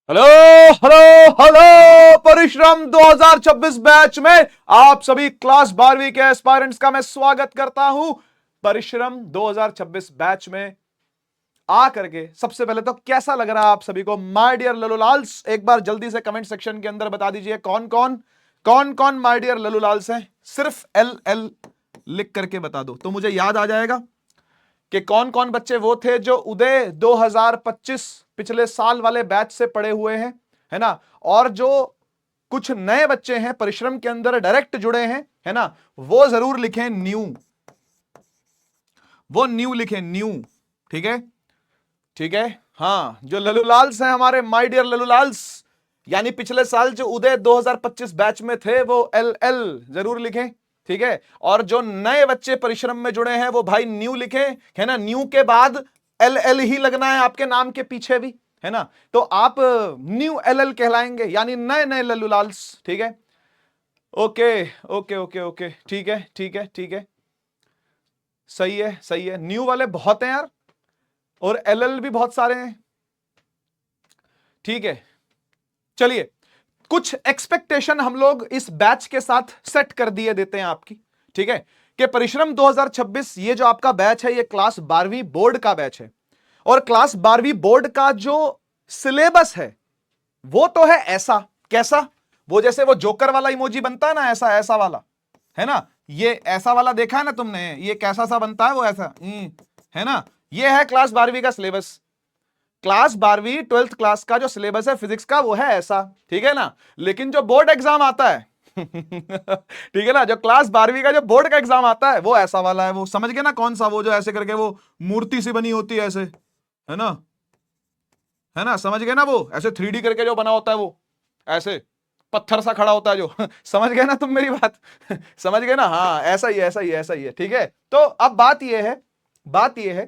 Hello hello hello परिश्रम 2026 batch में आप सभी क्लास 12वीं के एस्पायरेंट्स का मैं स्वागत करता हूं। परिश्रम 2026 बैच में आ करके सबसे पहले तो कैसा लग रहा है आप सभी को? माय डियर ललूलाल्स, एक बार जल्दी से कमेंट सेक्शन के अंदर बता दीजिए कौन कौन माय डियर ललूलाल्स हैं। सिर्फ एल एल लिख करके बता दो तो मुझे याद आ जाएगा कि कौन कौन बच्चे वो थे जो उदय 2025 पिछले साल वाले बैच से पढ़े हुए हैं, है ना। और जो कुछ नए बच्चे हैं परिश्रम के अंदर डायरेक्ट जुड़े हैं, है ना, वो जरूर लिखें न्यू, वो न्यू लिखें न्यू। ठीक है, ठीक है। हाँ, जो ललूलाल्स हैं हमारे माय डियर ललूलाल्स, यानी पिछले साल जो उदय 2025 बैच में थे वो एल एल जरूर लिखें। ठीक है, और जो नए बच्चे परिश्रम में जुड़े हैं वो भाई न्यू लिखें, है ना। न्यू के बाद एल एल ही लगना है आपके नाम के पीछे भी, है ना। तो आप न्यू एल एल कहलाएंगे, यानी नए नए लल्लूलाल्स। ठीक है, ओके ओके ओके ओके, ठीक है ठीक है ठीक है, सही है सही है। न्यू वाले बहुत हैं यार, और एल एल भी बहुत सारे हैं। ठीक है, चलिए कुछ एक्सपेक्टेशन हम लोग इस बैच के साथ सेट कर दिए देते हैं आपकी। ठीक है, कि परिश्रम 2026 ये जो आपका बैच है ये क्लास 12वीं बोर्ड का बैच है, और क्लास 12वीं बोर्ड का जो सिलेबस है वो तो है ऐसा कैसा, वो जैसे वो जोकर वाला इमोजी बनता है ना, ऐसा ऐसा वाला, है ना। ये ऐसा वाला देखा है ना तुमने, ये कैसा सा बनता है वो ऐसा, है ना। ये है क्लास 12वीं का सिलेबस। क्लास 12वीं 12th क्लास का जो सिलेबस है फिजिक्स का वो है ऐसा, ठीक है ना। लेकिन जो बोर्ड एग्जाम आता है ठीक है ना, जो क्लास 12वीं का जो बोर्ड का एग्जाम आता है वो ऐसा वाला है। वो समझ गए ना कौन सा, वो जो ऐसे करके वो मूर्ति सी बनी होती है ऐसे, है ना, है ना, समझ गए ना, वो ऐसे 3D करके जो बना होता है वो ऐसे पत्थर सा खड़ा होता है जो समझ गए ना तुम मेरी बात समझ गए ना। हाँ, ऐसा ही है ऐसा ही है ऐसा ही है। ठीक है, तो अब बात ये है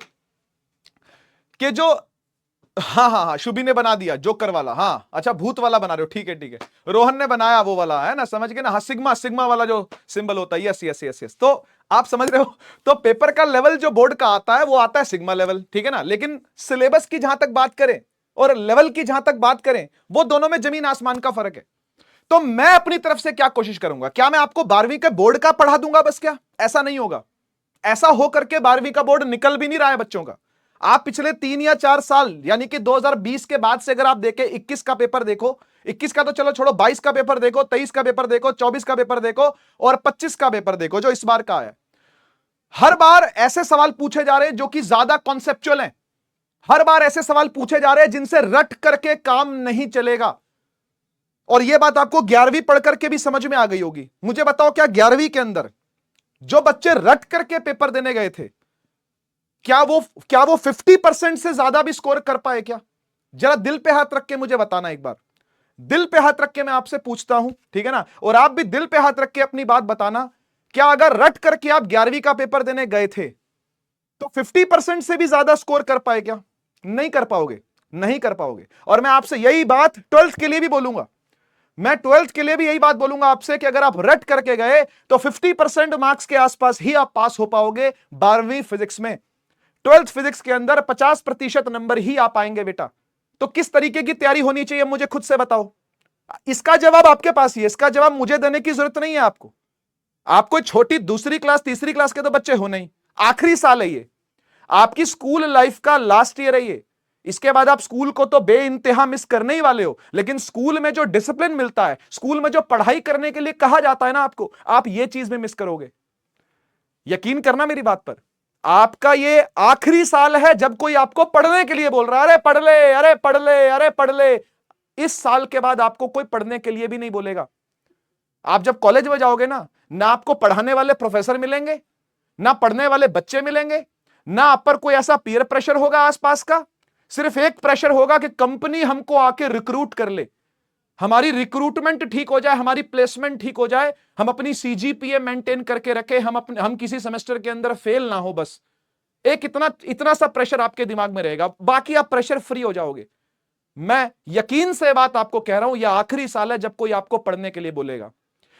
कि जो, हाँ हाँ हाँ, शुभी ने बना दिया जोकर वाला। हाँ अच्छा, भूत वाला बना रहे हो, ठीक है ठीक है। रोहन ने बनाया वो वाला, है ना, समझ गए ना। हाँ, सिग्मा सिग्मा वाला जो सिंबल होता है, यस यस यस यस। तो आप समझ रहे हो, तो पेपर का लेवल जो बोर्ड का आता है वो आता है सिग्मा लेवल, ठीक है ना। लेकिन सिलेबस की जहां तक बात करें और लेवल की जहां तक बात करें, वो दोनों में जमीन आसमान का फर्क है। तो मैं अपनी तरफ से क्या कोशिश करूंगा, क्या मैं आपको 12वीं के बोर्ड का पढ़ा दूंगा बस? क्या ऐसा नहीं होगा? ऐसा हो करके 12वीं का बोर्ड निकल भी नहीं रहा है बच्चों का। आप पिछले 3 या 4 साल यानी कि 2020 के बाद से अगर आप देखें, 21 का पेपर देखो, 21 का तो चलो छोड़ो, 22 का पेपर देखो, 23 का पेपर देखो, 24 का पेपर देखो, और 25 का पेपर देखो जो इस बार का है। हर बार ऐसे सवाल पूछे जा रहे हैं जो कि ज्यादा कॉन्सेप्चुअल हैं। हर बार ऐसे सवाल पूछे जा रहे हैं जिनसे रट करके काम नहीं चलेगा। और यह बात आपको 11वीं पढ़ करके भी समझ में आ गई होगी। मुझे बताओ, क्या 11वीं के अंदर जो बच्चे रट करके पेपर देने गए थे, क्या वो 50% से ज्यादा भी स्कोर कर पाए क्या? जरा दिल पे हाथ रख के मुझे बताना एक बार। दिल पे हाथ रख के मैं आपसे पूछता हूं, ठीक है ना, और आप भी दिल पे हाथ रख के अपनी बात बताना। क्या अगर रट करके आप 11वीं का पेपर देने गए थे तो 50% से भी ज्यादा स्कोर कर पाए क्या? नहीं कर पाओगे, नहीं कर पाओगे। और मैं आपसे यही बात 12th के लिए भी बोलूंगा। मैं 12th के लिए भी यही बात बोलूंगा आपसे कि अगर आप रट करके गए तो 50% मार्क्स के आसपास ही आप पास हो पाओगे 12वीं फिजिक्स में। 12th फिजिक्स के अंदर 50% नंबर ही आ पाएंगे बेटा। तो किस तरीके की तैयारी होनी चाहिए मुझे खुद से बताओ। इसका जवाब आपके पास ही है, इसका जवाब मुझे देने की जरूरत नहीं है आपको। आपको छोटी दूसरी क्लास तीसरी क्लास के तो बच्चे हो नहीं, आखिरी साल है ये, आपकी स्कूल लाइफ का लास्ट ईयर है ये। इसके बाद आप स्कूल को तो बेइंतहा मिस करने ही वाले हो, लेकिन स्कूल में जो डिसिप्लिन मिलता है, स्कूल में जो पढ़ाई करने के लिए कहा जाता है ना आपको, आप ये चीज में मिस करोगे। यकीन करना मेरी बात पर। आपका ये आखिरी साल है जब कोई आपको पढ़ने के लिए बोल रहा है, अरे पढ़ ले अरे पढ़ ले अरे पढ़ ले। इस साल के बाद आपको कोई पढ़ने के लिए भी नहीं बोलेगा। आप जब कॉलेज में जाओगे ना आपको पढ़ाने वाले प्रोफेसर मिलेंगे, ना पढ़ने वाले बच्चे मिलेंगे, ना आप पर कोई ऐसा पीयर प्रेशर होगा आसपास का। सिर्फ एक प्रेशर होगा कि कंपनी हमको आके रिक्रूट कर ले, हमारी रिक्रूटमेंट ठीक हो जाए, हमारी प्लेसमेंट ठीक हो जाए, हम अपनी सीजीपीए मेंटेन करके रखे, हम किसी सेमेस्टर के अंदर फेल ना हो। बस एक इतना इतना सा प्रेशर आपके दिमाग में रहेगा, बाकी आप प्रेशर फ्री हो जाओगे। मैं यकीन से बात आपको कह रहा हूं, यह आखिरी साल है जब कोई आपको पढ़ने के लिए बोलेगा।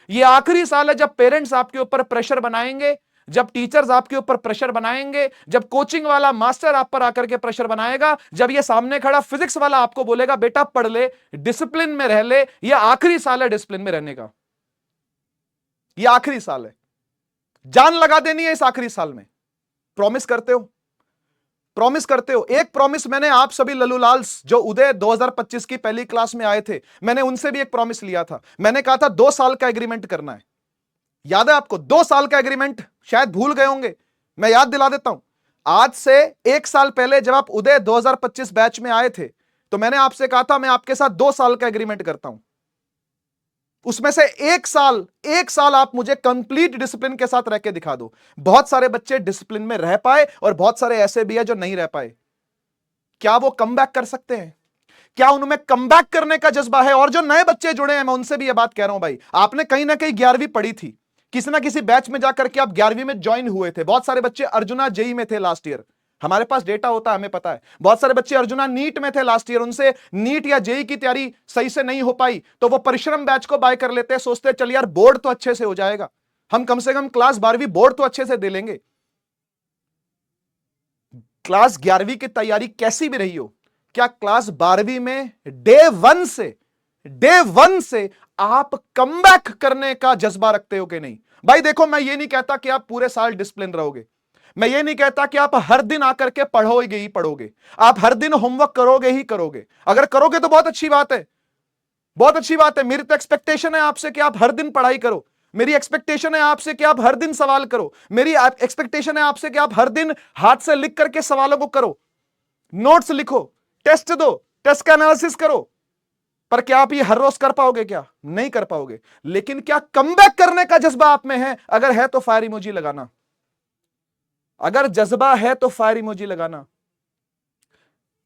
यह आखिरी साल है जब पेरेंट्स आपके ऊपर प्रेशर बनाएंगे, जब टीचर्स आपके ऊपर प्रेशर बनाएंगे, जब कोचिंग वाला मास्टर आप पर आकर के प्रेशर बनाएगा, जब ये सामने खड़ा फिजिक्स वाला आपको बोलेगा बेटा पढ़ ले, डिसिप्लिन में रह ले, ये आखिरी साल है डिसिप्लिन में रहने का, ये आखिरी साल है, जान लगा देनी है इस आखिरी साल में। प्रॉमिस करते हो? प्रॉमिस करते हो? एक प्रॉमिस मैंने आप सभी लल्लूलाल्स जो उदय 2025 की पहली क्लास में आए थे, मैंने उनसे भी एक प्रॉमिस लिया था। मैंने कहा था 2 साल का एग्रीमेंट करना है, याद है आपको? 2 साल का एग्रीमेंट, शायद भूल गए होंगे, मैं याद दिला देता हूं। आज से 1 साल पहले जब आप उदय 2025 बैच में आए थे, तो मैंने आपसे कहा था मैं आपके साथ 2 साल का एग्रीमेंट करता हूं, उसमें से 1 साल आप मुझे कंप्लीट डिसिप्लिन के साथ रह के दिखा दो। बहुत सारे बच्चे डिसिप्लिन में रह पाए और बहुत सारे ऐसे भी है जो नहीं रह पाए। क्या वो कम बैक कर सकते हैं? क्या उनमें कम बैक करने का जज्बा है? और जो नए बच्चे जुड़े हैं, मैं उनसे भी यह बात कह रहा हूं, भाई आपने कहीं ना कहीं 11वीं पढ़ी थी, किसी ना किसी बैच में जाकर के आप 11वीं में ज्वाइन हुए थे। बहुत सारे बच्चे अर्जुना जेई में थे लास्ट ईयर, हमारे पास डेटा होता है, हमें पता है। बहुत सारे बच्चे अर्जुना नीट में थे लास्ट ईयर, उनसे नीट या जेई की तैयारी सही से नहीं हो पाई, तो वो परिश्रम बैच को बाय कर लेते हैं, सोचते हैं चल यार बोर्ड तो अच्छे से हो जाएगा, हम कम से कम क्लास 12वीं बोर्ड तो अच्छे से दे लेंगे। क्लास 11वीं की तैयारी कैसी भी रही हो, क्या क्लास 12वीं में डे वन से आप कमबैक करने का जज्बा रखते हो कि नहीं? भाई देखो, मैं ये नहीं कहता कि आप पूरे साल डिसिप्लिन रहोगे, मैं ये नहीं कहता कि आप हर दिन आकर के पढ़ोगे ही पढ़ोगे, आप हर दिन होमवर्क करोगे ही करोगे। अगर करोगे तो बहुत अच्छी बात है, बहुत अच्छी बात है। मेरी तो एक्सपेक्टेशन है आपसे कि आप हर दिन पढ़ाई करो, मेरी एक्सपेक्टेशन है आपसे कि आप हर दिन सवाल करो, मेरी एक्सपेक्टेशन है आपसे कि आप हर दिन हाथ से लिख करके सवालों को करो, नोट्स लिखो, टेस्ट दो, टेस्ट का एनालिसिस करो। पर क्या आप ये हर रोज कर पाओगे? क्या नहीं कर पाओगे। लेकिन क्या कमबैक करने का जज्बा आप में है? अगर है तो फायर इमोजी लगाना, अगर जज्बा है तो फायर इमोजी लगाना।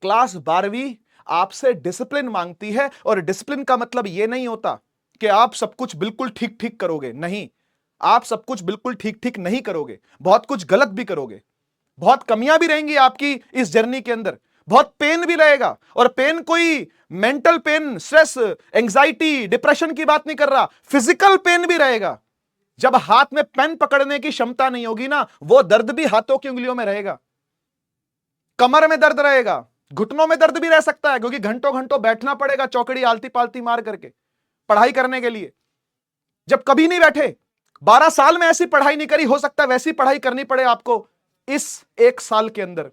क्लास 12वीं आपसे डिसिप्लिन मांगती है, और डिसिप्लिन का मतलब यह नहीं होता कि आप सब कुछ बिल्कुल ठीक ठीक करोगे, नहीं, आप सब कुछ बिल्कुल ठीक ठीक नहीं करोगे, बहुत कुछ गलत भी करोगे, बहुत कमियां भी रहेंगी आपकी इस जर्नी के अंदर, बहुत पेन भी रहेगा। और पेन कोई mental pen, stress, anxiety, depression की बात नहीं कर रहा, फिजिकल पेन भी रहेगा। जब हाथ में पेन पकड़ने की क्षमता नहीं होगी ना, वो दर्द भी हाथों की उंगलियों में रहेगा, कमर में दर्द रहेगा, घुटनों में दर्द भी रह सकता है, क्योंकि घंटों घंटों बैठना पड़ेगा चौकड़ी आलती पालती मार करके पढ़ाई करने के लिए। जब कभी नहीं बैठे, 12 साल में ऐसी पढ़ाई नहीं करी, हो सकता है वैसी पढ़ाई करनी पड़े आपको इस 1 साल के अंदर।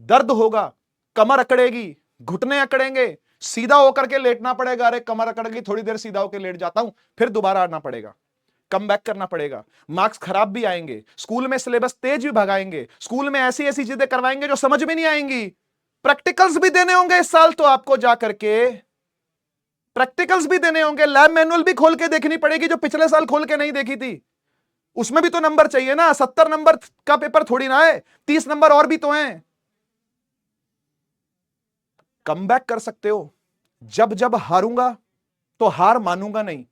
दर्द होगा, कमर अकड़ेगी, घुटने अकड़ेंगे, सीधा होकर के लेटना पड़ेगा, अरे कमर अकड़ गई, थोड़ी देर सीधा होकर लेट जाता हूं, फिर दोबारा आना पड़ेगा, कम बैक करना पड़ेगा। मार्क्स खराब भी आएंगे, स्कूल में सिलेबस तेज भी भगाएंगे, स्कूल में ऐसी ऐसी चीजें करवाएंगे जो समझ में नहीं आएंगी। प्रैक्टिकल्स भी देने होंगे इस साल, तो आपको जाकर के प्रैक्टिकल्स भी देने होंगे, लैब मैनुअल भी खोल के देखनी पड़ेगी जो पिछले साल खोल के नहीं देखी थी। उसमें भी तो नंबर चाहिए ना, 70 नंबर का पेपर थोड़ी ना है, 30 नंबर और भी तो हैं। कम बैक कर सकते हो। जब जब हारूंगा तो हार मानूंगा नहीं,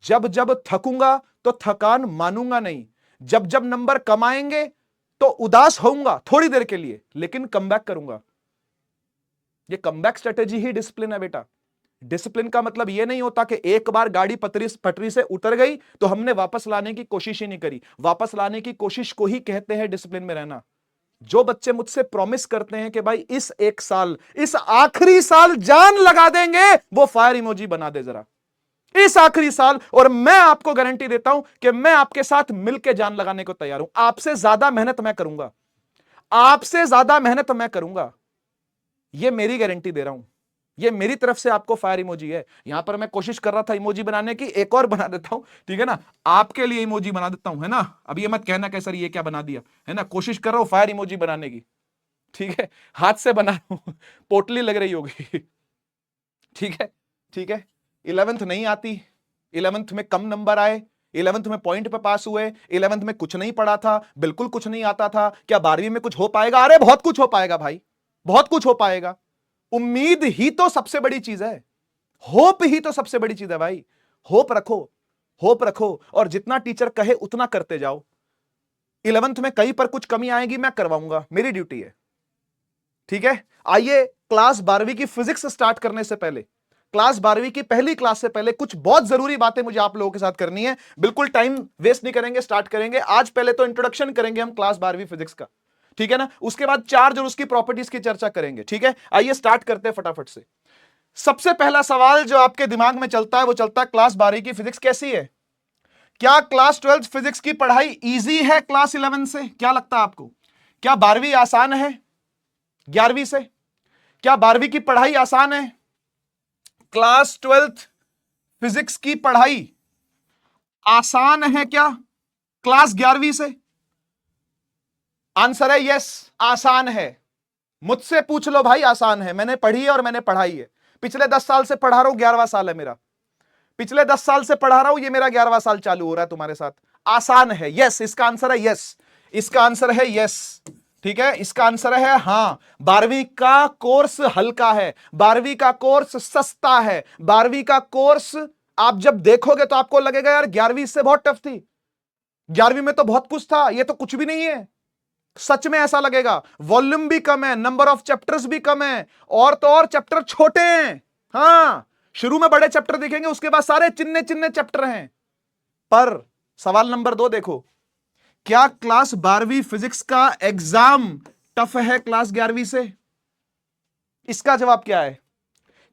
जब जब थकूंगा तो थकान मानूंगा नहीं, जब जब नंबर कमाएंगे तो उदास होऊंगा थोड़ी देर के लिए, लेकिन कम बैक करूंगा। ये कमबैक स्ट्रेटेजी ही डिसिप्लिन है बेटा। डिसिप्लिन का मतलब यह नहीं होता कि एक बार गाड़ी पटरी से उतर गई तो हमने वापस लाने की कोशिश ही नहीं करी। वापस लाने की कोशिश को ही कहते हैं डिसिप्लिन में रहना। जो बच्चे मुझसे प्रॉमिस करते हैं कि भाई इस 1 साल, इस आखिरी साल जान लगा देंगे, वो फायर इमोजी बना दे जरा, इस आखिरी साल। और मैं आपको गारंटी देता हूं कि मैं आपके साथ मिलकर जान लगाने को तैयार हूं। आपसे ज्यादा मेहनत मैं करूंगा, आपसे ज्यादा मेहनत मैं करूंगा, ये मेरी गारंटी दे रहा हूं। ये मेरी तरफ से आपको फायर इमोजी है। यहां पर मैं कोशिश कर रहा था इमोजी बनाने की, एक और बना देता हूं, ठीक है ना, आपके लिए इमोजी बना देता हूं, है ना। अब ये मत कहना कि सर ये क्या बना दिया, है ना। कोशिश कर रहा हूं फायर इमोजी बनाने की, ठीक है, हाथ से बना रहा हूं, पोटली लग रही होगी, ठीक है, ठीक है। 11th नहीं आती, 11th में कम नंबर आए, 11th में पॉइंट पे पास हुए, 11th में कुछ नहीं पढ़ा था, बिल्कुल कुछ नहीं आता था, क्या 12वीं में कुछ हो पाएगा? अरे बहुत कुछ हो पाएगा भाई, बहुत कुछ हो पाएगा। उम्मीद ही तो सबसे बड़ी चीज है, होप ही तो सबसे बड़ी चीज है भाई। होप रखो, होप रखो, और जितना टीचर कहे उतना करते जाओ। 11th में कहीं पर कुछ कमी आएगी मैं करवाऊंगा, मेरी ड्यूटी है, ठीक है। आइए क्लास 12वीं की फिजिक्स स्टार्ट करने से पहले क्लास 12वीं की पहली क्लास से पहले कुछ बहुत जरूरी बातें मुझे आप लोगों के साथ करनी है। बिल्कुल टाइम वेस्ट नहीं करेंगे, स्टार्ट करेंगे। आज पहले तो इंट्रोडक्शन करेंगे हम क्लास 12वीं फिजिक्स का, ठीक है ना। उसके बाद चार्ज और उसकी प्रॉपर्टीज की चर्चा करेंगे, ठीक है। आइए स्टार्ट करते हैं फटाफट से। सबसे पहला सवाल जो आपके दिमाग में चलता है वो चलता है, क्लास 12वीं की फिजिक्स कैसी है? क्या क्लास 12 फिजिक्स की पढ़ाई इजी है क्लास 11 से? क्या लगता है आपको? क्या 12वीं आसान है 11वीं से? क्या 12वीं की पढ़ाई आसान है? क्लास 12 फिजिक्स की पढ़ाई आसान है क्या क्लास 11वीं से? आंसर है यस, आसान है। मुझसे पूछ लो भाई, आसान है। मैंने पढ़ी है और मैंने पढ़ाई है। पिछले 10 साल से पढ़ा रहा हूं, 11वां साल है मेरा। पिछले 10 साल से पढ़ा रहा हूं, ये मेरा 11वां साल चालू हो रहा है तुम्हारे साथ। आसान है, यस। इसका आंसर है यस, इसका आंसर है यस, ठीक है। इसका आंसर है हां। 12वीं का कोर्स हल्का है, 12वीं का कोर्स सस्ता है, 12वीं का कोर्स आप जब देखोगे तो आपको लगेगा यार 11वीं इससे बहुत टफ थी, 11वीं में तो बहुत कुछ था, ये तो कुछ भी नहीं है। सच में ऐसा लगेगा। वॉल्यूम भी कम है, नंबर ऑफ चैप्टर्स भी कम है, और तो और चैप्टर छोटे हैं। हां, शुरू में बड़े चैप्टर दिखेंगे, उसके बाद सारे चिन्ने चिन्ने चैप्टर हैं। पर सवाल नंबर 2 देखो, क्या क्लास 12वीं फिजिक्स का एग्जाम टफ है क्लास 11वीं से? इसका जवाब क्या है?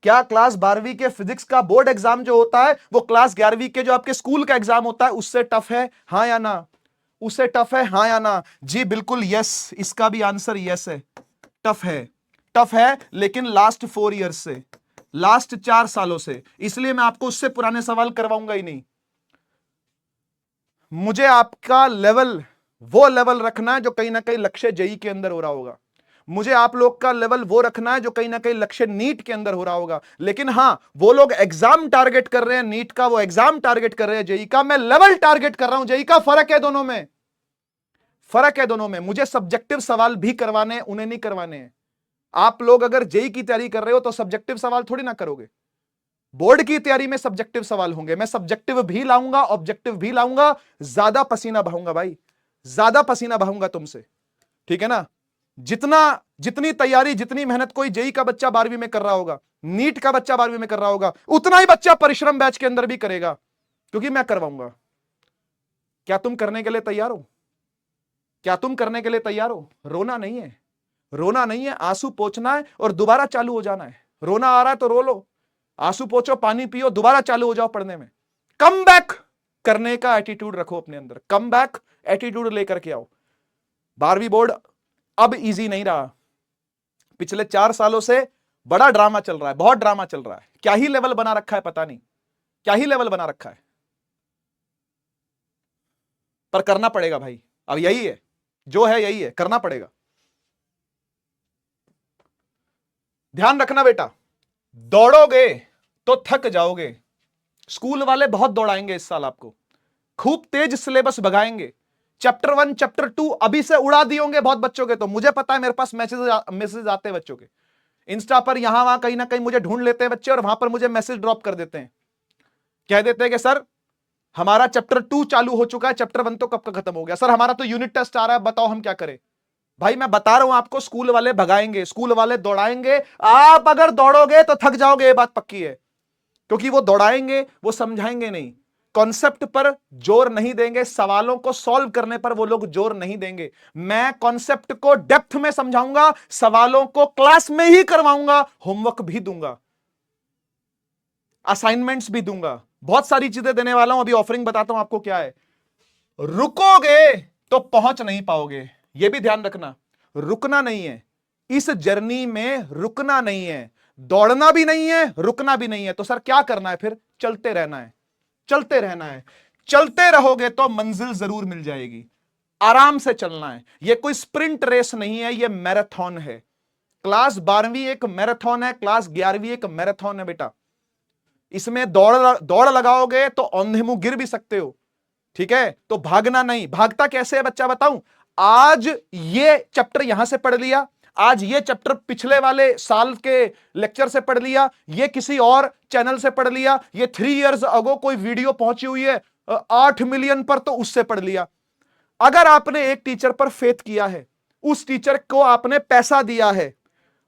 क्या क्लास 12वीं के फिजिक्स का बोर्ड एग्जाम जो होता है वो क्लास 11वीं के जो आपके स्कूल का एग्जाम होता है उससे टफ है, हां या ना? उससे टफ है, हां या ना? जी बिल्कुल यस, इसका भी आंसर यस है। टफ है, टफ है, लेकिन लास्ट 4 ईयर्स से, लास्ट 4 सालों से। इसलिए मैं आपको उससे पुराने सवाल करवाऊंगा ही नहीं। मुझे आपका लेवल वो लेवल रखना है जो कहीं ना कहीं लक्ष्य जेई के अंदर हो रहा होगा। मुझे आप लोग का लेवल वो रखना है जो कहीं ना कहीं लक्ष्य नीट के अंदर हो रहा होगा। लेकिन हां, वो लोग एग्जाम टारगेट कर रहे हैं नीट का, वो एग्जाम टारगेट कर रहे हैं जेई का, मैं लेवल टारगेट कर रहा हूं जेई का। फर्क है दोनों में, फर्क है दोनों में। मुझे सब्जेक्टिव सवाल भी करवाने हैं, उन्हें नहीं करवाने हैं। आप लोग अगर जेई की तैयारी कर रहे हो तो सब्जेक्टिव सवाल थोड़ी ना करोगे। बोर्ड की तैयारी में सब्जेक्टिव सवाल होंगे। मैं सब्जेक्टिव भी लाऊंगा, ऑब्जेक्टिव भी लाऊंगा। ज्यादा पसीना बहाऊंगा भाई, ज्यादा पसीना बहाऊंगा तुमसे, ठीक है ना। जितनी तैयारी, जितनी मेहनत कोई जेई का बच्चा 12वीं में कर रहा होगा, नीट का बच्चा 12वीं में कर रहा होगा, उतना ही बच्चा परिश्रम बैच के अंदर भी करेगा, क्योंकि मैं करवाऊंगा। क्या तुम करने के लिए तैयार हो? क्या तुम करने के लिए तैयार हो? रोना नहीं है, रोना नहीं है, आंसू पोंछना है और दोबारा चालू हो जाना है। रोना आ रहा है तो रो लो, आंसू पोंछो, पानी पियो, दोबारा चालू हो जाओ पढ़ने में। कम बैक करने का एटीट्यूड रखो अपने अंदर, कम बैक एटीट्यूड लेकर के आओ। 12वीं बोर्ड अब इजी नहीं रहा। पिछले 4 सालों से बड़ा ड्रामा चल रहा है, बहुत ड्रामा चल रहा है। क्या ही लेवल बना रखा है पता नहीं, क्या ही लेवल बना रखा है। पर करना पड़ेगा भाई, अब यही है जो है, यही है, करना पड़ेगा। ध्यान रखना बेटा, दौड़ोगे तो थक जाओगे। स्कूल वाले बहुत दौड़ाएंगे इस साल आपको, खूब तेज सिलेबस भगाएंगे। चैप्टर 1 चैप्टर 2 अभी से उड़ा दिए होंगे बहुत बच्चों के। तो मुझे पता है, मेरे पास मैसेज आते हैं बच्चों के इंस्टा पर, यहां वहां कहीं ना कहीं मुझे ढूंढ लेते हैं बच्चे और वहां पर मुझे मैसेज ड्रॉप कर देते हैं, कह देते हैं कि सर हमारा चैप्टर 2 चालू हो चुका है, चैप्टर 1 तो कब का खत्म हो गया, सर हमारा तो यूनिट टेस्ट आ रहा है, बताओ हम क्या करें। भाई मैं बता रहा हूं आपको, स्कूल वाले भगाएंगे, स्कूल वाले दौड़ाएंगे। आप अगर दौड़ोगे तो थक जाओगे, ये बात पक्की है। क्योंकि वो दौड़ाएंगे, वो समझाएंगे नहीं, कॉन्सेप्ट पर जोर नहीं देंगे, सवालों को सॉल्व करने पर वो लोग जोर नहीं देंगे। मैं कॉन्सेप्ट को डेप्थ में समझाऊंगा, सवालों को क्लास में ही करवाऊंगा, होमवर्क भी दूंगा, असाइनमेंट्स भी दूंगा, बहुत सारी चीजें देने वाला हूं। अभी ऑफरिंग बताता हूं आपको क्या है। रुकोगे तो पहुंच नहीं पाओगे, यह भी ध्यान रखना। रुकना नहीं है इस जर्नी में, रुकना नहीं है, दौड़ना भी नहीं है, रुकना भी नहीं है। तो सर क्या करना है फिर? चलते रहना है, चलते रहना है। चलते रहोगे तो मंजिल जरूर मिल जाएगी। आराम से चलना है, यह कोई स्प्रिंट रेस नहीं है, यह मैराथन है। क्लास 12वीं एक मैराथन है, क्लास 11वीं एक मैराथन है बेटा। इसमें दौड़ लगाओगे तो औंधे मुंह गिर भी सकते हो, ठीक है। तो भागना नहीं। भागता कैसे है बच्चा बताऊं? आज ये चैप्टर यहां से पढ़ लिया, आज ये चैप्टर पिछले वाले साल के लेक्चर से पढ़ लिया, ये किसी और चैनल से पढ़ लिया, ये 3 इयर्स अगो कोई वीडियो पहुंची हुई है 8 मिलियन पर, तो उससे पढ़ लिया। अगर आपने एक टीचर पर फेथ किया है, उस टीचर को आपने पैसा दिया है,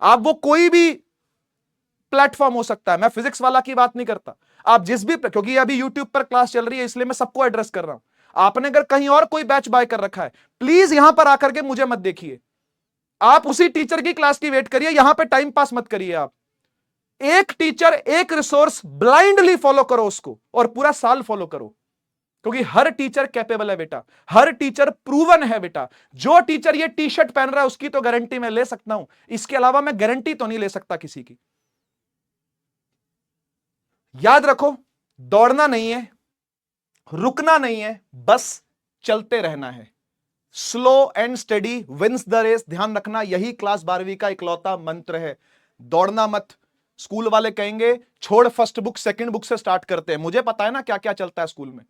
आप वो कोई भी प्लेटफॉर्म हो सकता है, मैं फिजिक्स वाला की बात नहीं करता। आप जिस भी, क्योंकि अभी यूट्यूब पर क्लास चल रही है इसलिए मैं सबको एड्रेस कर रहा हूं। आपने अगर कहीं और कोई बैच बाय कर रखा है, प्लीज यहां पर आकर के मुझे मत देखिए। आप उसी टीचर की क्लास की वेट करिए, यहां पे टाइम पास मत करिए। आप एक टीचर, एक रिसोर्स ब्लाइंडली फॉलो करो उसको, और पूरा साल फॉलो करो, क्योंकि हर टीचर कैपेबल है बेटा, हर टीचर प्रूवन है बेटा। जो टीचर ये टी शर्ट पहन रहा है उसकी तो गारंटी मैं ले सकता हूं, इसके अलावा मैं गारंटी तो नहीं ले सकता किसी की। याद रखो, दौड़ना नहीं है, रुकना नहीं है, बस चलते रहना है। Slow and steady wins the race. ध्यान रखना, यही क्लास 12वीं का इकलौता मंत्र है। दौड़ना मत। स्कूल वाले कहेंगे छोड़ फर्स्ट बुक, सेकंड बुक से स्टार्ट करते हैं। मुझे पता है ना क्या क्या चलता है स्कूल में।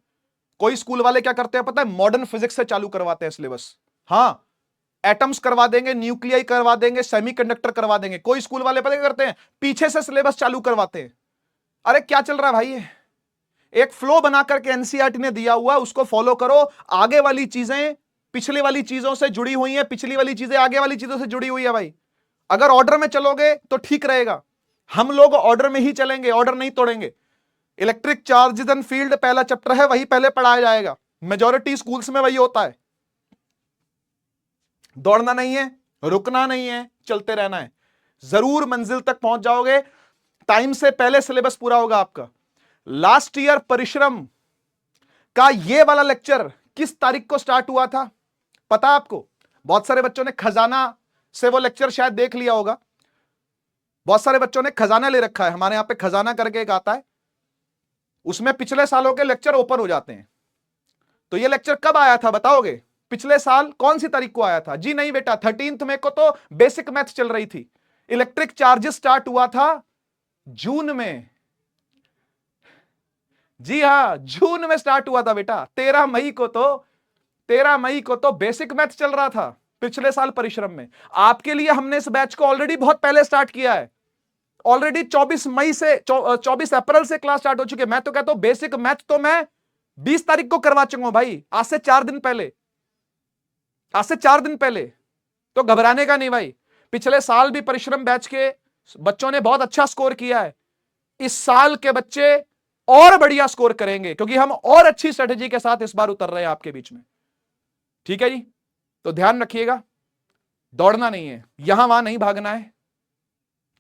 कोई स्कूल वाले क्या करते हैं पता है, मॉडर्न फिजिक्स से चालू करवाते हैं सिलेबस। हां, एटम्स करवा देंगे, न्यूक्लियाई करवा देंगे, सेमीकंडक्टर करवा देंगे। कोई स्कूल वाले पता क्या करते हैं, पीछे से सिलेबस चालू करवाते हैं। अरे क्या चल रहा है भाई, एक फ्लो बना करके एनसीईआरटी ने दिया हुआ, उसको फॉलो करो। आगे वाली चीजें पिछली वाली चीजों से जुड़ी हुई हैं, पिछली वाली चीजें आगे वाली चीजों से जुड़ी हुई है भाई। अगर ऑर्डर में चलोगे तो ठीक रहेगा। हम लोग ऑर्डर में ही चलेंगे, ऑर्डर नहीं तोड़ेंगे। इलेक्ट्रिक चार्जेस एंड फील्ड पहला चैप्टर है, वही पहले पढ़ाया जाएगा। मेजॉरिटी स्कूल्स में वही होता है। दौड़ना नहीं है, रुकना नहीं है, चलते रहना है। जरूर मंजिल तक पहुंच जाओगे। टाइम से पहले सिलेबस पूरा होगा आपका। लास्ट ईयर परिश्रम का ये वाला लेक्चर किस तारीख को स्टार्ट हुआ था पता आपको? बहुत सारे बच्चों ने खजाना से वो लेक्चर शायद देख लिया होगा। बहुत सारे बच्चों ने खजाना ले रखा है, हमारे यहां पे खजाना करके एक आता है, उसमें पिछले सालों के लेक्चर ओपन हो जाते हैं। तो ये लेक्चर कब आया था बताओगे? पिछले साल कौन सी तारीख को आया था? जी नहीं बेटा, 13 मई को तो बेसिक मैथ चल रही थी। इलेक्ट्रिक चार्जेस स्टार्ट हुआ था जून में। जी हां, जून में स्टार्ट हुआ था बेटा। 13 मई को तो बेसिक मैथ चल रहा था पिछले साल परिश्रम में। आपके लिए हमने इस बैच को ऑलरेडी बहुत पहले स्टार्ट किया है। ऑलरेडी 24 अप्रैल से क्लास स्टार्ट हो चुकी है। मैं तो कहता हूं बेसिक मैथ तो मैं 20 तारीख को करवा चुका हूं भाई, आज से 4 दिन पहले। आज से 4 दिन पहले। तो घबराने का नहीं भाई। पिछले साल भी परिश्रम बैच के बच्चों ने बहुत अच्छा स्कोर किया है। इस साल के बच्चे और बढ़िया स्कोर करेंगे, क्योंकि हम और अच्छी स्ट्रेटेजी के साथ इस बार उतर रहे हैं आपके बीच में। ठीक है जी, तो ध्यान रखिएगा, दौड़ना नहीं है, यहां वहां नहीं भागना है,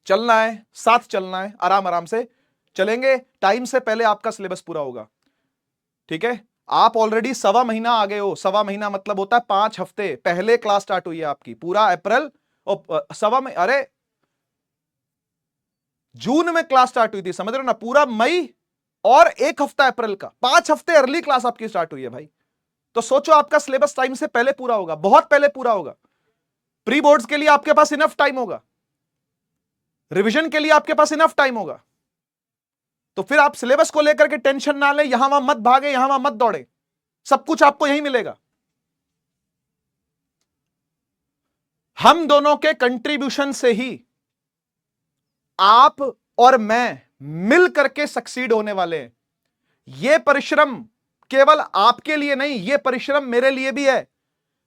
चलना है, साथ चलना है, आराम आराम से चलेंगे। टाइम से पहले आपका सिलेबस पूरा होगा। ठीक है, आप ऑलरेडी 1.25 महीना आ गए हो। 1.25 महीना मतलब होता है 5 हफ्ते पहले क्लास स्टार्ट हुई है आपकी। पूरा अप्रैल और 1.25 में, अरे जून में क्लास स्टार्ट हुई थी, समझ रहे हो ना? पूरा मई और 1 हफ्ता अप्रैल का, 5 हफ्ते अर्ली क्लास आपकी स्टार्ट हुई है भाई। तो सोचो आपका सिलेबस टाइम से पहले पूरा होगा, बहुत पहले पूरा होगा। प्री बोर्ड्स के लिए आपके पास इनफ टाइम होगा, रिवीजन के लिए आपके पास इनफ टाइम होगा। तो फिर आप सिलेबस को लेकर के टेंशन ना लें, यहां वहां मत भागे, यहां वहां मत दौड़े, सब कुछ आपको यहीं मिलेगा। हम दोनों के कंट्रीब्यूशन से ही आप और मैं मिल करके सक्सीड होने वाले हैं। यह परिश्रम केवल आपके लिए नहीं, यह परिश्रम मेरे लिए भी है।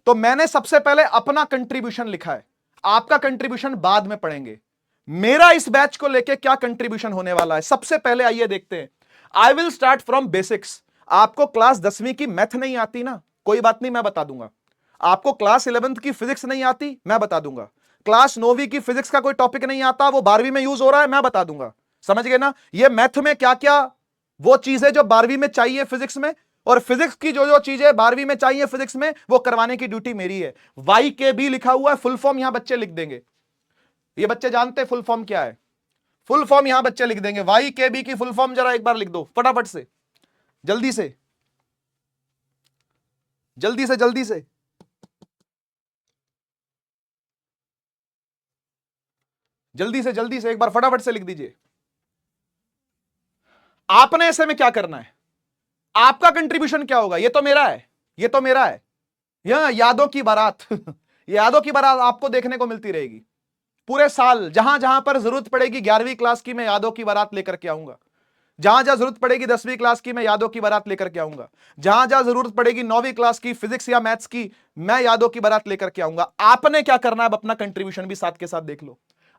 तो मैंने सबसे पहले अपना कंट्रीब्यूशन लिखा है, आपका कंट्रीब्यूशन बाद में पढ़ेंगे। मेरा इस बैच को लेके क्या कंट्रीब्यूशन होने वाला है, सबसे पहले आइए देखते हैं। I will start from basics. आपको क्लास 10वीं की मैथ नहीं आती ना, कोई बात नहीं, मैं बता दूंगा। आपको क्लास 11th की फिजिक्स नहीं आती, मैं बता दूंगा। क्लास 9वीं की फिजिक्स का कोई टॉपिक नहीं आता, वो 12वीं में यूज हो रहा है, मैं बता दूंगा। समझ गए ना? ये मैथ में क्या क्या वो चीजें जो 12वीं में चाहिए फिजिक्स में, और फिजिक्स की जो जो चीजें 12वीं में चाहिए फिजिक्स में, वो करवाने की ड्यूटी मेरी है। वाई के बी लिखा हुआ है, फुल फॉर्म यहां बच्चे लिख देंगे। ये बच्चे जानते फुल फॉर्म क्या है? फुल फॉर्म यहां बच्चे लिख देंगे। वाई के बी की फुल फॉर्म जरा एक बार लिख दो फटाफट से, जल्दी से जल्दी से जल्दी से। जल्दी से एक बार फटाफट से लिख दीजिए। आपने ऐसे में क्या करना है, आपका कंट्रीब्यूशन क्या होगा? ये तो मेरा है, ये तो मेरा है। यह यादों की बारात यादों की बारात आपको देखने को मिलती रहेगी पूरे साल। जहां जहां पर जरूरत पड़ेगी 11वीं क्लास की, मैं यादों की बारात लेकर के आऊंगा। जहां जहां जरूरत पड़ेगी 10वीं क्लास की, मैं यादों की बारात लेकर के आऊंगा। जहां जहां जरूरत पड़ेगी 9वीं क्लास की फिजिक्स या मैथ्स की, मैं यादों की बारात लेकर के आऊंगा। आपने क्या करना है, अब अपना कंट्रीब्यूशन भी साथ के साथ देख लो।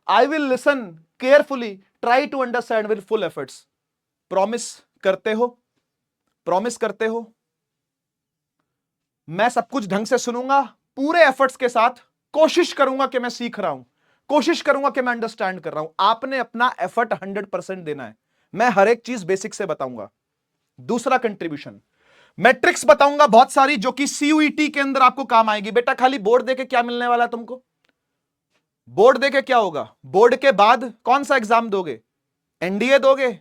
I will listen carefully, try to understand with full efforts. Promise करते हो? प्रॉमिस करते हो? मैं सब कुछ ढंग से सुनूंगा, पूरे एफर्ट्स के साथ कोशिश करूंगा कि मैं सीख रहा हूं, कोशिश करूंगा कि मैं अंडरस्टैंड कर रहा हूं। आपने अपना एफर्ट 100% देना है। मैं हर एक चीज बेसिक से बताऊंगा। दूसरा कंट्रीब्यूशन, मैट्रिक्स बताऊंगा बहुत सारी, जो कि सीयूईटी के अंदर आपको काम आएगी। बेटा खाली बोर्ड देके क्या मिलने वाला है तुमको? बोर्ड देके क्या होगा? बोर्ड के बाद कौन सा एग्जाम दोगे? एनडीए दोगे,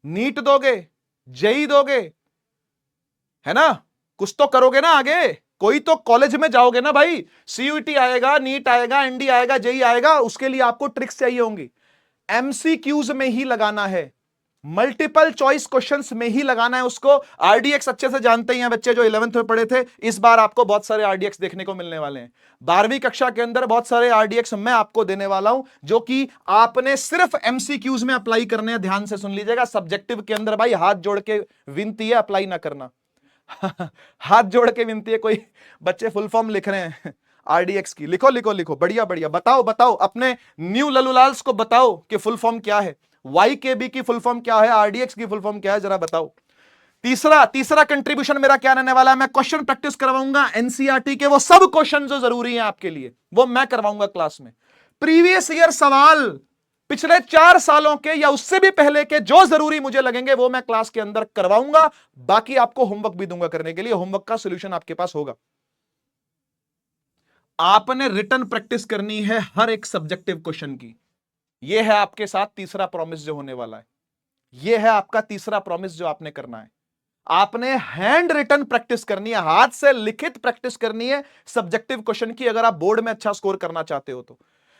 नीट दोगे, जेई दोगे, है ना? कुछ तो करोगे ना आगे, कोई तो कॉलेज में जाओगे ना भाई। सीयूईटी आएगा, नीट आएगा, एनडी आएगा, जेई आएगा, उसके लिए आपको ट्रिक्स चाहिए होंगी। एमसीक्यूज में ही लगाना है, मल्टीपल चॉइस क्वेश्चंस में ही लगाना है उसको। आरडीएक्स अच्छे से जानते ही हैं बच्चे जो 11th में पढ़े थे। इस बार आपको बहुत सारे आरडीएक्स देखने को मिलने वाले हैं। 12वीं कक्षा के अंदर बहुत सारे आरडीएक्स मैं आपको देने वाला हूं, जो कि आपने सिर्फ एमसीक्यूज में अप्लाई करने हैं। ध्यान से सुन लीजिएगा। सब्जेक्टिव के अंदर भाई हाथ जोड़ के विनती है, अप्लाई ना करना। हाथ जोड़ के विनती है। कोई बच्चे फुल फॉर्म लिख रहे हैं आरडीएक्स की, लिखो लिखो लिखो, बढ़िया बढ़िया। बताओ बताओ, अपने न्यू ललूलाल्स को बताओ कि फुल फॉर्म क्या है, YKB की फुल फॉर्म क्या है, आरडीएक्स की फुल फॉर्म क्या है, जरा बताओ। तीसरा कंट्रीब्यूशन मेरा क्या रहने वाला है? मैं क्वेश्चन प्रैक्टिस करवाऊंगा एनसीईआरटी के, वो सब क्वेश्चन जो जरूरी हैं आपके लिए, वो मैं करवाऊंगा क्लास में। प्रीवियस ईयर सवाल पिछले 4 सालों के या उससे भी पहले के जो जरूरी मुझे लगेंगे, वो मैं क्लास के अंदर करवाऊंगा। बाकी आपको होमवर्क भी दूंगा करने के लिए। होमवर्क का सॉल्यूशन आपके पास होगा। आपने रिटन प्रैक्टिस करनी है हर एक सब्जेक्टिव क्वेश्चन की। यह है आपके साथ तीसरा प्रॉमिस जो होने वाला है। यह है आपका तीसरा प्रॉमिस जो आपने करना है। आपने हैंड रिटन प्रैक्टिस करनी है, हाथ से लिखित प्रैक्टिस करनी है सब्जेक्टिव क्वेश्चन की, अगर आप बोर्ड में अच्छा स्कोर करना चाहते हो तो।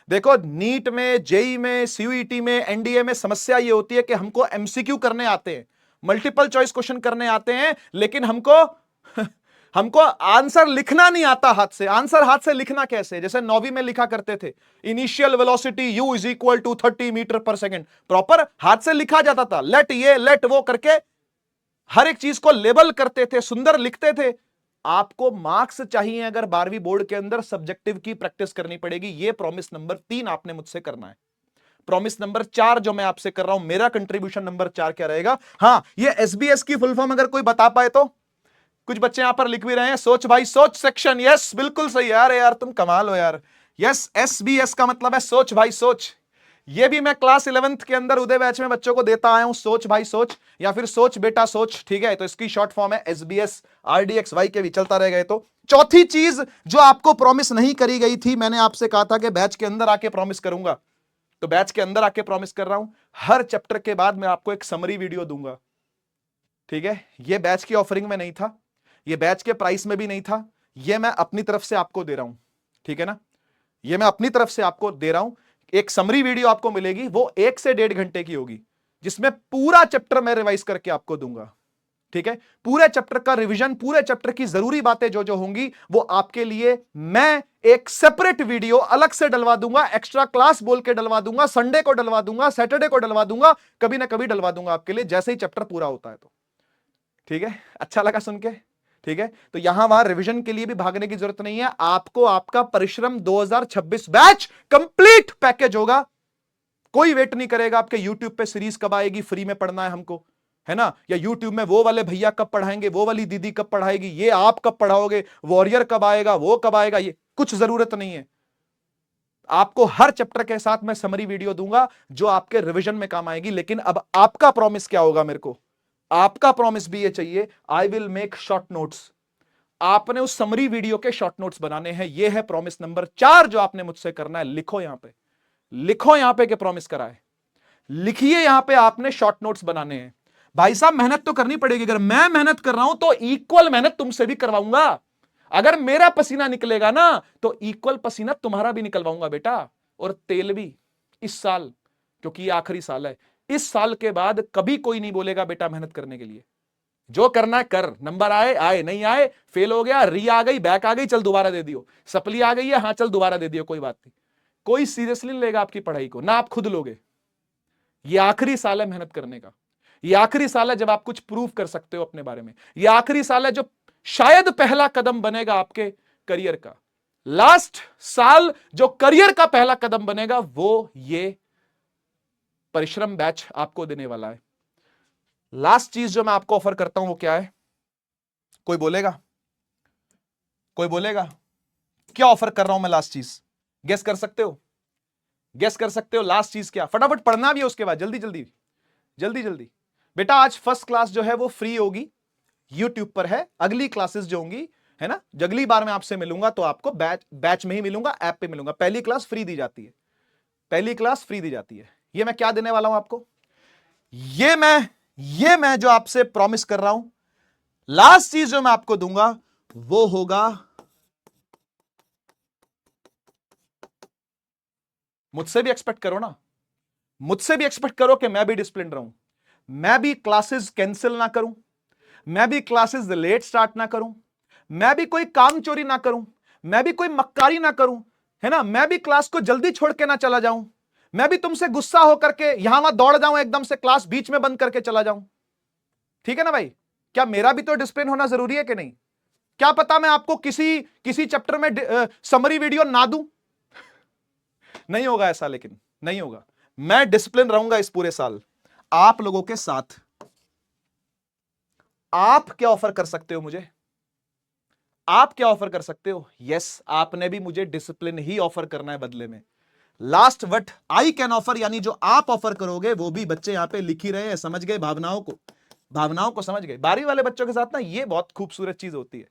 देखो, नीट में, जेई में, सीयूईटी में, एनडीए में समस्या यह होती है कि हमको एमसीक्यू करने आते हैं, मल्टीपल चॉइस क्वेश्चन करने आते हैं, लेकिन हमको आंसर लिखना नहीं आता हाथ से। आंसर हाथ से लिखना कैसे? जैसे 9वीं में लिखा करते थे, initial velocity u is equal to 30 meter पर सेकेंड। प्रॉपर हाथ से लिखा जाता था, लेट ये लेट वो करके हर एक चीज को लेबल करते थे, सुंदर लिखते थे। आपको मार्क्स चाहिए अगर 12वीं बोर्ड के अंदर, सब्जेक्टिव की प्रैक्टिस करनी पड़ेगी। यह प्रॉमिस नंबर 3 आपने मुझसे करना है। प्रॉमिस नंबर 4 जो मैं आपसे कर रहा हूं, मेरा कंट्रीब्यूशन नंबर 4 क्या रहेगा? हां, ये एसबीएस की फुल फॉर्म अगर कोई बता पाए तो। कुछ बच्चे यहां पर लिख भी रहे हैं, सोच भाई सोच सेक्शन। यस, बिल्कुल सही यार, यार तुम कमाल हो यार। यस, एसबीएस का मतलब है सोच भाई सोच। ये भी मैं क्लास 11th के अंदर उदय बैच में बच्चों को देता आया हूं, सोच भाई सोच, या फिर सोच बेटा सोच। ठीक है, तो इसकी शॉर्ट फॉर्म है एसबीएस, आरडीएक्स, YKB, चलता रह गए। तो चौथी चीज जो आपको प्रॉमिस नहीं करी गई थी, मैंने आपसे कहा था कि बैच के अंदर आके प्रॉमिस करूंगा, तो बैच के अंदर आके प्रॉमिस कर रहा हूं, हर चैप्टर के बाद मैं आपको एक समरी वीडियो दूंगा। ठीक है, ये बैच की ऑफरिंग में नहीं था, ये बैच के प्राइस में भी नहीं था, ये मैं अपनी तरफ से आपको दे रहा हूं। ठीक है ना, ये मैं अपनी तरफ से आपको दे रहा हूं। एक समरी वीडियो आपको मिलेगी, वो 1 से 1.5 घंटे की होगी, जिसमें पूरा चैप्टर मैं रिवाइज करके आपको दूंगा। ठीक है, पूरे चैप्टर का रिवीजन, पूरे चैप्टर की जरूरी बातें जो जो होंगी, वो आपके लिए मैं एक सेपरेट वीडियो अलग से डलवा दूंगा, एक्स्ट्रा क्लास बोल के डलवा दूंगा, संडे को डलवा दूंगा, सैटरडे को डलवा दूंगा, कभी ना कभी डलवा दूंगा आपके लिए, जैसे ही चैप्टर पूरा होता है तो। ठीक है, अच्छा लगा सुन के? ठीक है, तो यहां वहां रिवीजन के लिए भी भागने की जरूरत नहीं है। आपको आपका परिश्रम 2026 बैच कंप्लीट पैकेज होगा। कोई वेट नहीं करेगा आपके यूट्यूब पे सीरीज कब आएगी, फ्री में पढ़ना है हमको, है ना, या यूट्यूब में वो वाले भैया कब पढ़ाएंगे, वो वाली दीदी कब पढ़ाएगी, ये आप कब पढ़ाओगे, वॉरियर कब आएगा, वो कब आएगा, ये कुछ जरूरत नहीं है। आपको हर चैप्टर के साथ मैं समरी वीडियो दूंगा जो आपके रिवीजन में काम आएगी। लेकिन अब आपका प्रॉमिस क्या होगा मेरे को? आपका प्रॉमिस भी ये चाहिए, I will make short notes. आपने उस समरी वीडियो के शॉर्ट नोट्स बनाने हैं। यह है प्रॉमिस नंबर 4 जो आपने मुझसे करना है। लिखो यहां पे, लिखो यहां पे कि प्रॉमिस करा है, लिखिए यहां पे, आपने शॉर्ट नोट्स बनाने हैं। भाई साहब, मेहनत तो करनी पड़ेगी। अगर मैं मेहनत कर रहा हूं तो इक्वल मेहनत तुमसे भी करवाऊंगा। अगर मेरा पसीना निकलेगा ना, तो इक्वल पसीना तुम्हारा भी निकलवाऊंगा बेटा। और तेल भी इस साल, क्योंकि ये आखिरी साल है, इस साल के बाद कभी कोई नहीं बोलेगा बेटा मेहनत करने के लिए। जो करना है कर, नंबर आए आए, नहीं आए, फेल हो गया, री आ गई, बैक आ गई, चल दोबारा दे दियो, सप्ली आ गई है, हाँ चल दोबारा दे दियो, कोई बात नहीं। कोई सीरियसली नहीं लेगा आपकी पढ़ाई को, ना आप खुद लोगे। ये आखिरी साल है मेहनत करने का। ये आखिरी साल है जब आप कुछ प्रूव कर सकते हो अपने बारे में। ये आखिरी साल है जो शायद पहला कदम बनेगा आपके करियर का। लास्ट साल जो करियर का पहला कदम बनेगा वो ये परिश्रम बैच आपको देने वाला है। लास्ट चीज जो मैं आपको ऑफर करता हूं वो क्या है? कोई बोलेगा? कोई बोलेगा क्या ऑफर कर रहा हूं मैं? लास्ट चीज गेस कर सकते हो? गेस कर सकते हो लास्ट चीज क्या? फटाफट पढ़ना भी है उसके बाद, जल्दी जल्दी जल्दी जल्दी। बेटा आज फर्स्ट क्लास जो है वो फ्री होगी, यूट्यूब पर है। अगली क्लासेस जो होंगी, है ना, अगली बार मैं आपसे मिलूंगा तो आपको बैच में ही मिलूंगा, ऐप पे मिलूंगा। पहली क्लास फ्री दी जाती है, पहली क्लास फ्री दी जाती है। ये मैं क्या देने वाला हूं आपको? ये मैं जो आपसे प्रॉमिस कर रहा हूं, लास्ट चीज जो मैं आपको दूंगा वो होगा, मुझसे भी एक्सपेक्ट करो ना, मुझसे भी एक्सपेक्ट करो कि मैं भी डिसिप्लिन रहूं, मैं भी क्लासेस कैंसिल ना करूं, मैं भी क्लासेस लेट स्टार्ट ना करूं, मैं भी कोई काम चोरी ना करूं, मैं भी कोई मक्कारी ना करूं, है ना, मैं भी क्लास को जल्दी छोड़ के ना चला जाऊं, मैं भी तुमसे गुस्सा होकर के यहां वहां दौड़ जाऊं, एकदम से क्लास बीच में बंद करके चला जाऊं। ठीक है ना भाई? क्या मेरा भी तो डिसिप्लिन होना जरूरी है कि नहीं? क्या पता मैं आपको किसी किसी चैप्टर में समरी वीडियो ना दूं? नहीं होगा ऐसा, लेकिन नहीं होगा। मैं डिसिप्लिन रहूंगा इस पूरे साल आप लोगों के साथ। आप क्या ऑफर कर सकते हो मुझे? आप क्या ऑफर कर सकते हो? यस, आपने भी मुझे डिसिप्लिन ही ऑफर करना है बदले में। Last what I can offer, यानी जो आप ऑफर करोगे वो भी बच्चे यहां पे लिख ही रहे हैं। समझ गए भावनाओं को? भावनाओं को समझ गए? 12वीं वाले बच्चों के साथ ना ये बहुत खूबसूरत चीज होती है।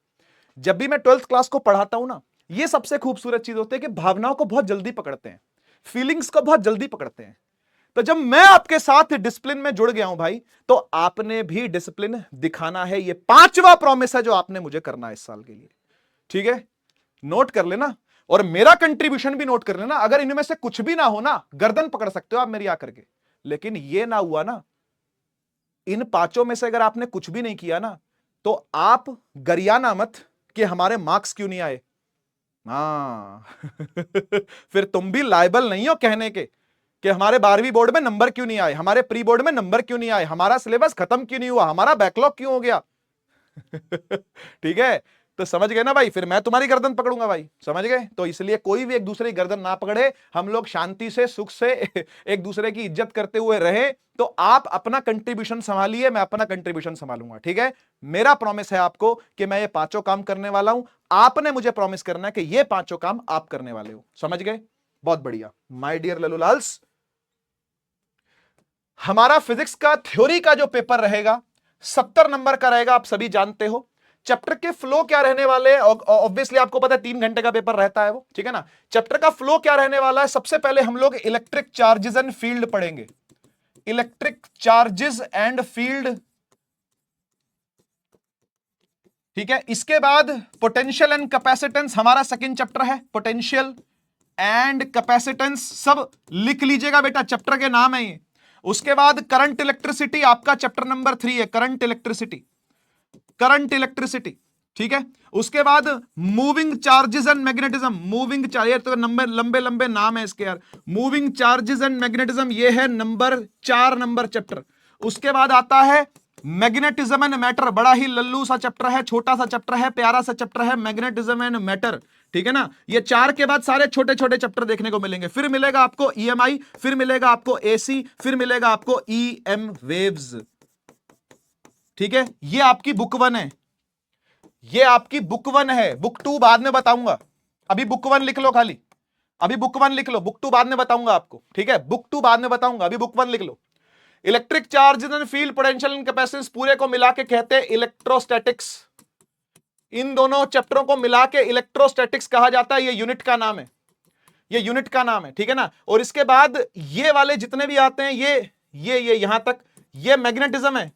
जब भी मैं 12th क्लास को पढ़ाता हूं ना, ये सबसे खूबसूरत चीज होती है कि भावनाओं को बहुत जल्दी पकड़ते हैं, फीलिंग्स को बहुत जल्दी पकड़ते हैं। तो जब मैं आपके साथ डिसिप्लिन में जुड़ गया हूं भाई, तो आपने भी डिसिप्लिन दिखाना है। ये 5वां प्रॉमिस है जो आपने मुझे करना है इस साल के लिए। ठीक है, नोट कर लेना, और मेरा कंट्रीब्यूशन भी नोट कर लेना। अगर इनमें से कुछ भी ना हो ना, गर्दन पकड़ सकते हो आप मेरी आकर के। लेकिन ये ना हुआ ना, इन 5 में से अगर आपने कुछ भी नहीं किया ना, तो आप गरियाना मत कि हमारे मार्क्स क्यों नहीं आए। फिर तुम भी लायबल नहीं हो कहने के कि हमारे 12वीं बोर्ड में नंबर क्यों नहीं आए, हमारे प्री बोर्ड में नंबर क्यों नहीं आए, हमारा सिलेबस खत्म क्यों नहीं हुआ, हमारा बैकलॉग क्यों हो गया। ठीक है, तो समझ गए ना भाई? फिर मैं तुम्हारी गर्दन पकड़ूंगा भाई, समझ गए? तो इसलिए कोई भी एक दूसरे की गर्दन ना पकड़े, हम लोग शांति से सुख से एक दूसरे की इज्जत करते हुए रहे। तो आप अपना कंट्रीब्यूशन संभालिए, मैं अपना कंट्रीब्यूशन संभालूंगा। ठीक है, मेरा प्रॉमिस है आपको कि मैं ये 5 काम करने वाला हूं, आपने मुझे प्रॉमिस करना है कि ये 5 काम आप करने वाले हो। समझ गए? बहुत बढ़िया माय डियर ललूलाल्स। हमारा फिजिक्स का थ्योरी का जो पेपर रहेगा 70 नंबर का रहेगा, आप सभी जानते हो। चैप्टर के फ्लो क्या रहने वाले हैं, ऑब्वियसली आपको पता है 3 घंटे का पेपर रहता है वो, ठीक है ना। चैप्टर का फ्लो क्या रहने वाला है? सबसे पहले हम लोग इलेक्ट्रिक चार्जेस एंड फील्ड पढ़ेंगे, इलेक्ट्रिक चार्जेस एंड फील्ड। ठीक है, इसके बाद पोटेंशियल एंड कैपेसिटेंस हमारा सेकंड चैप्टर है, पोटेंशियल एंड कैपेसिटेंस। सब लिख लीजिएगा बेटा, चैप्टर के नाम है ये। उसके बाद करंट इलेक्ट्रिसिटी आपका चैप्टर नंबर 3 है, करंट इलेक्ट्रिसिटी, करंट इलेक्ट्रिसिटी। ठीक है, उसके बाद moving charges and magnetism, moving charge, तो नंबर लंबे लंबे नाम है इसके यार। मूविंग चार्जेस एंड मैग्नेटिज्म, ये है नंबर 4 नंबर चैप्टर। उसके बाद आता है मैग्नेटिज्म एंड मैटर, बड़ा ही लल्लू सा चैप्टर है, छोटा सा चैप्टर है, प्यारा सा चैप्टर है, मैग्नेटिज्म एंड मैटर। ठीक है ना, ये 4 के बाद सारे छोटे छोटे चैप्टर देखने को मिलेंगे। फिर मिलेगा आपको ईएमआई, फिर मिलेगा आपको एसी, फिर मिलेगा आपको ईएम वेव्स। ठीक है, ये आपकी बुक 1 है, ये आपकी बुक 1 है। बुक 2 बाद में बताऊंगा, अभी बुक 1 लिख लो खाली, अभी बुक 1 लिख लो, बुक 2 बाद में बताऊंगा आपको। ठीक है, बुक 2 बाद में बताऊंगा, अभी बुक 1 लिख लो। Electric charge and field, potential and capacitance, पूरे को मिला के कहते हैं इलेक्ट्रोस्टैटिक्स। इन दोनों चैप्टरों को मिला के इलेक्ट्रोस्टैटिक्स कहा जाता है, ये यूनिट का नाम है, ये यूनिट का नाम है। ठीक है ना, और इसके बाद ये वाले जितने भी आते हैं, ये यहां तक, ये मैग्नेटिज्म है,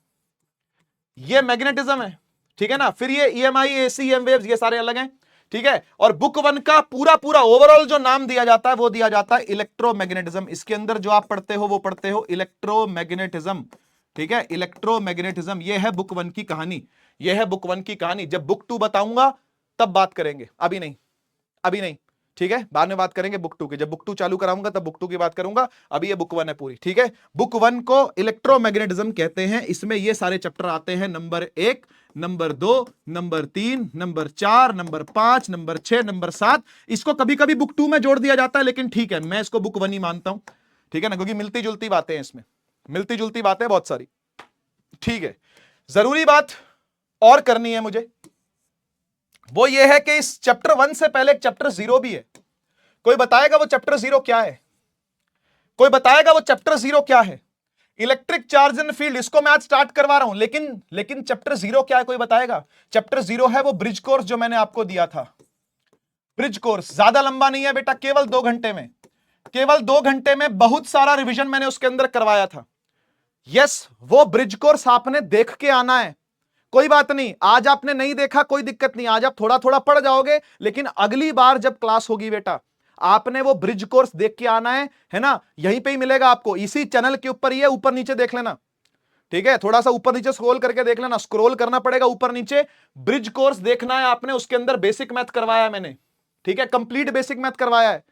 ये मैग्नेटिज्म है। ठीक है ना, फिर ये ईएमआई, एसी, एम वेव्स, ये सारे अलग हैं। ठीक है, और बुक 1 का पूरा पूरा ओवरऑल जो नाम दिया जाता है वो दिया जाता है इलेक्ट्रोमैग्नेटिज्म। इसके अंदर जो आप पढ़ते हो वो पढ़ते हो इलेक्ट्रोमैग्नेटिज्म। ठीक है, इलेक्ट्रोमैग्नेटिज्म, ये है बुक 1 की कहानी, ये है बुक 1 की कहानी। जब बुक 2 बताऊंगा तब बात करेंगे, अभी नहीं, अभी नहीं। ठीक है, बाद में बात करेंगे बुक 2 की, जब बुक 2 चालू कराऊंगा तब बुक 2 की बात करूंगा, अभी ये बुक 1 है पूरी। ठीक है, बुक 1 को इलेक्ट्रोमैग्नेटिज्म कहते हैं, इसमें ये सारे चैप्टर आते हैं, number 1, number 2, number 3, number 4, number 5, number 6, number 7। इसको कभी कभी बुक 2 में जोड़ दिया जाता है, लेकिन ठीक है, मैं इसको बुक 1 ही मानता हूं। ठीक है ना, क्योंकि मिलती जुलती बातें हैं इसमें, मिलती जुलती बातें बहुत सारी। ठीक है, जरूरी बात और करनी है मुझे, वो ये है कि इस चैप्टर 1 से पहले एक चैप्टर 0 भी है। कोई बताएगा वो चैप्टर 0 क्या है? कोई बताएगा वो चैप्टर 0 क्या है? इलेक्ट्रिक चार्ज एंड फील्ड, इसको मैं आज स्टार्ट करवा रहा हूं, लेकिन चैप्टर 0 क्या है कोई बताएगा? चैप्टर 0 है वो ब्रिज कोर्स जो मैंने आपको दिया था। ब्रिज कोर्स ज्यादा लंबा नहीं है बेटा, केवल 2 घंटे में, केवल 2 घंटे में बहुत सारा रिवीजन मैंने उसके अंदर करवाया था। यस, वो ब्रिज कोर्स आपने देख के आना है। कोई बात नहीं, आज आपने नहीं देखा कोई दिक्कत नहीं, आज आप थोड़ा थोड़ा पढ़ जाओगे, लेकिन अगली बार जब क्लास होगी बेटा, आपने वो ब्रिज कोर्स देख के आना है ना, यहीं पे ही मिलेगा आपको, इसी चैनल के ऊपर ही है, ऊपर नीचे देख लेना। ठीक है, थोड़ा सा ऊपर नीचे स्क्रॉल करके देख लेना, स्क्रॉल करना पड़ेगा ऊपर नीचे, ब्रिज कोर्स देखना है आपने, उसके अंदर बेसिक मैथ करवाया है मैंने। ठीक है, कंप्लीट बेसिक मैथ करवाया है।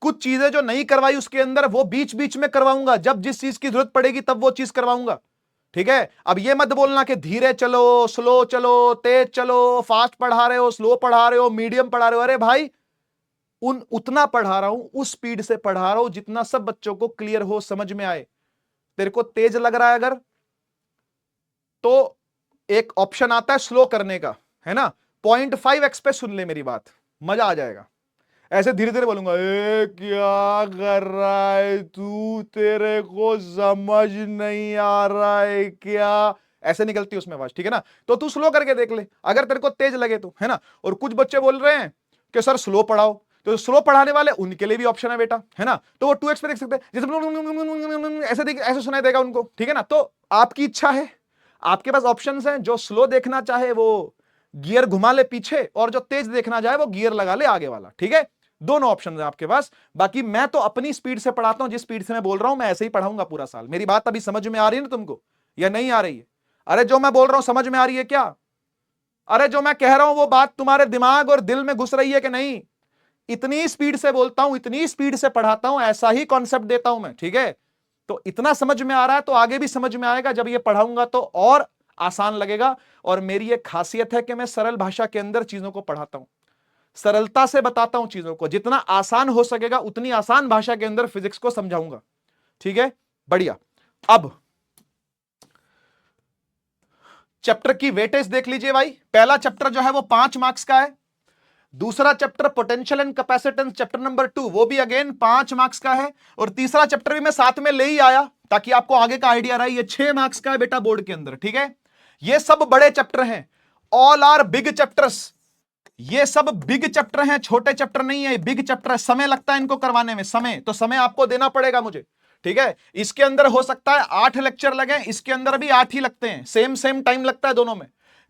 कुछ चीजें जो नहीं करवाई उसके अंदर, वो बीच बीच में करवाऊंगा, जब जिस चीज की जरूरत पड़ेगी तब वो चीज करवाऊंगा। ठीक है, अब ये मत बोलना कि धीरे चलो, स्लो चलो, तेज चलो, फास्ट पढ़ा रहे हो, स्लो पढ़ा रहे हो, मीडियम पढ़ा रहे हो। अरे भाई, उतना पढ़ा रहा हूं, उस स्पीड से पढ़ा रहा हूं जितना सब बच्चों को क्लियर हो, समझ में आए। तेरे को तेज लग रहा है अगर, तो एक ऑप्शन आता है स्लो करने का, है ना, 0.5x पे सुन ले मेरी बात, मजा आ जाएगा। ऐसे धीरे धीरे बोलूंगा, ए क्या कर रहा है तू, तेरे को समझ नहीं आ रहा है क्या, ऐसे निकलती उसमें आवाज। ठीक है ना, तो तू स्लो करके देख ले अगर तेरे को तेज लगे तो, है ना। और कुछ बच्चे बोल रहे हैं कि सर स्लो पढ़ाओ, तो स्लो पढ़ाने वाले उनके लिए भी ऑप्शन है बेटा, है ना, तो वो 2x पे देख सकते हैं, जैसे ऐसे सुनाई देगा उनको। ठीक है ना, तो आपकी इच्छा है, आपके पास ऑप्शंस हैं, जो स्लो देखना चाहे वो गियर घुमा ले पीछे, और जो तेज देखना चाहे वो गियर लगा ले आगे वाला। ठीक है, दोनों ऑप्शन है आपके पास। बाकी मैं तो अपनी स्पीड से पढ़ाता हूं, जिस स्पीड से मैं बोल रहा हूं मैं ऐसे ही पढ़ाऊंगा पूरा साल। मेरी बात अभी समझ में आ रही है ना तुमको, या नहीं आ रही है? अरे जो मैं बोल रहा हूं समझ में आ रही है क्या? अरे जो मैं कह रहा हूं वो बात तुम्हारे दिमाग और दिल में घुस रही है कि नहीं? इतनी स्पीड से बोलता हूं, इतनी स्पीड से पढ़ाता हूं, ऐसा ही कॉन्सेप्ट देता हूं मैं। ठीक है, तो इतना समझ में आ रहा है तो आगे भी समझ में आएगा, जब ये पढ़ाऊंगा तो और आसान लगेगा। और मेरी एक खासियत है कि मैं सरल भाषा के अंदर चीजों को पढ़ाता हूं, सरलता से बताता हूं चीजों को, जितना आसान हो सकेगा उतनी आसान भाषा के अंदर फिजिक्स को समझाऊंगा। ठीक है, बढ़िया। अब चैप्टर की वेटेज देख लीजिए भाई। पहला चैप्टर जो है वो 5 मार्क्स का है, दूसरा chapter potential and capacitance chapter number 2, वो भी अगेन 5 मार्क्स का है, और तीसरा चैप्टर भी मैं साथ में ले ही आया ताकि आपको आगे का आइडिया रहे। ये 6 मार्क्स का है बेटा बोर्ड के अंदर। ठीक है, ये सब बड़े चैप्टर हैं, ऑल आर बिग चैप्टर्स, ये सब बिग चैप्टर हैं, छोटे चैप्टर नहीं है, बिग चैप्टर है। समय लगता है इनको करवाने में, समय तो समय आपको देना पड़ेगा मुझे। ठीक है, इसके अंदर हो सकता है 8 लेक्चर लगे, इसके अंदर भी 8 ही लगते हैं, सेम टाइम लगता है दोनों में।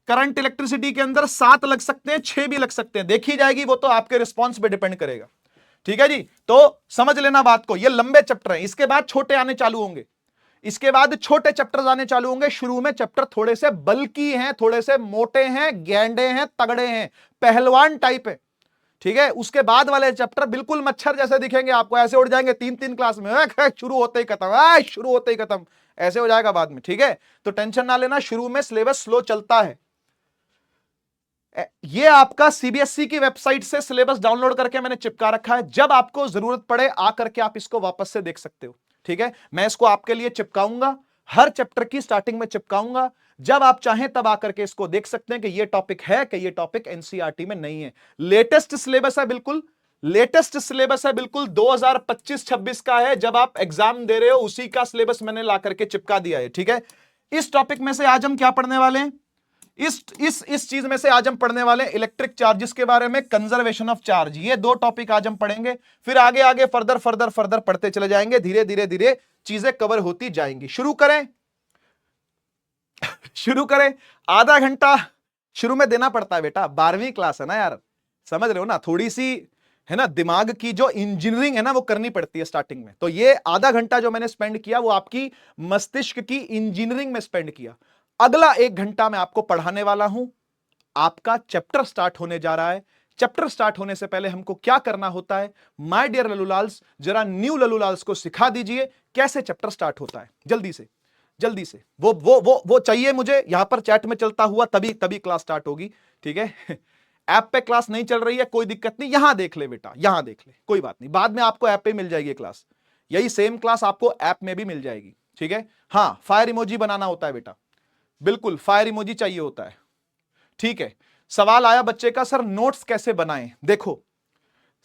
करंट इलेक्ट्रिसिटी के अंदर 7 लग सकते हैं, 6 भी लग सकते हैं, देखी जाएगी, वो तो आपके रिस्पॉन्स पे डिपेंड करेगा। ठीक है जी, तो समझ लेना बात को, ये लंबे चैप्टर हैं, इसके बाद छोटे आने चालू होंगे, इसके बाद छोटे चैप्टर्स आने चालू होंगे। शुरू में चैप्टर थोड़े से बल्की हैं, थोड़े से मोटे हैं, गैंडे हैं, तगड़े हैं, पहलवान टाइप है। ठीक है, उसके बाद वाले चैप्टर बिल्कुल मच्छर जैसे दिखेंगे आपको, ऐसे उड़ जाएंगे 3-3 क्लास में, शुरू होते ही खत्म, शुरू होते ही खत्म, ऐसे हो जाएगा बाद में। ठीक है, तो टेंशन ना लेना, शुरू में सिलेबस स्लो चलता है। ये आपका सीबीएसई की वेबसाइट से सिलेबस डाउनलोड करके मैंने चिपका रखा है, जब आपको जरूरत पड़े आकर के आप इसको वापस से देख सकते हो। ठीक है, मैं इसको आपके लिए चिपकाऊंगा, हर चैप्टर की स्टार्टिंग में चिपकाऊंगा, जब आप चाहें तब आकर के इसको देख सकते हैं कि ये टॉपिक है, कि ये टॉपिक एनसीईआरटी में नहीं है। लेटेस्ट सिलेबस है, बिल्कुल लेटेस्ट सिलेबस है, बिल्कुल 2025-26 का है, जब आप एग्जाम दे रहे हो उसी का सिलेबस मैंने ला करके चिपका दिया है। ठीक है, इस टॉपिक में से आज हम क्या पढ़ने वाले हैं? इस चीज में से आज हम पढ़ने वाले इलेक्ट्रिक चार्जेस के बारे में, कंजर्वेशन ऑफ चार्ज, ये 2 टॉपिक आज हम पढ़ेंगे। फिर आगे आगे फर्दर पढ़ते चले जाएंगे, धीरे धीरे चीजें कवर होती जाएंगी। शुरू करें शुरू करें। आधा घंटा शुरू में देना पड़ता है बेटा, 12वीं क्लास है ना यार, समझ रहे हो ना, थोड़ी सी है ना, दिमाग की जो इंजीनियरिंग है ना वो करनी पड़ती है स्टार्टिंग में। तो ये आधा घंटा जो मैंने स्पेंड किया वो आपकी मस्तिष्क की इंजीनियरिंग में स्पेंड किया। अगला 1 घंटा मैं आपको पढ़ाने वाला हूं, आपका चैप्टर स्टार्ट होने जा रहा है, चैप्टर स्टार्ट होने से पहले हमको क्या करना होता है, माय डियर लल्लूलाल्स, जरा न्यू लल्लूलाल्स को सिखा दीजिए कैसे चैप्टर स्टार्ट होता है। जल्दी से जल्दी से, वो चाहिए मुझे, यहां पर चैट में चलता हुआ, तभी तभी क्लास स्टार्ट होगी, ठीक है। ऐप पे क्लास नहीं चल रही है, कोई दिक्कत नहीं, यहां देख ले बेटा, यहां देख ले, कोई बात नहीं, बाद में आपको ऐप पे मिल जाएगी क्लास, यही सेम क्लास आपको ऐप में भी मिल जाएगी, ठीक है। हां, फायर इमोजी बनाना होता है बेटा, बिल्कुल फायर इमोजी चाहिए होता है, ठीक है। सवाल आया बच्चे का, सर नोट्स कैसे बनाएं। देखो,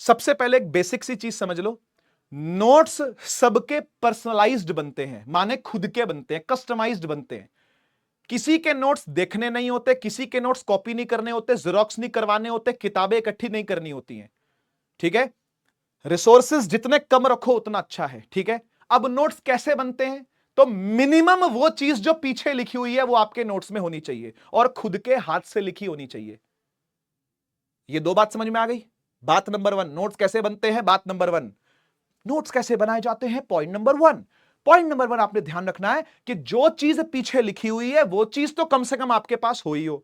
सबसे पहले एक बेसिक सी चीज समझ लो, नोट्स सबके पर्सनलाइज्ड बनते हैं, माने खुद के बनते हैं, कस्टमाइज्ड बनते हैं। किसी के नोट्स देखने नहीं होते, किसी के नोट्स कॉपी नहीं करने होते, जेरोक्स नहीं करवाने होते, किताबें इकट्ठी नहीं करनी होती हैं, ठीक है। रिसोर्सेज जितने कम रखो उतना अच्छा है, ठीक है। अब नोट्स कैसे बनते हैं, तो मिनिमम वो चीज जो पीछे लिखी हुई है वो आपके नोट्स में होनी चाहिए और खुद के हाथ से लिखी होनी चाहिए। ये दो बात समझ में आ गई। बात नंबर 1, नोट्स कैसे बनते हैं। बात नंबर 1, नोट्स कैसे बनाए जाते हैं। पॉइंट नंबर 1, पॉइंट नंबर 1 आपने ध्यान रखना है कि जो चीज पीछे लिखी हुई है वो चीज तो कम से कम आपके पास हो ही हो,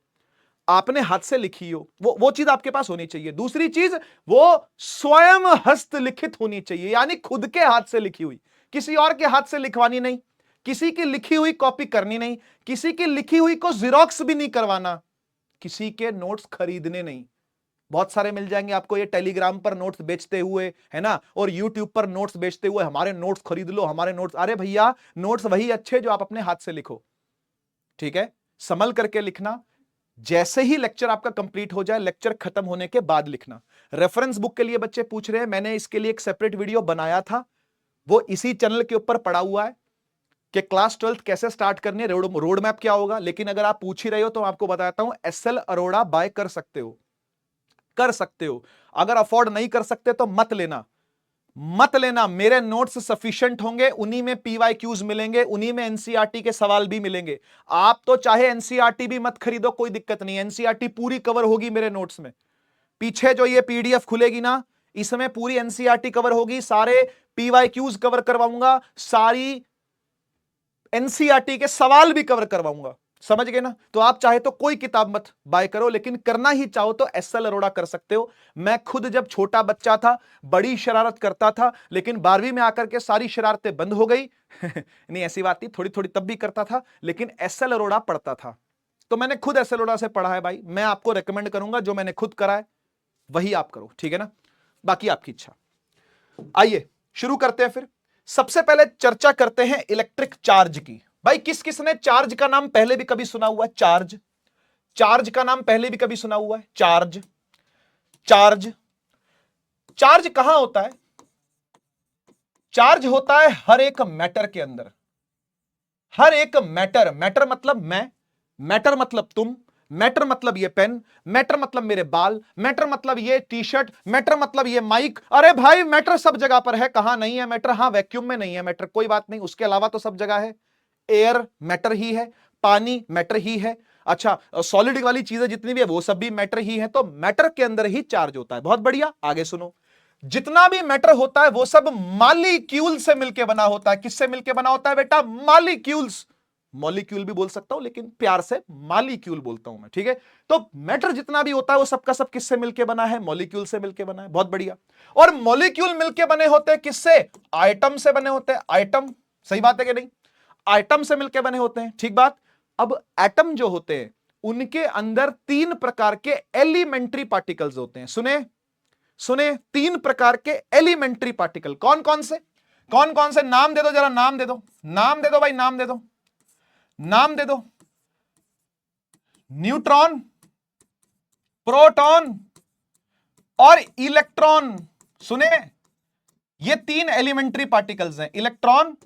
आपने हाथ से लिखी हो, वो चीज आपके पास होनी चाहिए। दूसरी चीज, वो स्वयं हस्तलिखित होनी चाहिए, यानी खुद के हाथ से लिखी हुई, किसी और के हाथ से लिखवानी नहीं, किसी की लिखी हुई कॉपी करनी नहीं, किसी की लिखी हुई को जिरोक्स भी नहीं करवाना, किसी के नोट्स खरीदने नहीं। बहुत सारे मिल जाएंगे आपको ये टेलीग्राम पर नोट्स बेचते हुए, है ना, और यूट्यूब पर नोट्स बेचते हुए, हमारे नोट्स खरीद लो, हमारे नोट्स। अरे भैया, नोट्स वही अच्छे जो आप अपने हाथ से लिखो, ठीक है, संभल करके लिखना। जैसे ही लेक्चर आपका कंप्लीट हो जाए, लेक्चर खत्म होने के बाद लिखना। रेफरेंस बुक के लिए बच्चे पूछ रहे हैं, मैंने इसके लिए एक सेपरेट वीडियो बनाया था, वो इसी चैनल के ऊपर पड़ा हुआ है कि क्लास 12th कैसे स्टार्ट करनी है, रोड मैप क्या होगा। लेकिन अगर आप पूछ ही रहे हो तो आपको बताता हूं, एसएल अरोड़ा बाय कर सकते हो, कर सकते हो। अगर अफोर्ड नहीं कर सकते तो मत लेना, मत लेना। मेरे नोट्स सफिशिएंट होंगे, उन्हीं में पीवाईक्यूज मिलेंगे, उन्हीं में एनसीईआरटी के सवाल भी मिलेंगे। आप तो चाहे एनसीईआरटी भी मत खरीदो, कोई दिक्कत नहीं, एनसीईआरटी पूरी कवर होगी मेरे नोट्स में। पीछे जो ये पीडीएफ खुलेगी ना, इसमें पूरी एनसीईआरटी कवर होगी, सारे पीवाईक्यूज कवर करवाऊंगा, सारी एनसीईआरटी के सवाल भी कवर करवाऊंगा, समझ गए ना। तो आप चाहे तो कोई किताब मत बाय करो, लेकिन करना ही चाहो तो एसएल अरोड़ा कर सकते हो। मैं खुद जब छोटा बच्चा था बड़ी शरारत करता था, लेकिन 12वीं में आकर के सारी शरारतें बंद हो गई। नहीं ऐसी बात नहीं, थोड़ी थोड़ी तब भी करता था, लेकिन एसएल अरोड़ा पढ़ता था। तो मैंने खुद एसएल अरोड़ा से पढ़ा है भाई, मैं आपको रेकमेंड करूंगा जो मैंने खुद करा है वही आप करो, ठीक है ना, बाकी आपकी इच्छा। आइए शुरू करते हैं फिर। सबसे पहले चर्चा करते हैं इलेक्ट्रिक चार्ज की। भाई किस किसने चार्ज का नाम पहले भी कभी सुना हुआ है। चार्ज, चार्ज का नाम पहले भी कभी सुना हुआ है। चार्ज, चार्ज, चार्ज कहां होता है। चार्ज होता है हर एक मैटर के अंदर, हर एक मैटर। मैटर मतलब मैं, मैटर मतलब तुम, मैटर मतलब ये पेन, मैटर मतलब मेरे बाल, मैटर मतलब ये टी शर्ट, मैटर मतलब ये माइक। अरे भाई मैटर सब जगह पर है, कहां नहीं है मैटर। हां वैक्यूम में नहीं है मैटर, कोई बात नहीं, उसके अलावा तो सब जगह है। एयर मैटर ही है, पानी मैटर ही है, अच्छा सॉलिड वाली चीजें जितनी भी है वो सब भी मैटर ही है। तो मैटर के अंदर ही चार्ज होता है। बहुत बढ़िया, आगे सुनो। जितना भी मैटर होता है वो सब मॉलिक्यूल से मिलकर बना होता है। किससे मिलकर बना होता है बेटा। मॉलिक्यूल्स, मॉलिक्यूल भी बोल सकता हूं लेकिन प्यार से मॉलिक्यूल बोलता हूं मैं, ठीक है। तो मैटर जितना भी होता है वो सबका सब किससे मिलकर बना है। मॉलिक्यूल से मिलकर बना है। बहुत बढ़िया। और मॉलिक्यूल मिलकर बने होते हैं किससे। आइटम से बने होते हैं। आइटम, सही बात है कि नहीं, आइटम से मिलकर बने होते हैं, ठीक बात। अब एटम जो होते हैं उनके अंदर 3 प्रकार के एलिमेंट्री पार्टिकल्स होते हैं। सुने सुने, 3 प्रकार के एलिमेंट्री पार्टिकल। कौन कौन से, कौन कौन से, नाम दे दो जरा, नाम दे दो, नाम दे दो भाई, नाम दे दो, नाम दे दो। न्यूट्रॉन, प्रोटॉन और इलेक्ट्रॉन। सुने, ये 3 एलिमेंट्री पार्टिकल्स हैं, इलेक्ट्रॉन,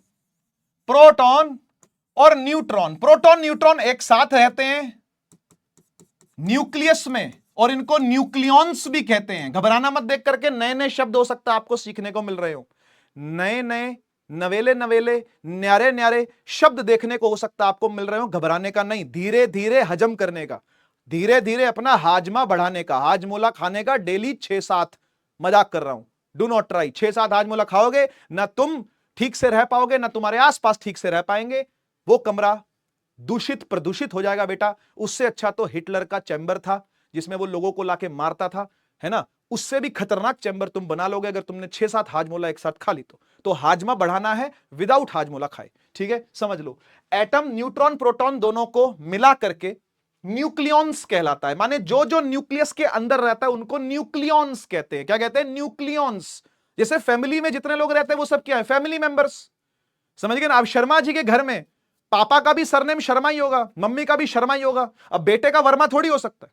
प्रोटॉन और न्यूट्रॉन। प्रोटॉन न्यूट्रॉन एक साथ रहते हैं न्यूक्लियस में और इनको न्यूक्लियॉन्स भी कहते हैं। घबराना मत, देख करके नए नए शब्द हो सकता है आपको सीखने को मिल रहे हो, नए नए नवेले नवेले न्यारे न्यारे शब्द देखने को हो सकता है आपको मिल रहे हो। घबराने का नहीं, धीरे धीरे हजम करने का, धीरे धीरे अपना हाजमा बढ़ाने का, हाजमोला खाने का डेली 6-7, मजाक कर रहा हूं, डू नॉट ट्राई। 6-7 हाजमोला खाओगे ना तुम ठीक से रह पाओगे, ना तुम्हारे आसपास ठीक से रह पाएंगे, वो कमरा दूषित प्रदूषित हो जाएगा बेटा। उससे अच्छा तो हिटलर का चैम्बर था जिसमें वो लोगों को लाके मारता था, है ना, उससे भी खतरनाक चैम्बर तुम बना लोगे अगर तुमने 6-7 हाजमोला एक साथ खा ली तो हाजमा बढ़ाना है विदाउट हाजमोला खाए, ठीक है, समझ लो। एटम न्यूट्रॉन प्रोटॉन दोनों को मिला करके न्यूक्लियॉन्स कहलाता है, माने जो जो न्यूक्लियस के अंदर रहता है उनको न्यूक्लियॉन्स कहते हैं। क्या कहते हैं? न्यूक्लियॉन्स। जैसे फैमिली में जितने लोग रहते हैं वो सब क्या है? Family members. समझ गए ना? अब शर्मा जी के घर में पापा का भी सरनेम शर्मा ही होगा, मम्मी का भी शर्मा ही होगा, अब बेटे का वर्मा थोड़ी हो सकता है,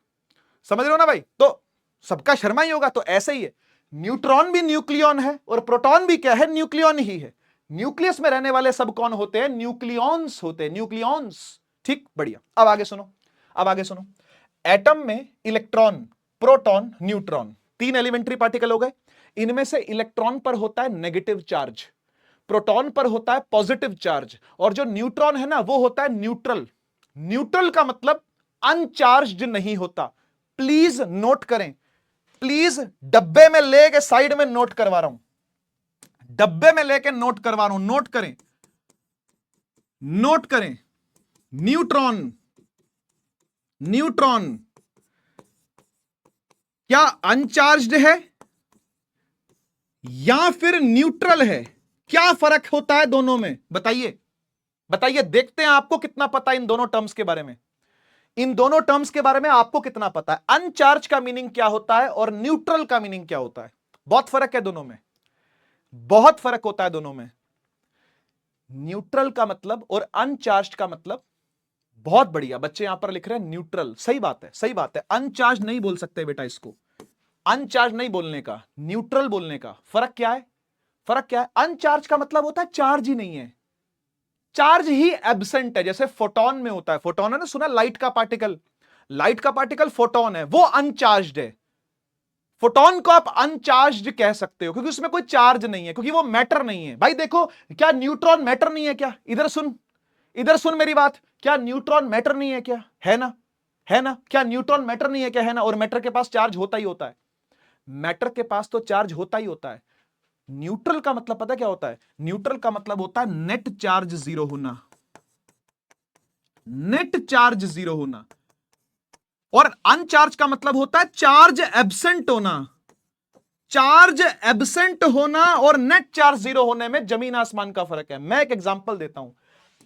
समझ रहे हो ना भाई? तो सबका शर्मा ही होगा। तो ऐसे ही है, न्यूट्रॉन भी न्यूक्लियॉन है और प्रोटॉन भी क्या है? न्यूक्लियॉन ही है। न्यूक्लियस में रहने वाले सब कौन होते हैं? न्यूक्लियॉन्स होते हैं, न्यूक्लियॉन्स। ठीक, बढ़िया। अब आगे सुनो, अब आगे सुनो। एटम में electron, proton, neutron, 3 elementary particle हो गए। इनमें से इलेक्ट्रॉन पर होता है नेगेटिव चार्ज, प्रोटॉन पर होता है पॉजिटिव चार्ज, और जो न्यूट्रॉन है ना वो होता है न्यूट्रल। न्यूट्रल का मतलब अनचार्ज्ड नहीं होता। प्लीज नोट करें, प्लीज डब्बे में लेके साइड में नोट करवा रहा हूं, डब्बे में लेके नोट करवा रहा हूं, नोट करें, नोट करें। न्यूट्रॉन, न्यूट्रॉन क्या अनचार्ज्ड है या फिर न्यूट्रल है? क्या फर्क होता है दोनों में? बताइए, बताइए, देखते हैं आपको कितना पता है इन दोनों टर्म्स के बारे में। इन दोनों टर्म्स के बारे में आपको कितना पता है? अनचार्ज का मीनिंग क्या होता है और न्यूट्रल का मीनिंग क्या होता है? बहुत फर्क है दोनों में, बहुत फर्क होता है दोनों में। न्यूट्रल का मतलब और अनचार्ज का मतलब। बहुत बढ़िया, बच्चे यहां पर लिख रहे हैं न्यूट्रल। सही बात है, सही बात है। अनचार्ज नहीं बोल सकते बेटा इसको, अनचार्ज नहीं बोलने का, न्यूट्रल बोलने का। फर्क क्या है? फर्क क्या है? अनचार्ज का मतलब होता है चार्ज ही नहीं है, चार्ज ही एब्सेंट है। जैसे फोटोन में होता है, फोटोन है ना, सुना? लाइट का पार्टिकल, लाइट का पार्टिकल फोटोन है, वो अनचार्ज्ड है। फोटोन को आप अनचार्ज्ड कह सकते हो क्योंकि उसमें कोई चार्ज नहीं है, क्योंकि वो मैटर नहीं है। भाई देखो, क्या न्यूट्रॉन मैटर नहीं है क्या? इधर सुन, इधर सुन मेरी बात। क्या न्यूट्रॉन मैटर नहीं है क्या? है ना, है ना? क्या न्यूट्रॉन मैटर नहीं है क्या? है ना? और मैटर के पास चार्ज होता ही होता है, मैटर के पास तो चार्ज होता ही होता है। न्यूट्रल का मतलब पता क्या होता है? न्यूट्रल का मतलब होता है नेट चार्ज जीरो होना, नेट चार्ज जीरो होना। और अनचार्ज का मतलब होता है चार्ज एब्सेंट होना, चार्ज एब्सेंट होना और नेट चार्ज जीरो होने में जमीन आसमान का फर्क है। मैं एक एग्जांपल देता हूं।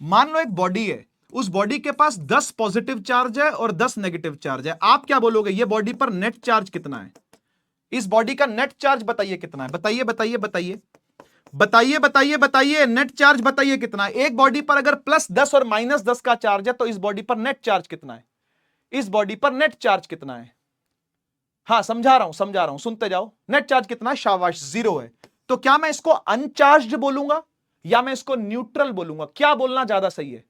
मान लो एक बॉडी है, उस बॉडी के पास 10 पॉजिटिव चार्ज है और 10 नेगेटिव चार्ज है। आप क्या बोलोगे? ये बॉडी पर नेट चार्ज कितना है? इस बॉडी का नेट चार्ज बताइए कितना है? बताइए, बताइए, बताइए, बताइए, बताइए, बताइए, नेट चार्ज बताइए कितना है? एक बॉडी पर अगर +10 और -10 का चार्ज है तो इस बॉडी पर नेट चार्ज कितना है? इस बॉडी पर नेट चार्ज कितना है? हाँ, समझा रहा हूं, समझा रहा हूं, सुनते जाओ। नेट चार्ज कितना है? शाबाश, 0 है। तो क्या मैं इसको अनचार्ज्ड बोलूंगा या मैं इसको न्यूट्रल बोलूंगा? क्या बोलना ज्यादा सही है?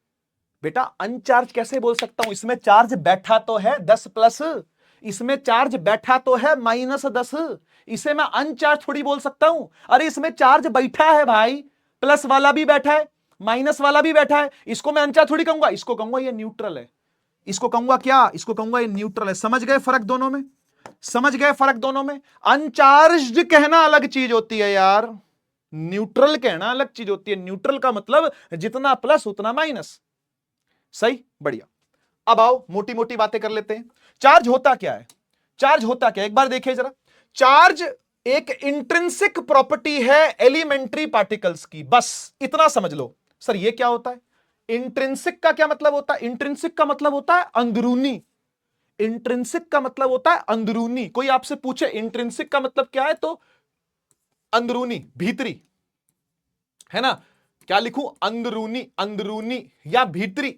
बेटा अनचार्ज कैसे बोल सकता हूं? इसमें चार्ज बैठा तो है 10+, इसमें चार्ज बैठा तो है -10, इसे मैं अनचार्ज थोड़ी बोल सकता हूं। अरे इसमें चार्ज बैठा है भाई, प्लस वाला भी बैठा है, माइनस वाला भी बैठा है, इसको मैं अनचार्ज थोड़ी कहूंगा। इसको कहूंगा ये न्यूट्रल है, इसको कहूंगा क्या? इसको कहूंगा ये न्यूट्रल है। समझ गए फर्क दोनों में? समझ गए फर्क दोनों में? अनचार्ज्ड कहना अलग चीज होती है यार, न्यूट्रल कहना अलग चीज होती है। न्यूट्रल का मतलब जितना प्लस उतना माइनस। सही, बढ़िया। अब आओ मोटी मोटी बातें कर लेते हैं। चार्ज होता क्या है? चार्ज होता क्या? एक बार देखिए जरा। चार्ज एक इंट्रिंसिक प्रॉपर्टी है एलिमेंट्री पार्टिकल्स की, बस इतना समझ लो। सर ये क्या होता है? इंट्रिंसिक का क्या मतलब होता है? इंट्रिंसिक का मतलब होता है अंदरूनी। इंट्रिंसिक का मतलब होता है अंदरूनी। कोई आपसे पूछे इंट्रिंसिक का मतलब क्या है तो अंदरूनी, भीतरी, है ना? क्या लिखूं? अंदरूनी, अंदरूनी या भीतरी,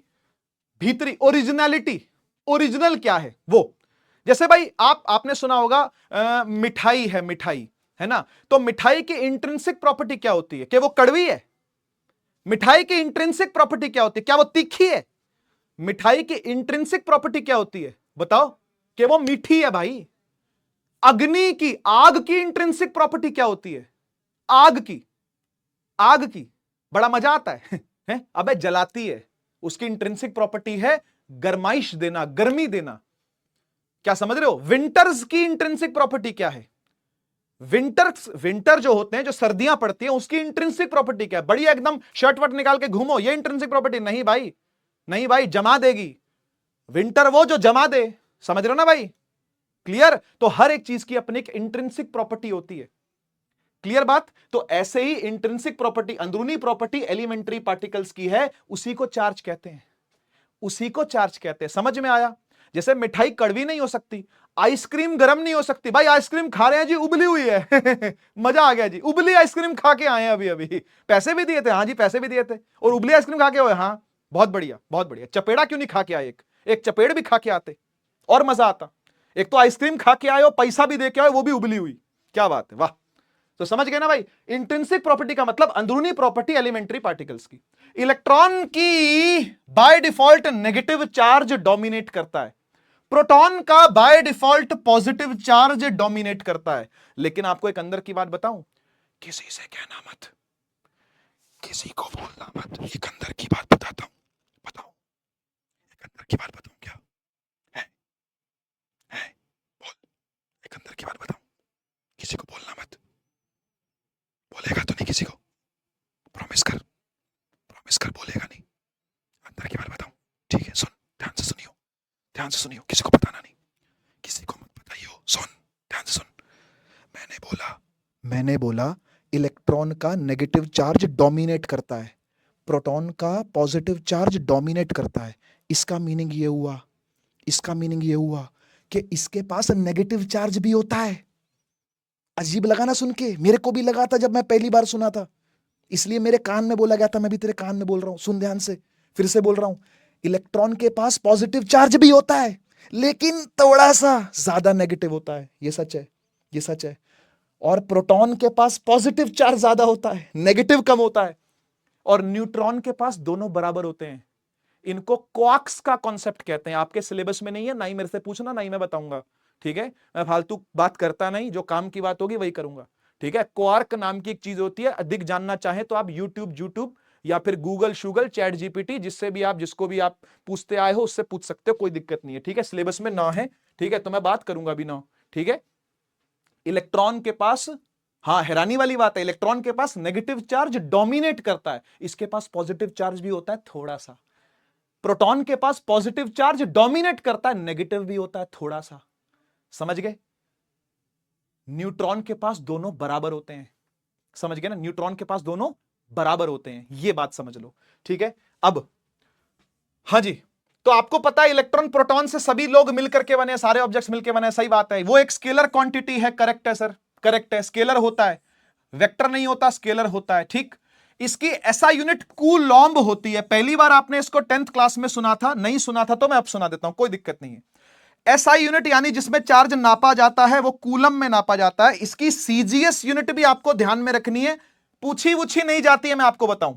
भीतरी। ओरिजिनलिटी, ओरिजिनल क्या है वो? जैसे भाई आपने सुना होगा मिठाई है, मिठाई है ना? तो मिठाई की इंट्रिंसिक प्रॉपर्टी क्या होती है? कि वो कड़वी है। मिठाई की इंट्रिंसिक प्रॉपर्टी क्या होती है? क्या वो तीखी है? मिठाई की इंट्रिंसिक प्रॉपर्टी क्या होती है? बताओ। कि वो मीठी है भाई। अग्नि की, आग की इंट्रिंसिक प्रॉपर्टी क्या होती है? आग की, आग की बड़ा मजा आता है? अबे जलाती है। उसकी इंट्रिंसिक प्रॉपर्टी है गरमाइश देना, गर्मी देना। क्या समझ रहे हो? विंटर्स की इंट्रिंसिक प्रॉपर्टी क्या है? विंटर जो होते हैं, जो सर्दियां पड़ती हैं, उसकी इंट्रिंसिक प्रॉपर्टी क्या है? बढ़िया एकदम शर्ट वर्ट निकाल के घूमो, ये इंट्रिंसिक प्रॉपर्टी नहीं भाई, नहीं भाई, जमा देगी। विंटर वो जो जमा दे, समझ रहे हो ना भाई? क्लियर? तो हर एक चीज की अपनी एक इंट्रिंसिक प्रॉपर्टी होती है। क्लियर बात? तो ऐसे ही इंट्रिंसिक प्रॉपर्टी, अंदरूनी प्रॉपर्टी एलिमेंट्री पार्टिकल्स की है, उसी को चार्ज कहते हैं, उसी को चार्ज कहते हैं। समझ में आया? जैसे मिठाई कड़वी नहीं हो सकती, आइसक्रीम गर्म नहीं हो सकती। भाई आइसक्रीम खा रहे हैं जी, उबली हुई है मजा आ गया जी, उबली आइसक्रीम खा के आए हैं अभी अभी, पैसे भी दिए थे, हाँ जी पैसे भी दिए थे, और उबली आइसक्रीम खा के हुए, हाँ बहुत बढ़िया बहुत बढ़िया। चपेड़ा क्यों नहीं खा के आए? एक चपेड़ भी खा के आते और मजा आता। एक तो आइसक्रीम खा के आए हो, पैसा भी दे के आए, वो भी उबली हुई, क्या बात है, वाह। तो समझ गए ना भाई, इंट्रिंसिक प्रॉपर्टी का मतलब अंदरूनी प्रॉपर्टी एलिमेंट्री पार्टिकल्स की। इलेक्ट्रॉन की by default negative charge dominate करता है, प्रोटॉन का by default positive charge dominate करता है। लेकिन आपको एक अंदर की बात बताऊं, किसी से कहना मत, किसी को बोलना मत, एक अंदर की बात बताता हूं, बताओ एक अंदर की बात बताऊं, क्या है बोल, एक अंदर की बात बताऊं, किसी को बोलना मत, बोलेगा तो नहीं किसी को, प्रॉमिस कर, प्रॉमिस कर, बोलेगा नहीं, अंदर की बात बताऊं, ठीक है? सुन, ध्यान से सुनियो, ध्यान से सुनियो, किसी को बताना नहीं, किसी को मत बताइयो, सुन ध्यान से सुन। मैंने बोला इलेक्ट्रॉन का नेगेटिव चार्ज डोमिनेट करता है, प्रोटॉन का पॉजिटिव चार्ज डोमिनेट करता है। इसका मीनिंग ये हुआ, इसका मीनिंग ये हुआ कि इसके पास नेगेटिव चार्ज भी होता है। अजीब लगा ना सुन के? मेरे को भी लगा था जब मैं पहली बार सुना था, इसलिए मेरे कान में बोला गया था, मैं भी तेरे कान में बोल रहा हूं, सुन ध्यान से, फिर से बोल रहा हूं। इलेक्ट्रॉन के पास पॉजिटिव चार्ज भी होता है, लेकिन थोड़ा सा ज्यादा नेगेटिव होता है, ये सच है, ये सच है। और प्रोटॉन के पास पॉजिटिव चार्ज ज्यादा होता है, नेगेटिव कम होता है। और न्यूट्रॉन के पास दोनों बराबर होते हैं। इनको क्वार्क्स का कॉन्सेप्ट कहते हैं। आपके सिलेबस में नहीं है, ना ही मेरे से पूछना, ना ही मैं बताऊंगा, ठीक है? मैं फालतू बात करता नहीं, जो काम की बात होगी वही करूंगा, ठीक है? क्वार्क नाम की एक चीज होती है। अधिक जानना चाहे तो आप यूट्यूब या फिर गूगल शूगल चैट जीपीटी, जिससे भी आप, जिसको भी आप पूछते आए हो उससे पूछ सकते हो, कोई दिक्कत नहीं है, ठीक है? सिलेबस में ना है, ठीक है? तो मैं बात करूंगा भी ना, ठीक है? इलेक्ट्रॉन के पास, हाँ हैरानी वाली बात है, इलेक्ट्रॉन के पास नेगेटिव चार्ज डोमिनेट करता है, इसके पास पॉजिटिव चार्ज भी होता है थोड़ा सा। प्रोटॉन के पास पॉजिटिव चार्ज डोमिनेट करता है, नेगेटिव भी होता है थोड़ा सा। समझ गए? न्यूट्रॉन के पास दोनों बराबर होते हैं। समझ गए ना? न्यूट्रॉन के पास दोनों बराबर होते हैं, ये बात समझ लो, ठीक है? अब हाँ जी, तो आपको पता है इलेक्ट्रॉन प्रोटॉन से सभी लोग मिलकर के बने, सारे ऑब्जेक्ट्स मिलकर बने, सही बात है। वो एक स्केलर क्वांटिटी है, करेक्ट है सर, करेक्ट है, स्केलर होता है, वेक्टर नहीं होता, स्केलर होता है, ठीक। इसकी ऐसा यूनिट कूलॉम्ब होती है। पहली बार आपने इसको 10th क्लास में सुना था, नहीं सुना था तो मैं अब सुना देता हूं, कोई दिक्कत नहीं है। एसआई यूनिट यानी जिसमें चार्ज नापा जाता है वो कूलम में नापा जाता है। इसकी सीजीएस यूनिट भी आपको ध्यान में रखनी है, पूछी वूछी नहीं जाती है, मैं आपको बताऊं,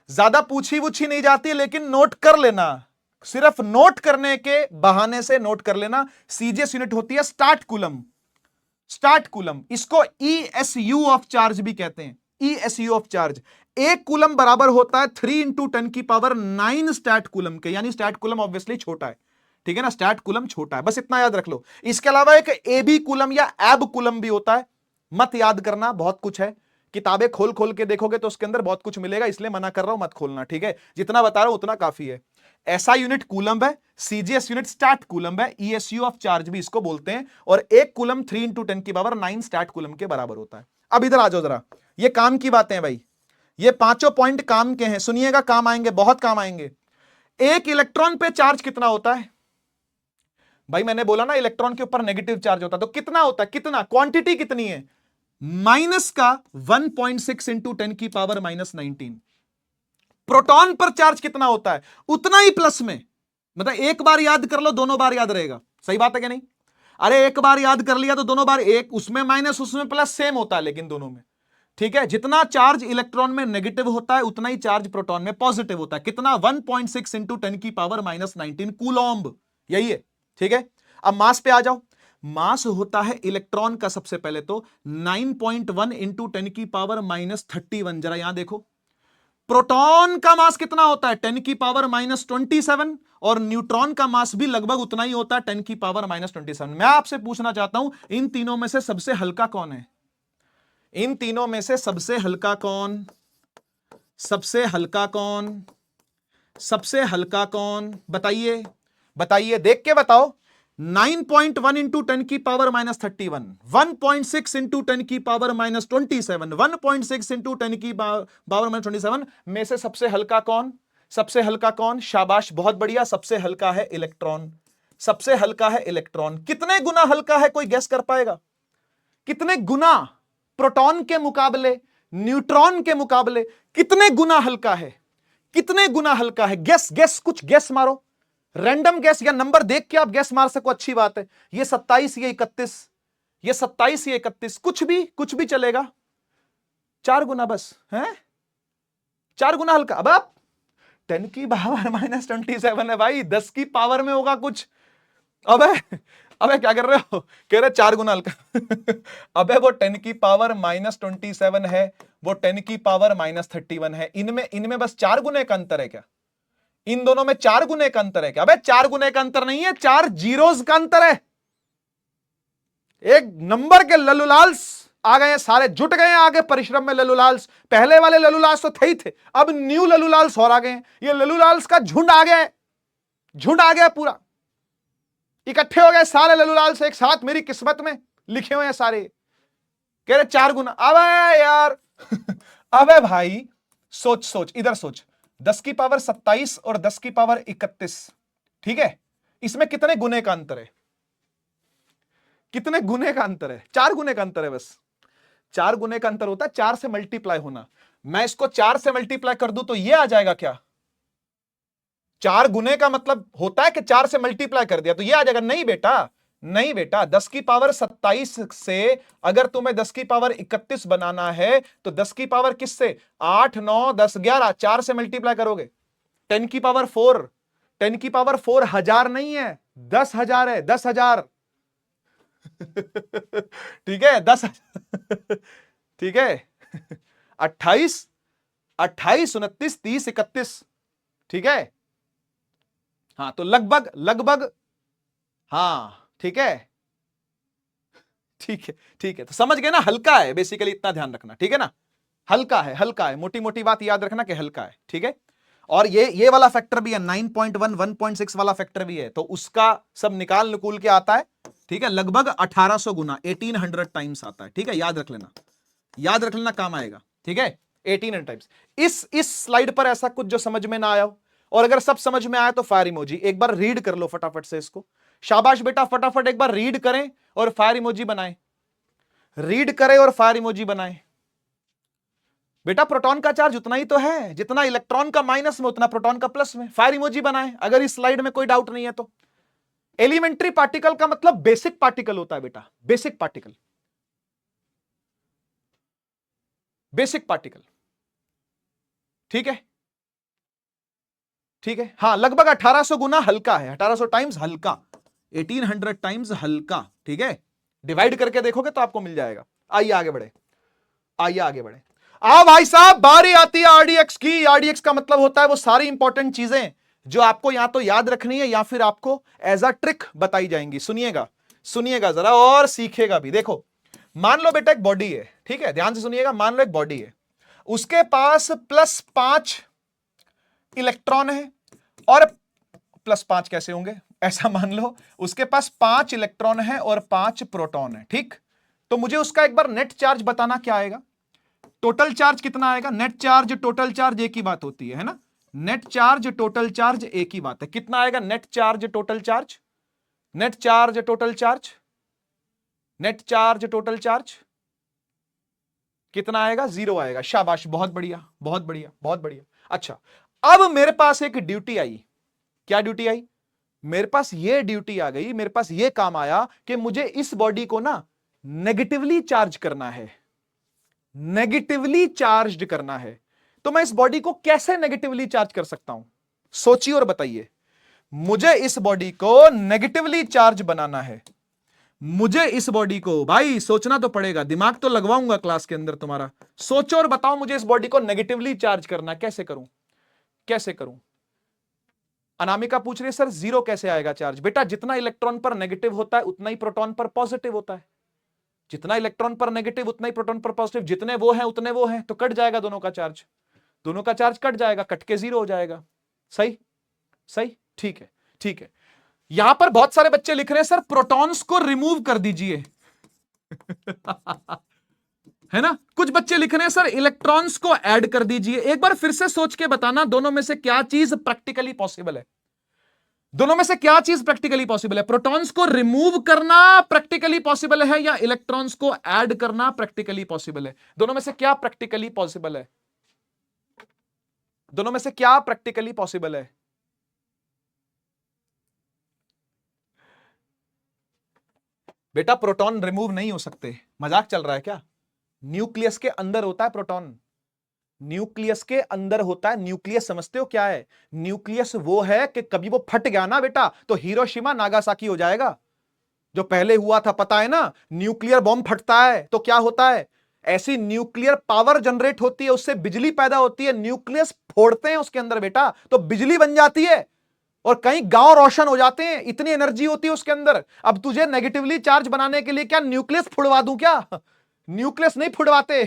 ज्यादा पूछी वूछी नहीं जाती है, लेकिन नोट कर लेना, सिर्फ नोट करने के बहाने से नोट कर लेना। सीजीएस यूनिट होती है स्टार्ट कूलम, स्टार्ट कूलम। इसको ईएसयू ऑफ चार्ज भी कहते हैं, ईएसयू ऑफ चार्ज। एक कूलम बराबर होता है 3 × 10⁹ स्टैट कूलम के, यानी स्टैट कूलम ऑब्वियसली छोटा है, ठीक है ना? स्टैट कूलम छोटा है, बस इतना याद रख लो। इसके अलावा एक एबी कूलम या एब कूलम भी होता है, मत याद करना, बहुत कुछ है, किताबें खोल खोल के देखोगे तो उसके अंदर बहुत कुछ मिलेगा, इसलिए मना कर रहा हूं, मत खोलना, ठीक है? जितना बता रहा हूं उतना काफी है। ऐसा यूनिट कूलम है, सीजीएस यूनिट स्टैट कूलम है, ईएसयू ऑफ चार्ज भी इसको बोलते हैं। और एक कूलम 3 × 10⁹ स्टैट कूलम के बराबर होता है। अब इधर आ जाओ जरा, ये काम की बातें हैं भाई, ये पांचों पॉइंट काम के हैं, सुनिएगा, काम आएंगे, बहुत काम आएंगे। एक इलेक्ट्रॉन पे चार्ज कितना होता है? भाई मैंने बोला ना इलेक्ट्रॉन के ऊपर नेगेटिव चार्ज होता है, तो कितना होता है, कितना, क्वांटिटी कितनी है? माइनस का 1.6 × 10⁻19। प्रोटॉन पर चार्ज कितना होता है? उतना ही प्लस में, मतलब एक बार याद कर लो, दोनों बार याद रहेगा, सही बात है क्या नहीं? अरे एक बार याद कर लिया तो दोनों बार, एक उसमें माइनस उसमें प्लस सेम होता है, लेकिन दोनों में, ठीक है? जितना चार्ज इलेक्ट्रॉन में नेगेटिव होता है उतना ही चार्ज प्रोटॉन में पॉजिटिव होता है। कितना? 1.6 × 10⁻19 कूलॉम्ब, यही है, ठीक है? अब मास पे आ जाओ। मास होता है इलेक्ट्रॉन का सबसे पहले तो 9.1 × 10⁻31। जरा यहां देखो, प्रोटॉन का मास कितना होता है? 10⁻27। और न्यूट्रॉन का मास भी लगभग उतना ही होता है, 10⁻27। मैं आपसे पूछना चाहता हूं, इन तीनों में से सबसे हल्का कौन है? इन तीनों में से सबसे हल्का कौन? सबसे हल्का कौन? सबसे हल्का कौन? बताइए, बताइए, देख के बताओ। 9.1 इंटू 10 की पावर माइनस 31, 1.6 इंटू 10 की पावर माइनस 27, 1.6 इंटू 10 की पावर माइनस 27 में से सबसे हल्का कौन? सबसे हल्का कौन? शाबाश, बहुत बढ़िया, सबसे हल्का है इलेक्ट्रॉन। सबसे हल्का है इलेक्ट्रॉन। कितने गुना हल्का है, कोई गेस कर पाएगा? कितने गुना प्रोटॉन के मुकाबले, न्यूट्रॉन के मुकाबले कितने गुना हल्का है? कितने गुना हल्का है? गेस गेस, कुछ गेस मारो, रैंडम गैस या नंबर देख के आप गैस मार सको, अच्छी बात है। ये 27, ये 31, ये 27, ये 31, कुछ भी चलेगा। 4 गुना बस है, 4 गुना हल्का। अब आप 10 की पावर माइनस 27 है भाई, 10 की पावर में होगा कुछ। अबे क्या कर रहे हो? कह रहे 4 गुना हल्का। अबे वो 10 की पावर माइनस 27 है, वो 10 की पावर माइनस 31 है। इनमें बस 4 गुने का अंतर है क्या? इन दोनों में 4 गुने का अंतर है क्या? अबे 4 गुने का अंतर नहीं है, 4 जीरोस का अंतर है। एक नंबर के लल्लूलाल्स आ गए, सारे जुट गए आगे परिश्रम में। लल्लूलाल्स, पहले वाले लल्लूलाल्स तो थे ही थे, अब न्यू लल्लूलाल्स और आ गए। ये लल्लूलाल्स का झुंड आ गया, झुंड आ गया पूरा, इकट्ठे हो गए सारे लल्लूलाल्स एक साथ। मेरी किस्मत में लिखे हुए हैं सारे। कह रहे 4 गुना। अबे यार अबे भाई सोच सोच, इधर सोच, 10 की पावर 27 और 10 की पावर 31, ठीक है, इसमें कितने गुने का अंतर है? कितने गुने का अंतर है? 4 गुने का अंतर है बस। 4 गुने का अंतर होता है, 4 से मल्टीप्लाई होना। मैं इसको 4 से मल्टीप्लाई कर दूं तो ये आ जाएगा क्या? 4 गुने का मतलब होता है कि 4 से मल्टीप्लाई कर दिया तो ये आ जाएगा। नहीं बेटा, नहीं बेटा, 10 की पावर 27 से अगर तुम्हें 10 की पावर 31 बनाना है तो 10 की पावर किससे? 8, 9, 10, 11, 4 से मल्टीप्लाई करोगे। 10 की पावर 4, 10 की पावर 4 हजार नहीं है, 10,000 है, 10,000। ठीक है, 10,000। ठीक है, 28, 28, 29, 30, 31, ठीक है। हाँ तो लगभग लगभग, हाँ ठीक है, ठीक है, ठीक है। तो समझ गए ना, हल्का है बेसिकली, इतना ध्यान रखना, ठीक है ना। हल्का है, हल्का है, मोटी मोटी बात याद रखना कि हल्का है, ठीक है। और ये वाला फैक्टर भी है, 9.1, 1.6 वाला फैक्टर भी है, तो उसका सब निकाल निकूल के आता है, ठीक है, लगभग 1800 गुना, 1800 टाइम्स आता है, ठीक है। याद रख लेना, याद रख लेना, काम आएगा, ठीक है। 1800 टाइम्स। इस स्लाइड पर ऐसा कुछ जो समझ में ना आया हो, और अगर सब समझ में आया तो फायर इमोजी एक बार रीड कर लो फटाफट से इसको। शाबाश बेटा, फटाफट एक बार रीड करें और फायर इमोजी बनाएं। रीड करें और फायर इमोजी बनाएं। बेटा प्रोटॉन का चार्ज उतना ही तो है जितना इलेक्ट्रॉन का माइनस में, उतना प्रोटॉन का प्लस में। फायर इमोजी बनाएं अगर इस स्लाइड में कोई डाउट नहीं है तो। एलिमेंट्री पार्टिकल का मतलब बेसिक पार्टिकल होता है बेटा, बेसिक पार्टिकल, बेसिक पार्टिकल, ठीक है, ठीक है। हाँ लगभग 1800 गुना हल्का है, 1800 टाइम्स हल्का, 1800 टाइम्स हल्का, ठीक है। डिवाइड करके देखोगे तो आपको मिल जाएगा। आइए आगे बढ़े, आइए आगे बढ़े। भाई साहब, बारी आती है आरडीएक्स की। आरडीएक्स का मतलब होता है वो सारी इंपॉर्टेंट चीजें जो आपको या तो याद रखनी है या फिर आपको एज अ ट्रिक बताई जाएंगी। सुनिएगा, सुनिएगा जरा और सीखेगा भी। देखो, मान लो बेटा एक बॉडी है, ठीक है, ध्यान से सुनिएगा। मान लो एक बॉडी है, उसके पास +5 इलेक्ट्रॉन है, और +5 कैसे होंगे, ऐसा मान लो उसके पास 5 इलेक्ट्रॉन है और 5 प्रोटॉन है, ठीक। तो मुझे उसका एक बार नेट चार्ज बताना, क्या आएगा? टोटल चार्ज कितना आएगा? नेट चार्ज टोटल चार्ज एक ही बात होती है ना। नेट चार्ज टोटल चार्ज एक ही बात है। कितना आएगा net charge total charge? Net charge total charge, net charge total charge कितना आएगा? 0 आएगा। शाबाश, बहुत बढ़िया, बहुत बढ़िया, बहुत बढ़िया। अच्छा, अब मेरे पास एक ड्यूटी आई। क्या ड्यूटी आई? मेरे पास ये ड्यूटी आ गई, मेरे पास ये काम आया कि मुझे इस बॉडी को ना नेगेटिवली चार्ज करना है, नेगेटिवली चार्ज करना है। तो मैं इस बॉडी को कैसे नेगेटिवली चार्ज कर सकता हूं? सोचिए और बताइए। मुझे इस बॉडी को नेगेटिवली चार्ज बनाना है। मुझे इस बॉडी को, भाई सोचना तो पड़ेगा, दिमाग तो लगवाऊंगा क्लास के अंदर तुम्हारा। सोचो और बताओ, मुझे इस बॉडी को नेगेटिवली चार्ज करना, कैसे करूं, कैसे करूं? अनामिका पूछ रही है सर 0 कैसे आएगा चार्ज? बेटा जितना इलेक्ट्रॉन पर नेगेटिव होता है उतना ही प्रोटॉन पर पॉजिटिव होता है। जितना इलेक्ट्रॉन पर नेगेटिव उतना ही प्रोटॉन पर पॉजिटिव, जितने वो हैं उतने वो हैं, तो कट जाएगा दोनों का चार्ज, दोनों का चार्ज कट जाएगा, कट के 0 हो जाएगा। सही, सही, ठीक है, ठीक है। यहां पर बहुत सारे बच्चे लिख रहे हैं सर प्रोटॉन्स को रिमूव कर दीजिए है ना। कुछ बच्चे लिख रहे हैं सर इलेक्ट्रॉन्स को ऐड कर दीजिए। एक बार फिर से सोच के बताना दोनों में से क्या चीज प्रैक्टिकली पॉसिबल है। दोनों में से क्या चीज प्रैक्टिकली पॉसिबल है? प्रोटॉन्स को रिमूव करना प्रैक्टिकली पॉसिबल है या इलेक्ट्रॉन्स को ऐड करना प्रैक्टिकली पॉसिबल है? दोनों में से क्या प्रैक्टिकली पॉसिबल है? दोनों में से क्या प्रैक्टिकली पॉसिबल है? बेटा प्रोटॉन रिमूव नहीं हो सकते, मजाक चल रहा है क्या? न्यूक्लियस के अंदर होता है प्रोटॉन, न्यूक्लियस के अंदर होता है। न्यूक्लियस समझते हो क्या है? न्यूक्लियस वो है कि कभी वो फट गया ना बेटा तो हिरोशिमा नागासाकी हो जाएगा, जो पहले हुआ था पता है ना। न्यूक्लियर बॉम्ब फटता है तो क्या होता है? ऐसी न्यूक्लियर पावर जनरेट होती है, उससे बिजली पैदा होती है। न्यूक्लियस फोड़ते हैं उसके अंदर बेटा तो बिजली बन जाती है और कई गांव रोशन हो जाते हैं, इतनी एनर्जी होती है उसके अंदर। अब तुझे नेगेटिवली चार्ज बनाने के लिए क्या न्यूक्लियस फुड़वा दूं क्या? न्यूक्लियस नहीं फुड़वाते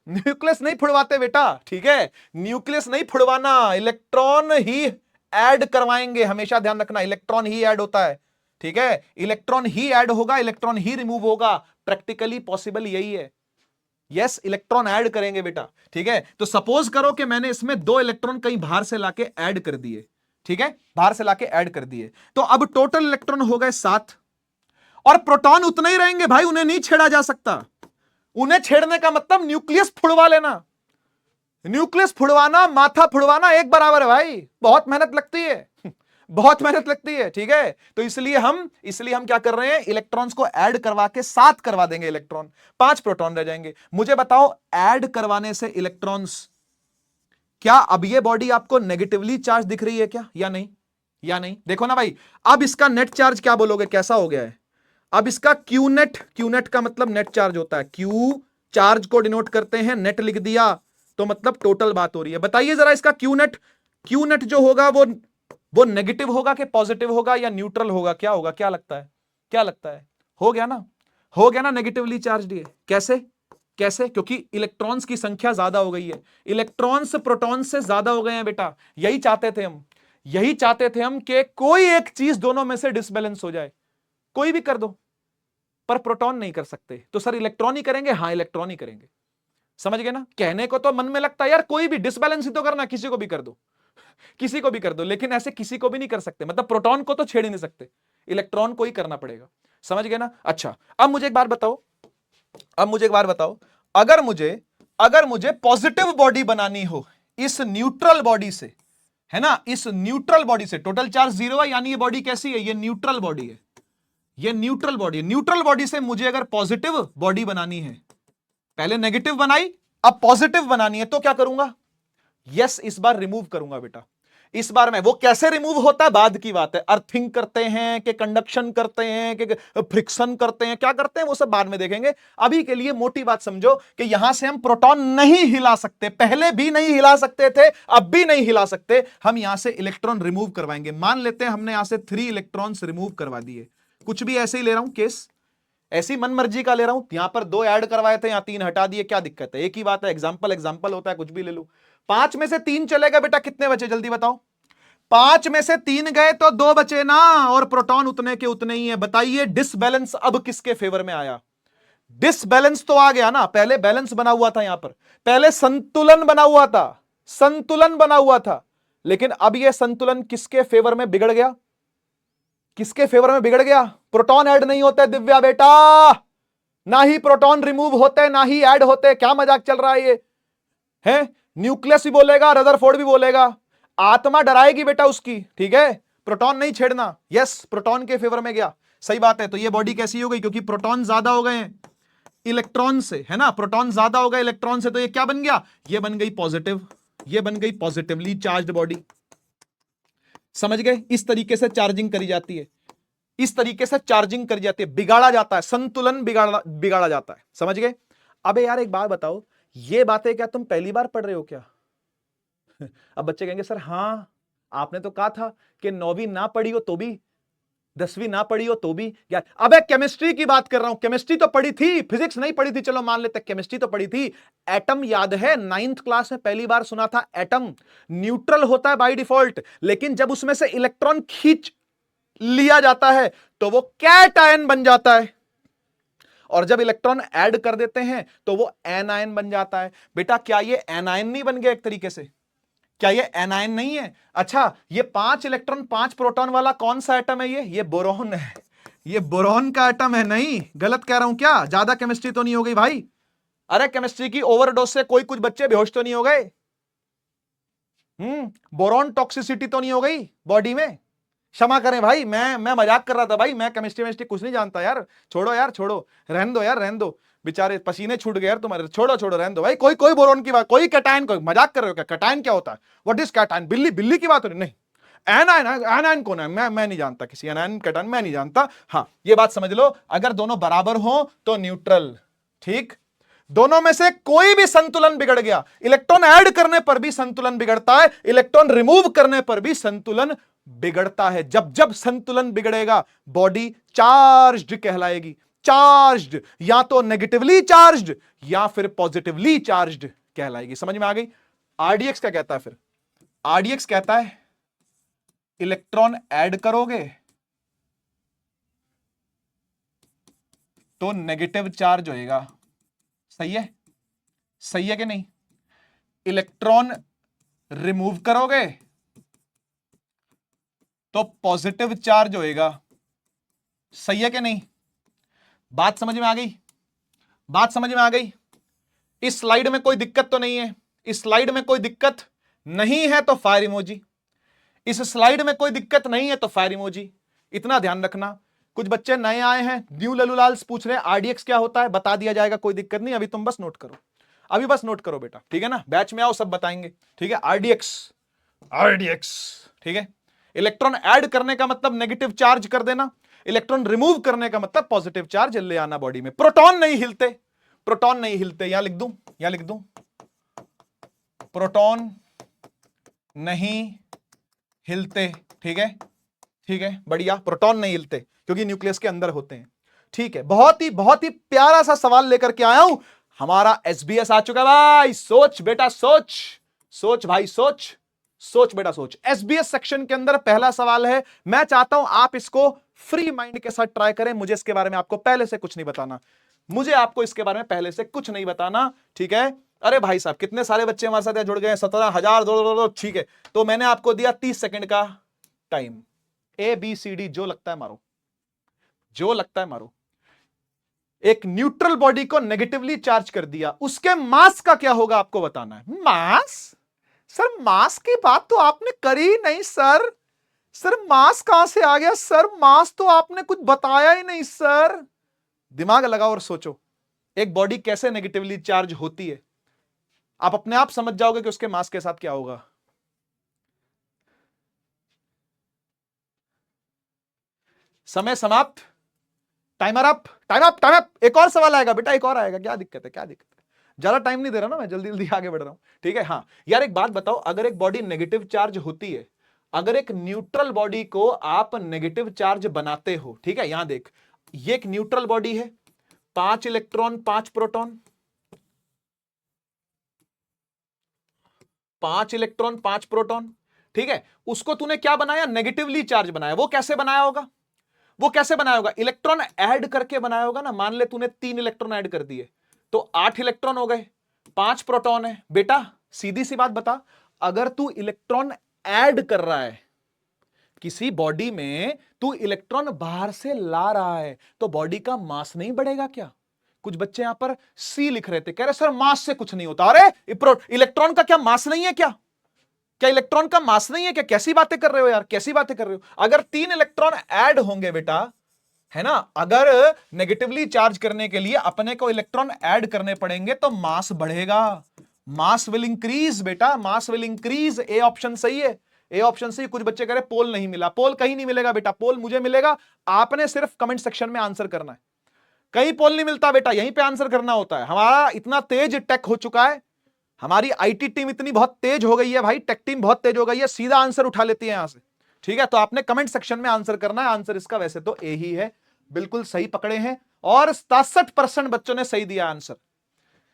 न्यूक्लियस नहीं फुड़वाते बेटा, ठीक है। न्यूक्लियस नहीं फुड़वाना, इलेक्ट्रॉन ही ऐड करवाएंगे। हमेशा ध्यान रखना इलेक्ट्रॉन ही ऐड होता है, ठीक है। इलेक्ट्रॉन ही ऐड होगा, इलेक्ट्रॉन ही रिमूव होगा। प्रैक्टिकली पॉसिबल यही है। यस, इलेक्ट्रॉन ऐड करेंगे बेटा, ठीक है। तो सपोज करो कि मैंने इसमें 2 इलेक्ट्रॉन कहीं बाहर से लाके ऐड कर दिए, ठीक है, बाहर से लाके ऐड कर दिए, तो अब टोटल इलेक्ट्रॉन हो गए 7 और प्रोटॉन उतने ही रहेंगे भाई, उन्हें नहीं छेड़ा जा सकता। उन्हें छेड़ने का मतलब न्यूक्लियस फुड़वा लेना। न्यूक्लियस फुड़वाना माथा फुड़वाना एक बराबर है भाई, बहुत मेहनत लगती है बहुत मेहनत लगती है, ठीक है। तो इसलिए हम क्या कर रहे हैं, इलेक्ट्रॉन्स को ऐड करवा के 7 करवा देंगे इलेक्ट्रॉन, 5 प्रोटॉन रह जाएंगे। मुझे बताओ ऐड करवाने से इलेक्ट्रॉन्स, क्या अब ये बॉडी आपको नेगेटिवली चार्ज दिख रही है क्या, या नहीं? या नहीं? देखो ना भाई, अब इसका नेट चार्ज क्या बोलोगे, कैसा हो गया है? अब इसका क्यूनेट, क्यूनेट का मतलब नेट चार्ज होता है, क्यू चार्ज को डिनोट करते हैं, नेट लिख दिया तो मतलब टोटल बात हो रही है। बताइए जरा इसका क्यूनेट, क्यूनेट जो होगा वो नेगेटिव होगा कि पॉजिटिव होगा या न्यूट्रल होगा? क्या होगा, क्या लगता है, क्या लगता है? हो गया ना, हो गया ना नेगेटिवली चार्ज ये। कैसे? कैसे? क्योंकि इलेक्ट्रॉन्स की संख्या ज्यादा हो गई है, इलेक्ट्रॉन्स प्रोटॉन से ज्यादा हो गए हैं बेटा। यही चाहते थे हम, यही चाहते थे हम कि कोई एक चीज दोनों में से डिसबैलेंस हो जाए, कोई भी कर दो, पर प्रोटॉन नहीं कर सकते। तो सर इलेक्ट्रॉन ही करेंगे? हाँ इलेक्ट्रॉन ही करेंगे। समझ गए ना? कहने को तो मन में लगता है यार कोई भी डिसबैलेंस ही तो करना, किसी को भी कर दो किसी को भी कर दो, लेकिन ऐसे किसी को भी नहीं कर सकते। मतलब प्रोटॉन को तो छेड़ ही नहीं सकते, इलेक्ट्रॉन को ही करना पड़ेगा। समझ गए ना? अच्छा, अब मुझे एक बात बताओ, अब मुझे एक बात बताओ, अगर मुझे पॉजिटिव बॉडी बनानी हो इस न्यूट्रल बॉडी से, है ना, इस न्यूट्रल बॉडी से, टोटल चार्ज 0 है, यानी ये बॉडी कैसी है, ये न्यूट्रल बॉडी है, ये न्यूट्रल बॉडी है। न्यूट्रल बॉडी से मुझे अगर पॉजिटिव बॉडी बनानी है, पहले नेगेटिव बनाई अब पॉजिटिव बनानी है, तो क्या करूंगा? यस, इस बार रिमूव करूंगा बेटा, इस बार मैं। वो कैसे रिमूव होता है बाद की बात है, अर्थिंग करते हैं कि कंडक्शन करते हैं कि फ्रिक्शन करते हैं, क्या करते हैं वो सब बाद में देखेंगे। अभी के लिए मोटी बात समझो कि यहां से हम प्रोटॉन नहीं हिला सकते, पहले भी नहीं हिला सकते थे, अब भी नहीं हिला सकते। हम यहां से इलेक्ट्रॉन रिमूव करवाएंगे। मान लेते हैं हमने यहां से 3 इलेक्ट्रॉन्स रिमूव करवा दिए, कुछ भी ऐसे ही ले रहा हूं केस, ऐसी मन मर्जी का ले रहा हूं। यहां पर 2 ऐड करवाए थे, यहां 3 हटा दिए, क्या दिक्कत है? एक ही बात है, एग्जाम्पल एग्जाम्पल होता है, कुछ भी ले लो। 5 में से 3 चलेगा बेटा, कितने बचे जल्दी बताओ? 5 में से 3 गए तो 2 बचे ना, और प्रोटॉन उतने के उतने ही है। बताइए डिसबैलेंस अब किसके फेवर में आया? डिसबैलेंस तो आ गया ना, पहले बैलेंस बना हुआ था, यहां पर पहले संतुलन बना हुआ था, संतुलन बना हुआ था, लेकिन अब यह संतुलन किसके फेवर में बिगड़ गया? किसके फेवर में बिगड़ गया? प्रोटॉन ऐड नहीं होते दिव्या बेटा, ना ही प्रोटॉन रिमूव होते, ना ही ऐड होते। क्या मजाक चल रहा है ये? है न्यूक्लियस भी बोलेगा, रदरफोर्ड भी बोलेगा, आत्मा डराएगी बेटा उसकी, ठीक है। प्रोटॉन नहीं छेड़ना, यस प्रोटॉन के फेवर में गया, सही बात है। तो ये बॉडी कैसी हो गई? क्योंकि प्रोटॉन ज्यादा हो गए हैं इलेक्ट्रॉन से, है ना, प्रोटॉन ज्यादा हो गए इलेक्ट्रॉन से, तो ये क्या बन गया? ये बन गई पॉजिटिव, ये बन गई पॉजिटिवली चार्ज्ड बॉडी। समझ गए? इस तरीके से चार्जिंग करी जाती है, इस तरीके से चार्जिंग करी जाती है, बिगाड़ा जाता है, संतुलन बिगाड़ा जाता है। समझ गए? अबे यार एक बात बताओ, ये बातें क्या तुम पहली बार पढ़ रहे हो क्या? अब बच्चे कहेंगे सर हां आपने तो कहा था कि 9वीं ना पढ़ी हो तो भी, 10वीं ना पढ़ी हो तो भी यार। अबे केमिस्ट्री की बात कर रहा हूं, केमिस्ट्री तो पढ़ी थी, फिजिक्स नहीं पढ़ी थी, चलो मान लेते केमिस्ट्री तो पढ़ी थी। एटम याद है, 9th क्लास में पहली बार सुना था एटम। न्यूट्रल होता है बाय डिफॉल्ट, लेकिन जब उसमें से इलेक्ट्रॉन लिया जाता है तो वो कैटायन बन जाता है, और जब इलेक्ट्रॉन ऐड कर देते हैं तो वो एनायन बन जाता है। बेटा क्या ये एनायन नहीं बन गया एक तरीके से? क्या ये एनायन नहीं है? अच्छा, ये 5 इलेक्ट्रॉन 5 प्रोटॉन वाला कौन सा एटम है? ये बोरॉन है। ये बोरॉन का एटम है। नहीं, गलत कह रहा हूं क्या? ज्यादा केमिस्ट्री तो नहीं हो गई भाई? अरे केमिस्ट्री की ओवरडोज से कोई कुछ बच्चे बेहोश तो नहीं हो गए? बोरॉन टॉक्सिसिटी तो नहीं हो गई बॉडी में? क्षमा करें भाई, मैं मजाक कर रहा था भाई, मैं केमिस्ट्री कुछ नहीं जानता यार। छोड़ो यार, छोड़ो, रहन दो यार, रहन दो, बेचारे पसीने छूट गए यार तुम्हारे। छोड़ो छोड़ो, रहन दो भाई। कोई बोरॉन की बात, कोई कैटायन, कोई मजाक कर रहे हो क्या? कैटायन क्या होता है? What is cation? बिल्ली की बात हो रही? नहीं, एनायन, एनायन कौन है? मैं नहीं जानता किसी एनायन कैटायन, मैं नहीं जानता। हाँ, ये बात समझ लो, अगर दोनों बराबर हो तो न्यूट्रल। ठीक, दोनों में से कोई भी संतुलन बिगड़ गया, इलेक्ट्रॉन ऐड करने पर भी संतुलन बिगड़ता है, इलेक्ट्रॉन रिमूव करने पर भी संतुलन बिगड़ता है। जब जब संतुलन बिगड़ेगा बॉडी चार्ज्ड कहलाएगी। चार्ज्ड, या तो नेगेटिवली चार्ज्ड या फिर पॉजिटिवली चार्ज्ड कहलाएगी। समझ में आ गई? आरडीएक्स क्या कहता है फिर? आरडीएक्स कहता है इलेक्ट्रॉन ऐड करोगे तो नेगेटिव चार्ज होएगा। सही है? सही है कि नहीं? इलेक्ट्रॉन रिमूव करोगे तो पॉजिटिव चार्ज होएगा। सही है कि नहीं? बात समझ में आ गई? बात समझ में आ गई? इस स्लाइड में कोई दिक्कत तो नहीं है? इस स्लाइड में कोई दिक्कत नहीं है तो फायर इमोजी। इस स्लाइड में कोई दिक्कत नहीं है तो फायर इमोजी। इतना ध्यान रखना। कुछ बच्चे नए आए हैं, न्यू ललूलाल्स पूछ रहे हैं आरडीएक्स क्या होता है, बता दिया जाएगा, कोई दिक्कत नहीं। अभी तुम बस नोट करो, अभी बस नोट करो बेटा, ठीक है ना? बैच में आओ, सब बताएंगे, ठीक है? आरडीएक्स, आरडीएक्स, ठीक है? इलेक्ट्रॉन ऐड करने का मतलब नेगेटिव चार्ज कर देना, इलेक्ट्रॉन रिमूव करने का मतलब पॉजिटिव चार्ज ले आना बॉडी में। प्रोटॉन नहीं हिलते, प्रोटॉन नहीं हिलते। यहां लिख दूं, यहां लिख दूं, प्रोटॉन नहीं हिलते। ठीक है? ठीक है, बढ़िया। प्रोटॉन नहीं हिलते क्योंकि न्यूक्लियस के अंदर होते हैं। ठीक है, बहुत ही प्यारा सा सवाल लेकर के आया हूं। हमारा एसबीएस आ चुका है भाई। सोच बेटा, सोच, सोच भाई, सोच, सोच बेटा, सोच। एसबीएस सेक्शन के अंदर पहला सवाल है। मैं चाहता हूं आप इसको फ्री माइंड के साथ ट्राई करें। मुझे इसके बारे में आपको पहले से कुछ नहीं बताना, मुझे आपको इसके बारे में पहले से कुछ नहीं बताना, ठीक है? अरे भाई साहब, कितने सारे बच्चे हमारे साथ जुड़ गए हैं, 17,000। ठीक है, तो मैंने आपको दिया 30 सेकंड का टाइम। ABCD जो लगता है मारो, जो लगता है मारो। एक न्यूट्रल बॉडी को नेगेटिवली चार्ज कर दिया, उसके मास का क्या होगा आपको बताना है। मास? सर मास की बात तो आपने करी नहीं सर। सर मास कहां से आ गया सर? मास तो आपने कुछ बताया ही नहीं सर। दिमाग लगाओ और सोचो, एक बॉडी कैसे नेगेटिवली चार्ज होती है, आप अपने आप समझ जाओगे कि उसके मास के साथ क्या होगा। समय समाप्त, timer up, time up, time up. एक और सवाल आएगा बेटा, एक और आएगा। क्या दिक्कत है? क्या दिक्कत है? ज्यादा टाइम नहीं दे रहा ना मैं, जल्दी जल्दी आगे बढ़ रहा हूं, ठीक है? हाँ यार, एक बात बताओ, अगर एक बॉडी नेगेटिव चार्ज होती है, अगर एक न्यूट्रल बॉडी को आप नेगेटिव चार्ज बनाते हो, ठीक है? यहां देख, ये एक न्यूट्रल बॉडी है, 5 इलेक्ट्रॉन 5 प्रोटॉन, 5 इलेक्ट्रॉन 5 प्रोटॉन, ठीक है? उसको तूने क्या बनाया? नेगेटिवली चार्ज बनाया। वो कैसे बनाया होगा? वो कैसे बनाया होगा? इलेक्ट्रॉन ऐड करके बनाया होगा ना। मान ले तूने 3 इलेक्ट्रॉन ऐड कर दिए तो 8 इलेक्ट्रॉन हो गए, 5 प्रोटॉन है। बेटा सीधी सी बात बता, अगर तू इलेक्ट्रॉन ऐड कर रहा है किसी बॉडी में, तू इलेक्ट्रॉन बाहर से ला रहा है, तो बॉडी का मास नहीं बढ़ेगा क्या? कुछ बच्चे यहां पर सी लिख रहे थे, कह रहे सर मास से कुछ नहीं होता। अरे इलेक्ट्रॉन का क्या मास नहीं है क्या? क्या इलेक्ट्रॉन का मास नहीं है क्या? कैसी बातें कर रहे हो यार, कैसी बातें कर रहे हो? अगर 3 इलेक्ट्रॉन ऐड होंगे बेटा, है ना, अगर नेगेटिवली चार्ज करने के लिए अपने को इलेक्ट्रॉन ऐड करने पड़ेंगे तो मास बढ़ेगा। मास विल इंक्रीज बेटा, mass will increase. A option सही है, ए ऑप्शन सही। कुछ बच्चे कह रहे पोल नहीं मिला। पोल कहीं नहीं मिलेगा बेटा, पोल मुझे मिलेगा, आपने सिर्फ कमेंट सेक्शन में आंसर करना है। कहीं पोल नहीं मिलता बेटा, यहीं पे आंसर करना होता है। हमारा इतना तेज टेक हो चुका है, हमारी आईटी टीम इतनी बहुत तेज हो गई है भाई, टेक टीम बहुत तेज हो गई है, सीधा आंसर उठा लेती है यहां से, ठीक है? तो आपने कमेंट सेक्शन में आंसर करना है। आंसर इसका वैसे तो ए ही है, बिल्कुल सही पकड़े हैं। और 67% बच्चों ने सही दिया आंसर,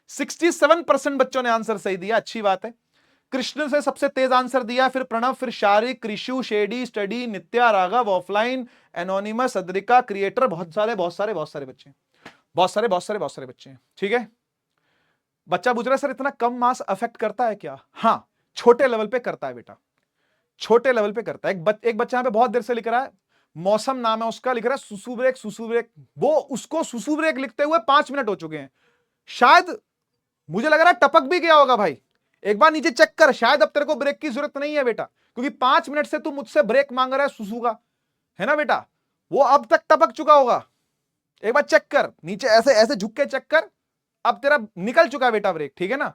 67% बच्चों ने आंसर सही दिया, अच्छी बात है। कृष्ण से सबसे तेज आंसर दिया, फिर प्रणव, फिर Shariq, Krishu, shady, study, Nitya, Raghav, offline, anonymous, Adrika, creator, बहुत सारे बच्चे, बहुत सारे बच्चे हैं। ठीक है, बच्चा पूछ रहा है सर इतना कम मास अफेक्ट करता है क्या? हाँ, छोटे लेवल पे करता है बेटा, छोटे लेवल पे करता है। एक बच्चा यहां पे बहुत देर से लिख रहा है, मौसम नाम है उसका, लिख रहा है सुसु ब्रेक, सुसु ब्रेक। वो उसको सुसु ब्रेक लिखते हुए 5 मिनट हो चुके हैं। शायद मुझे लग रहा है टपक भी गया होगा भाई, एक बार नीचे चेक कर, शायद अब तेरे को ब्रेक की जरूरत नहीं है बेटा, क्योंकि 5 मिनट से तू मुझसे ब्रेक मांग रहा है सुसु का, है ना बेटा? वो अब तक टपक चुका होगा। एक बार चेक कर, नीचे ऐसे ऐसे झुक के चेक कर, अब तेरा निकल चुका है बेटा ब्रेक, ठीक है ना?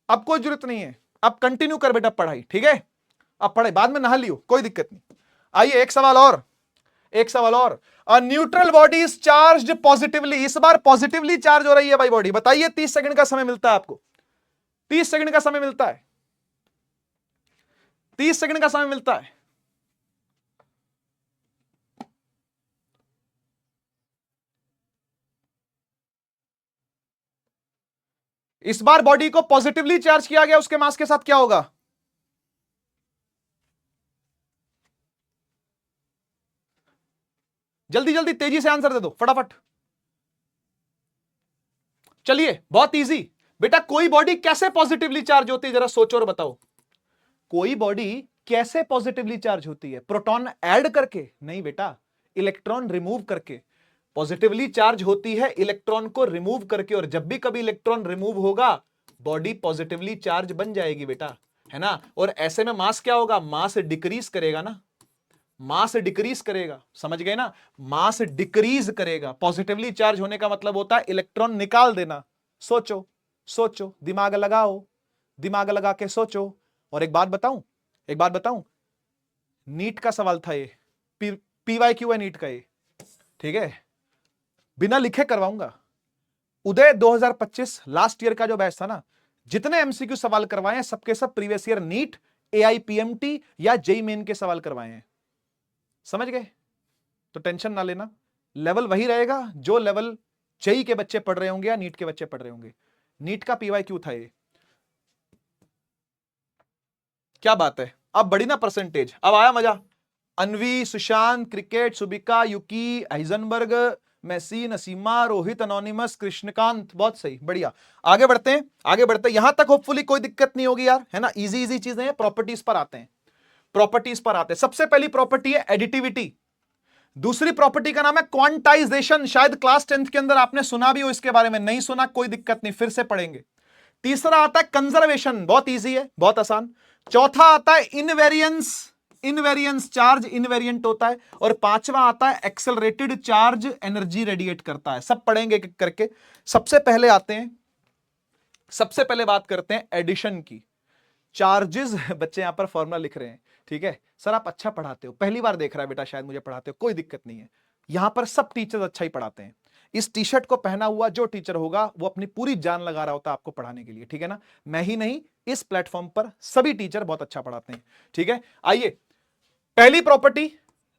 अब कोई जरूरत नहीं है, अब कंटिन्यू कर बेटा पढ़ाई, ठीक है? अब पढ़ाई बाद में नहा लियो, कोई दिक्कत नहीं। आइए एक सवाल और, a neutral body is charged positively, इस बार पॉजिटिवली चार्ज हो रही है भाई बॉडी। बताइए, 30 सेकंड का समय मिलता है आपको, 30 सेकंड का समय मिलता है, 30 सेकंड का समय मिलता है। इस बार बॉडी को पॉजिटिवली चार्ज किया गया, उसके मास के साथ क्या होगा? जल्दी जल्दी तेजी से आंसर दे दो फटाफट। चलिए, बहुत इजी बेटा, कोई बॉडी कैसे पॉजिटिवली चार्ज होती है जरा सोचो और बताओ। कोई बॉडी कैसे पॉजिटिवली चार्ज होती है? प्रोटॉन ऐड करके? नहीं बेटा, इलेक्ट्रॉन रिमूव करके। पॉजिटिवली चार्ज होती है इलेक्ट्रॉन को रिमूव करके, और जब भी कभी इलेक्ट्रॉन रिमूव होगा बॉडी पॉजिटिवली चार्ज बन जाएगी बेटा, है ना? और ऐसे में मास क्या होगा? मास डिक्रीज करेगा ना, मास डिक्रीज करेगा, समझ गए ना? मास डिक्रीज करेगा। पॉजिटिवली चार्ज होने का मतलब होता है इलेक्ट्रॉन निकाल देना। सोचो सोचो, दिमाग लगाओ, दिमाग लगा के सोचो। और एक बात बताऊं, नीट का सवाल था ये, पीवाईक्यू है नीट का ये, ठीक है? बिना लिखे करवाऊंगा। उदय 2025 लास्ट ईयर का जो बैच था ना, जितने एमसीक्यू सवाल करवाए हैं सबके सब प्रीवियस ईयर नीट, एआईपीएमटी या जेई मेन के सवाल करवाए हैं, समझ गए? तो टेंशन ना लेना, लेवल वही रहेगा जो लेवल जेई के बच्चे पढ़ रहे होंगे या नीट के बच्चे पढ़ रहे होंगे। नीट का पीवाईक्यू था ये। क्या बात है, अब बड़ी ना परसेंटेज, अब आया मजा। Anvi, Sushant, cricket, Subika, Yuki, Heisenberg, Messi, Naseema, Rohit, anonymous, Krishnakant, बहुत सही, बढ़िया। आगे बढ़ते हैं, यहां तक होपफुली कोई दिक्कत नहीं होगी यार, है ना? इजी चीजें हैं। प्रॉपर्टीज पर आते हैं। सबसे पहली प्रॉपर्टी है एडिटिविटी, दूसरी प्रॉपर्टी का नाम है क्वांटाइजेशन। शायद क्लास 10th के अंदर आपने सुना भी हो इसके बारे में, नहीं सुना कोई दिक्कत नहीं, फिर से पढ़ेंगे। तीसरा आता है कंजर्वेशन, बहुत इजी है, बहुत आसान। चौथा आता है इनवेरियंस, चार्ज इनवेरियंट होता है। और पांचवा आता है एक्सेलरेटेड चार्ज, एनर्जी रेडिएट करता है। सब पढ़ेंगे करके। सबसे पहले बात करते हैं एडिशन की। चार्जेस, बच्चे यहां पर फॉर्मूला लिख रहे हैं, ठीक है? सर आप अच्छा पढ़ाते हो, पहली बार देख रहा है बेटा शायद मुझे पढ़ाते हो, कोई दिक्कत नहीं है, यहां पर सब टीचर्स अच्छा ही पढ़ाते हैं। इस टी शर्ट को पहना हुआ जो टीचर होगा वो अपनी पूरी जान लगा रहा होता है आपको पढ़ाने के लिए, ठीक है ना? मैं ही नहीं, इस प्लेटफॉर्म पर सभी टीचर बहुत अच्छा पढ़ाते हैं, ठीक है? आइए, पहली property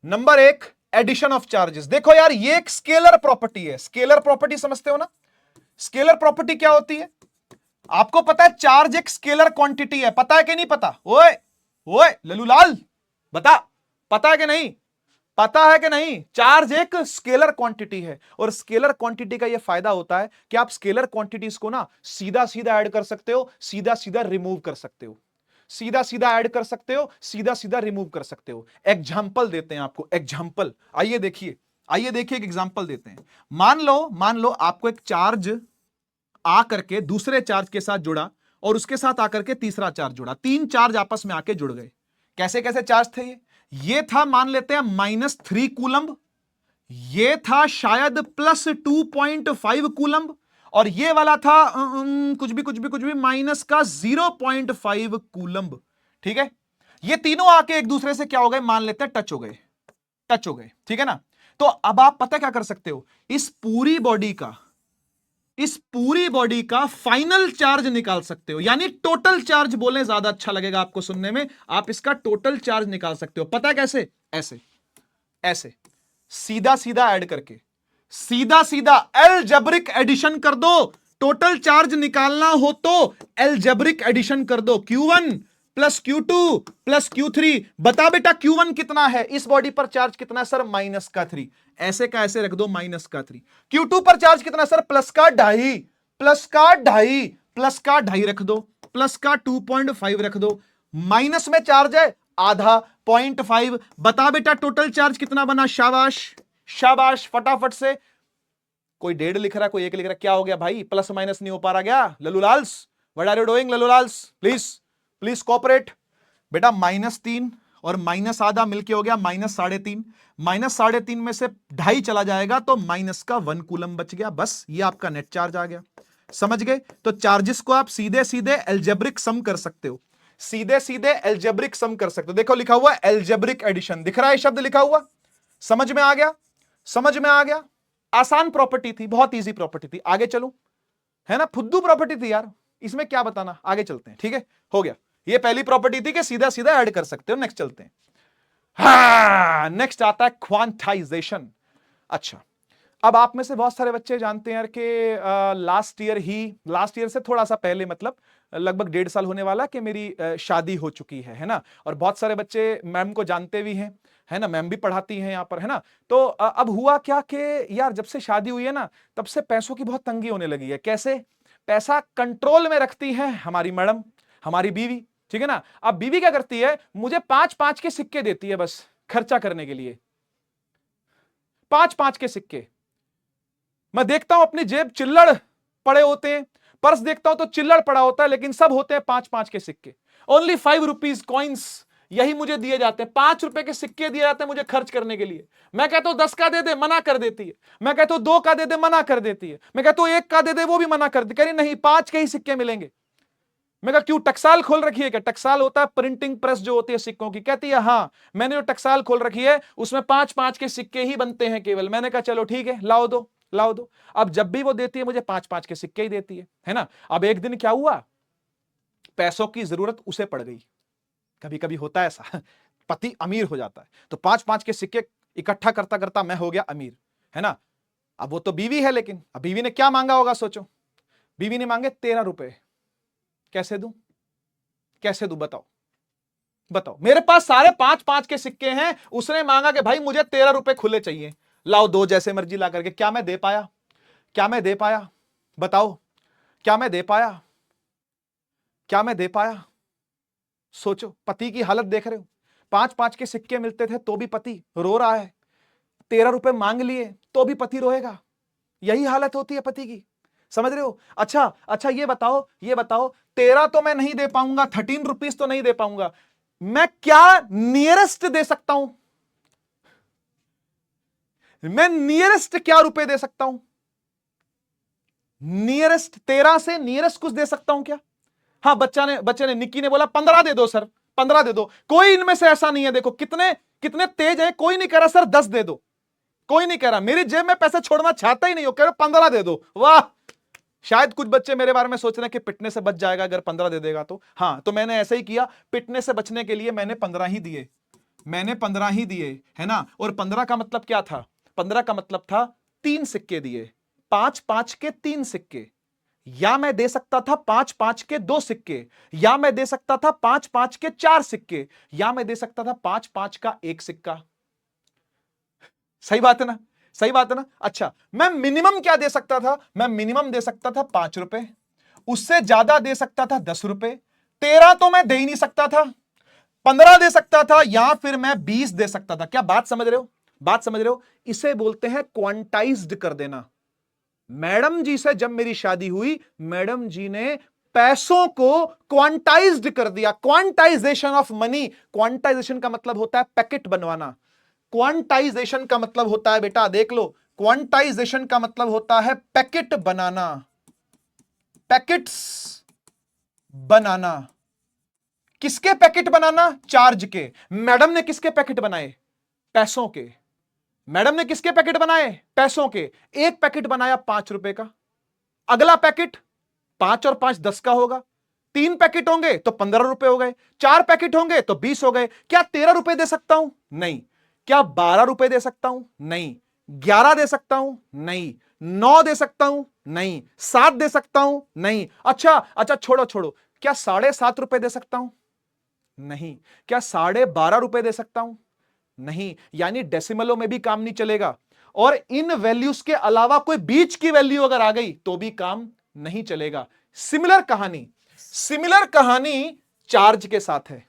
number 1, addition of charges. देखो यार, ये एक स्केलर प्रॉपर्टी है। स्केलर प्रॉपर्टी समझते हो ना? स्केलर प्रॉपर्टी क्या होती है? आपको पता है चार्ज एक स्केलर क्वांटिटी है, पता है कि नहीं पता? ओए लल्लूलाल, बता, पता है कि नहीं? पता है कि नहीं? चार्ज एक स्केलर क्वांटिटी है, और स्केलर क्वांटिटी का यह फायदा होता है कि आप स्केलर क्वांटिटीज को ना सीधा सीधा ऐड कर सकते हो, सीधा सीधा रिमूव कर सकते हो, सीधा सीधा ऐड कर सकते हो, सीधा सीधा रिमूव कर सकते हो। एग्जाम्पल देते हैं आपको, एग्जाम्पल। आइए देखिए एक एग्जाम्पल देते हैं। मान लो आपको एक चार्ज आ करके दूसरे चार्ज के साथ जुड़ा, और उसके साथ आकर के तीसरा चार्ज जुड़ा, 3 चार्ज आपस में आके जुड़ गए। कैसे कैसे चार्ज थे ये था, मान लेते हैं -3 कूलम्ब, ये था शायद +2.5 कूलम्ब, और ये वाला था कुछ भी माइनस का 0.5 कूलम्ब, ठीक है? ये तीनों आके एक दूसरे से क्या हो गए, मान लेते हैं टच हो गए, ठीक है ना? तो अब आप पता क्या कर सकते हो, इस पूरी बॉडी का फाइनल चार्ज निकाल सकते हो, यानी टोटल चार्ज बोले ज्यादा अच्छा लगेगा आपको सुनने में। आप इसका टोटल चार्ज निकाल सकते हो, पता है कैसे? ऐसे सीधा सीधा ऐड करके, सीधा सीधा अलजेब्रिक एडिशन कर दो, टोटल चार्ज निकालना हो तो एल्जेब्रिक एडिशन कर दो, Q1 plus Q2 plus Q3। बता बेटा Q1 कितना है, इस बॉडी पर चार्ज कितना है सर, -3। ऐसे का ऐसे रख दो, -3। Q2 पर चार्ज कितना सर, +2.5, +2.5, +2.5 रख दो, +2.5 रख दो। माइनस में चार्ज है आधा, 0.5। बता बेटा टोटल चार्ज कितना बना, शाबाश शाबाश, फटाफट से। कोई 1.5 लिख रहा है, कोई 1 लिख रहा है, क्या हो गया भाई, प्लस माइनस नहीं हो पा रहा क्या लल्लूलाल्स, व्हाट आर यू डूइंग लल्लूलाल्स, प्लीज प्लीज कोऑपरेट। बेटा -3 और माइनस आधा मिलके हो गया -3.5, -3.5 में से 2.5 चला जाएगा तो -1 कूलम बच गया, बस ये आपका नेट चार्ज आ गया। समझ गए? तो चार्जेस को आप सीधे सीधे एल्जेब्रिक सम कर सकते हो, सीधे सीधे एल्जेब्रिक सम कर सकते हो। देखो लिखा हुआ एल्जेब्रिक एडिशन, दिख रहा है शब्द लिखा हुआ, समझ में आ गया, समझ में आ गया। आसान प्रॉपर्टी थी, बहुत इजी प्रॉपर्टी थी। आगे चलूं, है ना, फुद्दू प्रॉपर्टी थी यार, इसमें क्या बताना, आगे चलते हैं। ठीक है, हो गया, ये पहली प्रॉपर्टी थी कि सीधा सीधा ऐड कर सकते हो। नेक्स्ट चलते हैं। हाँ, नेक्स्ट आता है क्वांटाइजेशन। अच्छा, अब आप में से बहुत सारे बच्चे जानते हैं यार कि लास्ट ईयर से थोड़ा सा पहले, मतलब लगभग 1.5 साल होने वाला कि मेरी शादी हो चुकी है ना। और बहुत सारे बच्चे मैम को जानते भी हैं, है ना, मैम भी पढ़ाती हैं यहाँ पर, है ना। तो अब हुआ क्या कि यार जब से शादी हुई है ना, तब से पैसों की बहुत तंगी होने लगी है। कैसे? पैसा कंट्रोल में रखती है हमारी मैडम, हमारी बीवी, ठीक है ना। अब बीवी क्या करती है, मुझे 5-5 के सिक्के देती है बस खर्चा करने के लिए, 5-5 के सिक्के। मैं देखता हूं अपनी जेब चिल्लड़ पड़े होते हैं, पर्स देखता हूं तो चिल्लड़ पड़ा होता है, लेकिन सब होते हैं 5-5 के सिक्के। ओनली 5 रुपीज कॉइन्स यही मुझे दिए जाते हैं, 5 रुपए के सिक्के दिए जाते हैं मुझे खर्च करने के लिए। मैं कहता हूं 10 का दे दे, मना कर देती है। मैं कहता हूं 2 का दे दे, मना कर देती है। मैं कहता हूं 1 का दे दे, वो भी मना कर दे, कह रही नहीं 5 के ही सिक्के मिलेंगे। मैं कहा क्यों, टकसाल खोल रखी है क्या? टकसाल होता है प्रिंटिंग प्रेस जो होती है सिक्कों की। कहती है हाँ, मैंने जो टकसाल खोल रखी है उसमें 5-5 के सिक्के ही बनते हैं केवल। मैंने कहा चलो ठीक है, लाओ दो लाओ दो। अब जब भी वो देती है मुझे 5-5 के सिक्के ही देती है ना। अब एक दिन क्या हुआ, पैसों की जरूरत उसे पड़ गई। कभी कभी होता है ऐसा, पति अमीर हो जाता है तो 5-5 के सिक्के इकट्ठा करता करता मैं हो गया अमीर, है ना। अब वो तो बीवी है, लेकिन अब बीवी ने क्या मांगा होगा सोचो, बीवी ने मांगे 13 रुपए। कैसे दूं, कैसे दूं, बताओ बताओ। मेरे पास सारे 5-5 के सिक्के हैं, उसने मांगा कि भाई मुझे 13 रुपए खुले चाहिए, लाओ दो जैसे मर्जी ला करके। क्या मैं दे पाया, क्या मैं दे पाया, बताओ, क्या मैं दे पाया, क्या मैं दे पाया? सोचो, पति की हालत देख रहे हो, 5-5 के सिक्के मिलते थे तो भी पति रो रहा है, 13 रुपए मांग लिए तो भी पति रोएगा। यही हालत होती है पति की, समझ रहे हो। अच्छा अच्छा, ये बताओ, ये बताओ, 13 तो मैं नहीं दे पाऊंगा, 13 रुपीज तो नहीं दे पाऊंगा, मैं क्या नियरेस्ट दे सकता हूं, मैं नियरेस्ट क्या रुपए दे सकता हूं, नियरेस्ट 13 से नियरेस्ट कुछ दे सकता हूं क्या? हाँ, बच्चे ने निक्की ने बोला 15 दे दो सर, 15 दे दो। कोई इनमें से ऐसा नहीं है, देखो कितने कितने तेज है, कोई नहीं कह रहा सर 10 दे दो, कोई नहीं कह रहा, मेरी जेब में पैसे छोड़ना चाहता ही नहीं हो, कह रहे 15 दे दो। वाह, शायद कुछ बच्चे मेरे बारे में सोच रहे हैं कि पिटने से बच जाएगा अगर 15 दे देगा तो। हाँ, तो मैंने ऐसे ही किया, पिटने से बचने के लिए मैंने 15 ही दिए, मैंने 15 ही दिए, है ना। और 15 का मतलब क्या था, 15 का मतलब था 3 सिक्के दिए, 5-5 के 3 सिक्के। या मैं दे सकता था 5-5 के 2 सिक्के, या मैं दे सकता था 5-5 के 4 सिक्के, या मैं दे सकता था 5-5 का 1 सिक्का। सही बात है ना, सही बात है ना। अच्छा, मैं मिनिमम क्या दे सकता था, मैं मिनिमम दे सकता था 5 रुपए, उससे ज्यादा दे सकता था 10 रुपए, 13 तो मैं दे ही नहीं सकता था, 15 दे सकता था, या फिर मैं 20 दे सकता था। क्या बात समझ रहे हो, बात समझ रहे हो? इसे बोलते हैं क्वांटाइज्ड कर देना। मैडम जी से जब मेरी शादी हुई, मैडम जी ने पैसों को क्वांटाइज्ड कर दिया, क्वांटाइजेशन ऑफ मनी। क्वांटाइजेशन का मतलब होता है पैकेट बनवाना, क्वांटाइजेशन का मतलब होता है, बेटा देख लो, क्वांटाइजेशन का मतलब होता है पैकेट बनाना, पैकेट्स बनाना। किसके पैकेट बनाना? चार्ज के। मैडम ने किसके पैकेट बनाए? पैसों के। मैडम ने किसके पैकेट बनाए? पैसों के। एक पैकेट बनाया 5 रुपए का, अगला पैकेट 5 और 5 10 का होगा, 3 पैकेट होंगे तो 15 रुपए हो गए, 4 पैकेट होंगे तो 20 हो गए। क्या 13 रुपए दे सकता हूं? नहीं। क्या 12 रुपए दे सकता हूं? नहीं। 11 दे सकता हूं? नहीं। 9 दे सकता हूं? नहीं। 7 दे सकता हूं? नहीं। अच्छा छोड़ो, क्या 7.5 रुपए दे सकता हूं? नहीं। क्या 12.5 रुपए दे सकता हूं? नहीं। यानी डेसिमलों में भी काम नहीं चलेगा, और इन वैल्यूज के अलावा कोई बीच की वैल्यू अगर आ गई तो भी काम नहीं चलेगा। सिमिलर कहानी चार्ज के साथ है।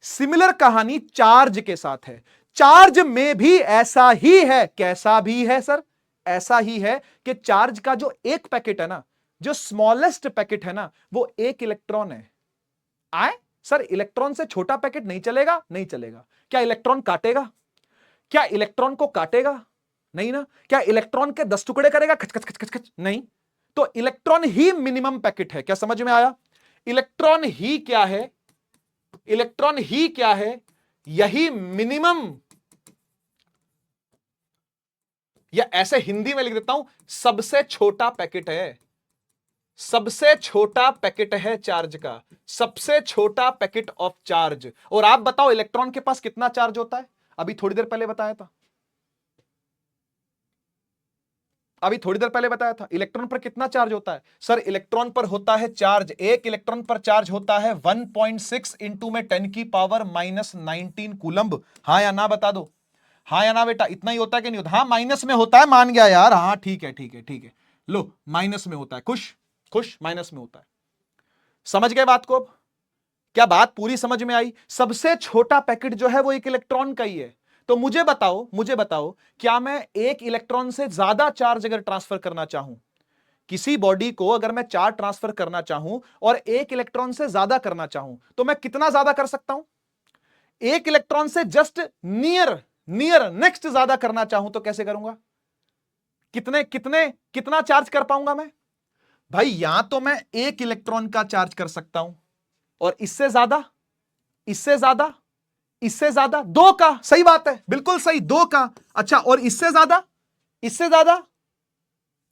सिमिलर कहानी चार्ज के साथ है। चार्ज में भी ऐसा ही है। कैसा भी है सर? ऐसा ही है कि चार्ज का जो एक पैकेट है ना, जो स्मॉलेस्ट पैकेट है ना, वो 1 इलेक्ट्रॉन है। आए सर, इलेक्ट्रॉन से छोटा पैकेट नहीं चलेगा? नहीं चलेगा। क्या इलेक्ट्रॉन काटेगा? क्या इलेक्ट्रॉन को काटेगा? नहीं ना। क्या इलेक्ट्रॉन के 10 टुकड़े करेगा? खच खच खच खच खच? नहीं। तो इलेक्ट्रॉन ही मिनिमम पैकेट है। क्या समझ में आया? इलेक्ट्रॉन ही क्या है? इलेक्ट्रॉन ही क्या है? यही मिनिमम, या ऐसे हिंदी में लिख देता हूं, सबसे छोटा पैकेट है। सबसे छोटा पैकेट है चार्ज का, सबसे छोटा पैकेट ऑफ चार्ज। और आप बताओ इलेक्ट्रॉन के पास कितना चार्ज होता है? अभी थोड़ी देर पहले बताया था, इलेक्ट्रॉन पर कितना चार्ज होता है? सर इलेक्ट्रॉन पर होता है चार्ज, एक इलेक्ट्रॉन पर चार्ज होता है 1.6 इंटू में 10 की पावर -19 कूलम्ब। हाँ या ना बता दो, हाँ या ना बेटा? इतना ही होता है कि नहीं होता? हाँ माइनस में होता है, मान गया यार। हाँ ठीक है, लो माइनस में होता है। खुश माइनस में होता है। समझ गए बात को? अब क्या बात पूरी समझ में आई? सबसे छोटा पैकेट जो है वो 1 इलेक्ट्रॉन का ही है। तो मुझे बताओ क्या मैं 1 इलेक्ट्रॉन से ज्यादा चार्ज अगर ट्रांसफर करना चाहूं, किसी बॉडी को अगर मैं चार्ज ट्रांसफर करना चाहूं और 1 इलेक्ट्रॉन से ज्यादा करना चाहूं, तो मैं कितना ज्यादा कर सकता हूं? 1 इलेक्ट्रॉन से जस्ट नियर नेक्स्ट ज्यादा करना चाहूं तो कैसे करूंगा? कितना चार्ज कर पाऊंगा मैं? भाई यहां तो मैं 1 इलेक्ट्रॉन का चार्ज कर सकता हूं, और इससे ज्यादा 2 का। सही बात है, बिल्कुल सही, 2 का। अच्छा, और इससे ज्यादा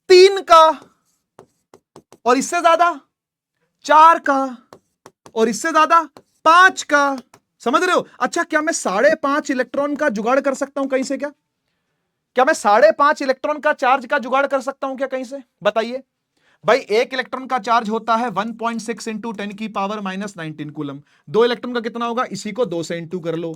3 का, और इससे ज्यादा 4 का, और इससे ज्यादा 5 का। समझ रहे हो? अच्छा, क्या मैं 5.5 इलेक्ट्रॉन का जुगाड़ कर सकता हूं कहीं से? क्या मैं 5.5 इलेक्ट्रॉन का चार्ज का जुगाड़ कर सकता हूं क्या कहीं से? बताइए भाई। 1 इलेक्ट्रॉन का चार्ज होता है 1.6 इंटू 10 की पावर -19 कूलम। 2 इलेक्ट्रॉन का कितना होगा? इसी को 2 से इंटू कर लो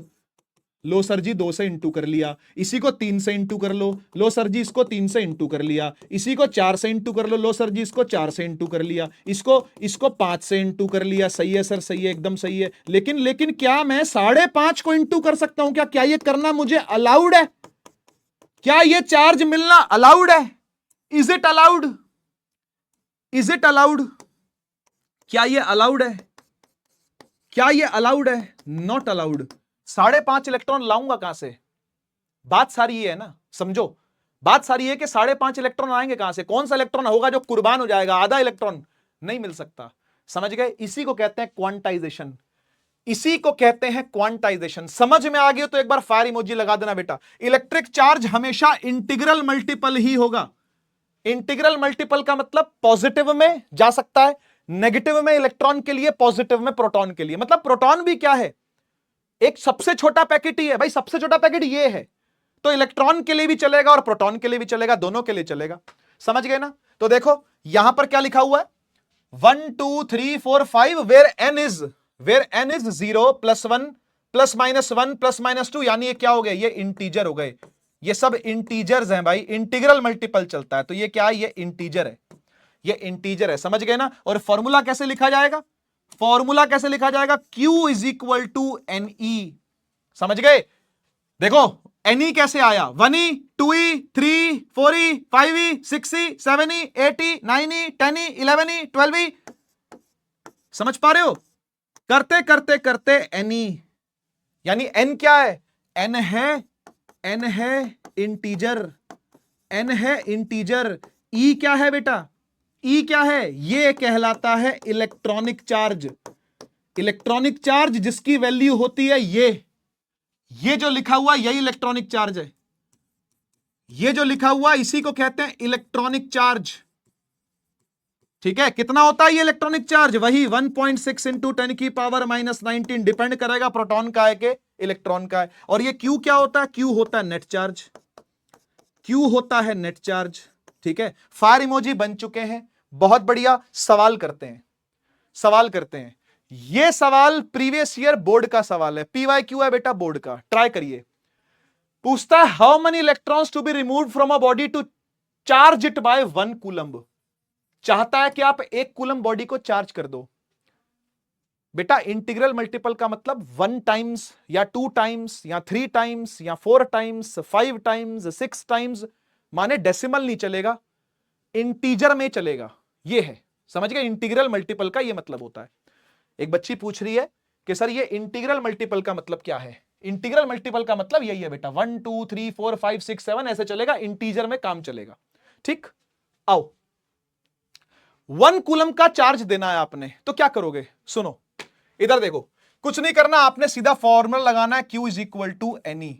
सर जी, 2 से इंटू कर लिया। इसी को 3 से इंटू कर लो सर जी, इसको 3 से इंटू कर लिया। इसी को 4 से इंटू कर लो सर जी, इसको 4 से इंटू कर लिया। इसको 5 से इंटू कर लिया। सही है सर, सही है, एकदम सही है। लेकिन क्या मैं 5.5 को इंटू कर सकता हूं? क्या ये करना मुझे अलाउड है? क्या ये चार्ज मिलना अलाउड है? Is it allowed? क्या ये अलाउड है? Not allowed. 5.5 इलेक्ट्रॉन लाऊंगा कहां से? बात सारी ये है ना, समझो। बात सारी है कि 5.5 इलेक्ट्रॉन आएंगे कहां से? कौन सा इलेक्ट्रॉन होगा जो कुर्बान हो जाएगा? आधा इलेक्ट्रॉन नहीं मिल सकता। समझ गए? इसी को कहते हैं क्वांटाइजेशन। समझ में आ गया तो एक बार फायर इमोजी लगा देना बेटा। इलेक्ट्रिक चार्ज हमेशा इंटीग्रल मल्टीपल ही होगा। इंटीग्रल मल्टीपल का मतलब पॉजिटिव में जा सकता है, नेगेटिव में इलेक्ट्रॉन के लिए, पॉजिटिव में प्रोटॉन के लिए। मतलब प्रोटॉन भी क्या है? एक सबसे छोटा पैकेट ही है भाई। सबसे छोटा पैकेट ये है, तो इलेक्ट्रॉन के लिए भी चलेगा और प्रोटॉन के लिए भी चलेगा, दोनों के लिए चलेगा। समझ गए ना? तो देखो यहां पर क्या लिखा हुआ है, 1 2 3 4 5 वेयर n इज 0 +1 ±1 ±2, यानी ये क्या हो गए? ये इंटीजर हो गए। ये सब इंटीजर्स हैं भाई। इंटीग्रल मल्टीपल चलता है तो ये क्या है? ये इंटीजर है। समझ गए ना? और फॉर्मूला कैसे लिखा जाएगा? Q = NE। समझ गए? देखो NE कैसे आया? 1E 2E 3E 4E 5E 6E 7E 8E 9E 10E 11E 12E। समझ पा रहे हो? करते NE, यानी N क्या है? N है इंटीजर। E क्या है बेटा? E क्या है? ये कहलाता है इलेक्ट्रॉनिक चार्ज जिसकी वैल्यू होती है ये जो लिखा हुआ यही इलेक्ट्रॉनिक चार्ज है। ये जो लिखा हुआ इसी को कहते हैं इलेक्ट्रॉनिक चार्ज। ठीक है? कितना होता है ये इलेक्ट्रॉनिक चार्ज? वही 1.6 इंटू 10 की पावर -19। डिपेंड करेगा प्रोटॉन का है कि इलेक्ट्रॉन का है। और ये Q क्या होता है? Q होता है नेट चार्ज। ठीक है, फायर इमोजी बन चुके हैं, बहुत बढ़िया। सवाल करते हैं, सवाल करते हैं। यह सवाल प्रीवियस ईयर बोर्ड का सवाल है, PYQ है बेटा बोर्ड का, ट्राई करिए। पूछता है how many electrons to be removed from a body to charge it by 1 coulomb. चाहता है कि आप 1 कूलम्ब बॉडी को चार्ज कर दो। बेटा इंटीग्रल मल्टीपल का मतलब 1 टाइम्स या 2 टाइम्स या 3 टाइम्स या 4 टाइम्स 5 टाइम्स 6 टाइम्स, माने डेसिमल नहीं चलेगा, इंटीजर में चलेगा। ये है, समझ गए, इंटीग्रल मल्टीपल का ये मतलब होता है। एक बच्ची पूछ रही है कि सर ये इंटीग्रल मल्टीपल का मतलब क्या है। इंटीग्रल मल्टीपल का मतलब यही है बेटा, 1 2 3 4 5 6 7 ऐसे चलेगा, इंटीजर में काम चलेगा। ठीक, आओ 1 कूलम का चार्ज देना है आपने, तो क्या करोगे, सुनो इधर देखो, कुछ नहीं करना, आपने सीधा फॉर्मूला लगाना है, Q is equal to n e.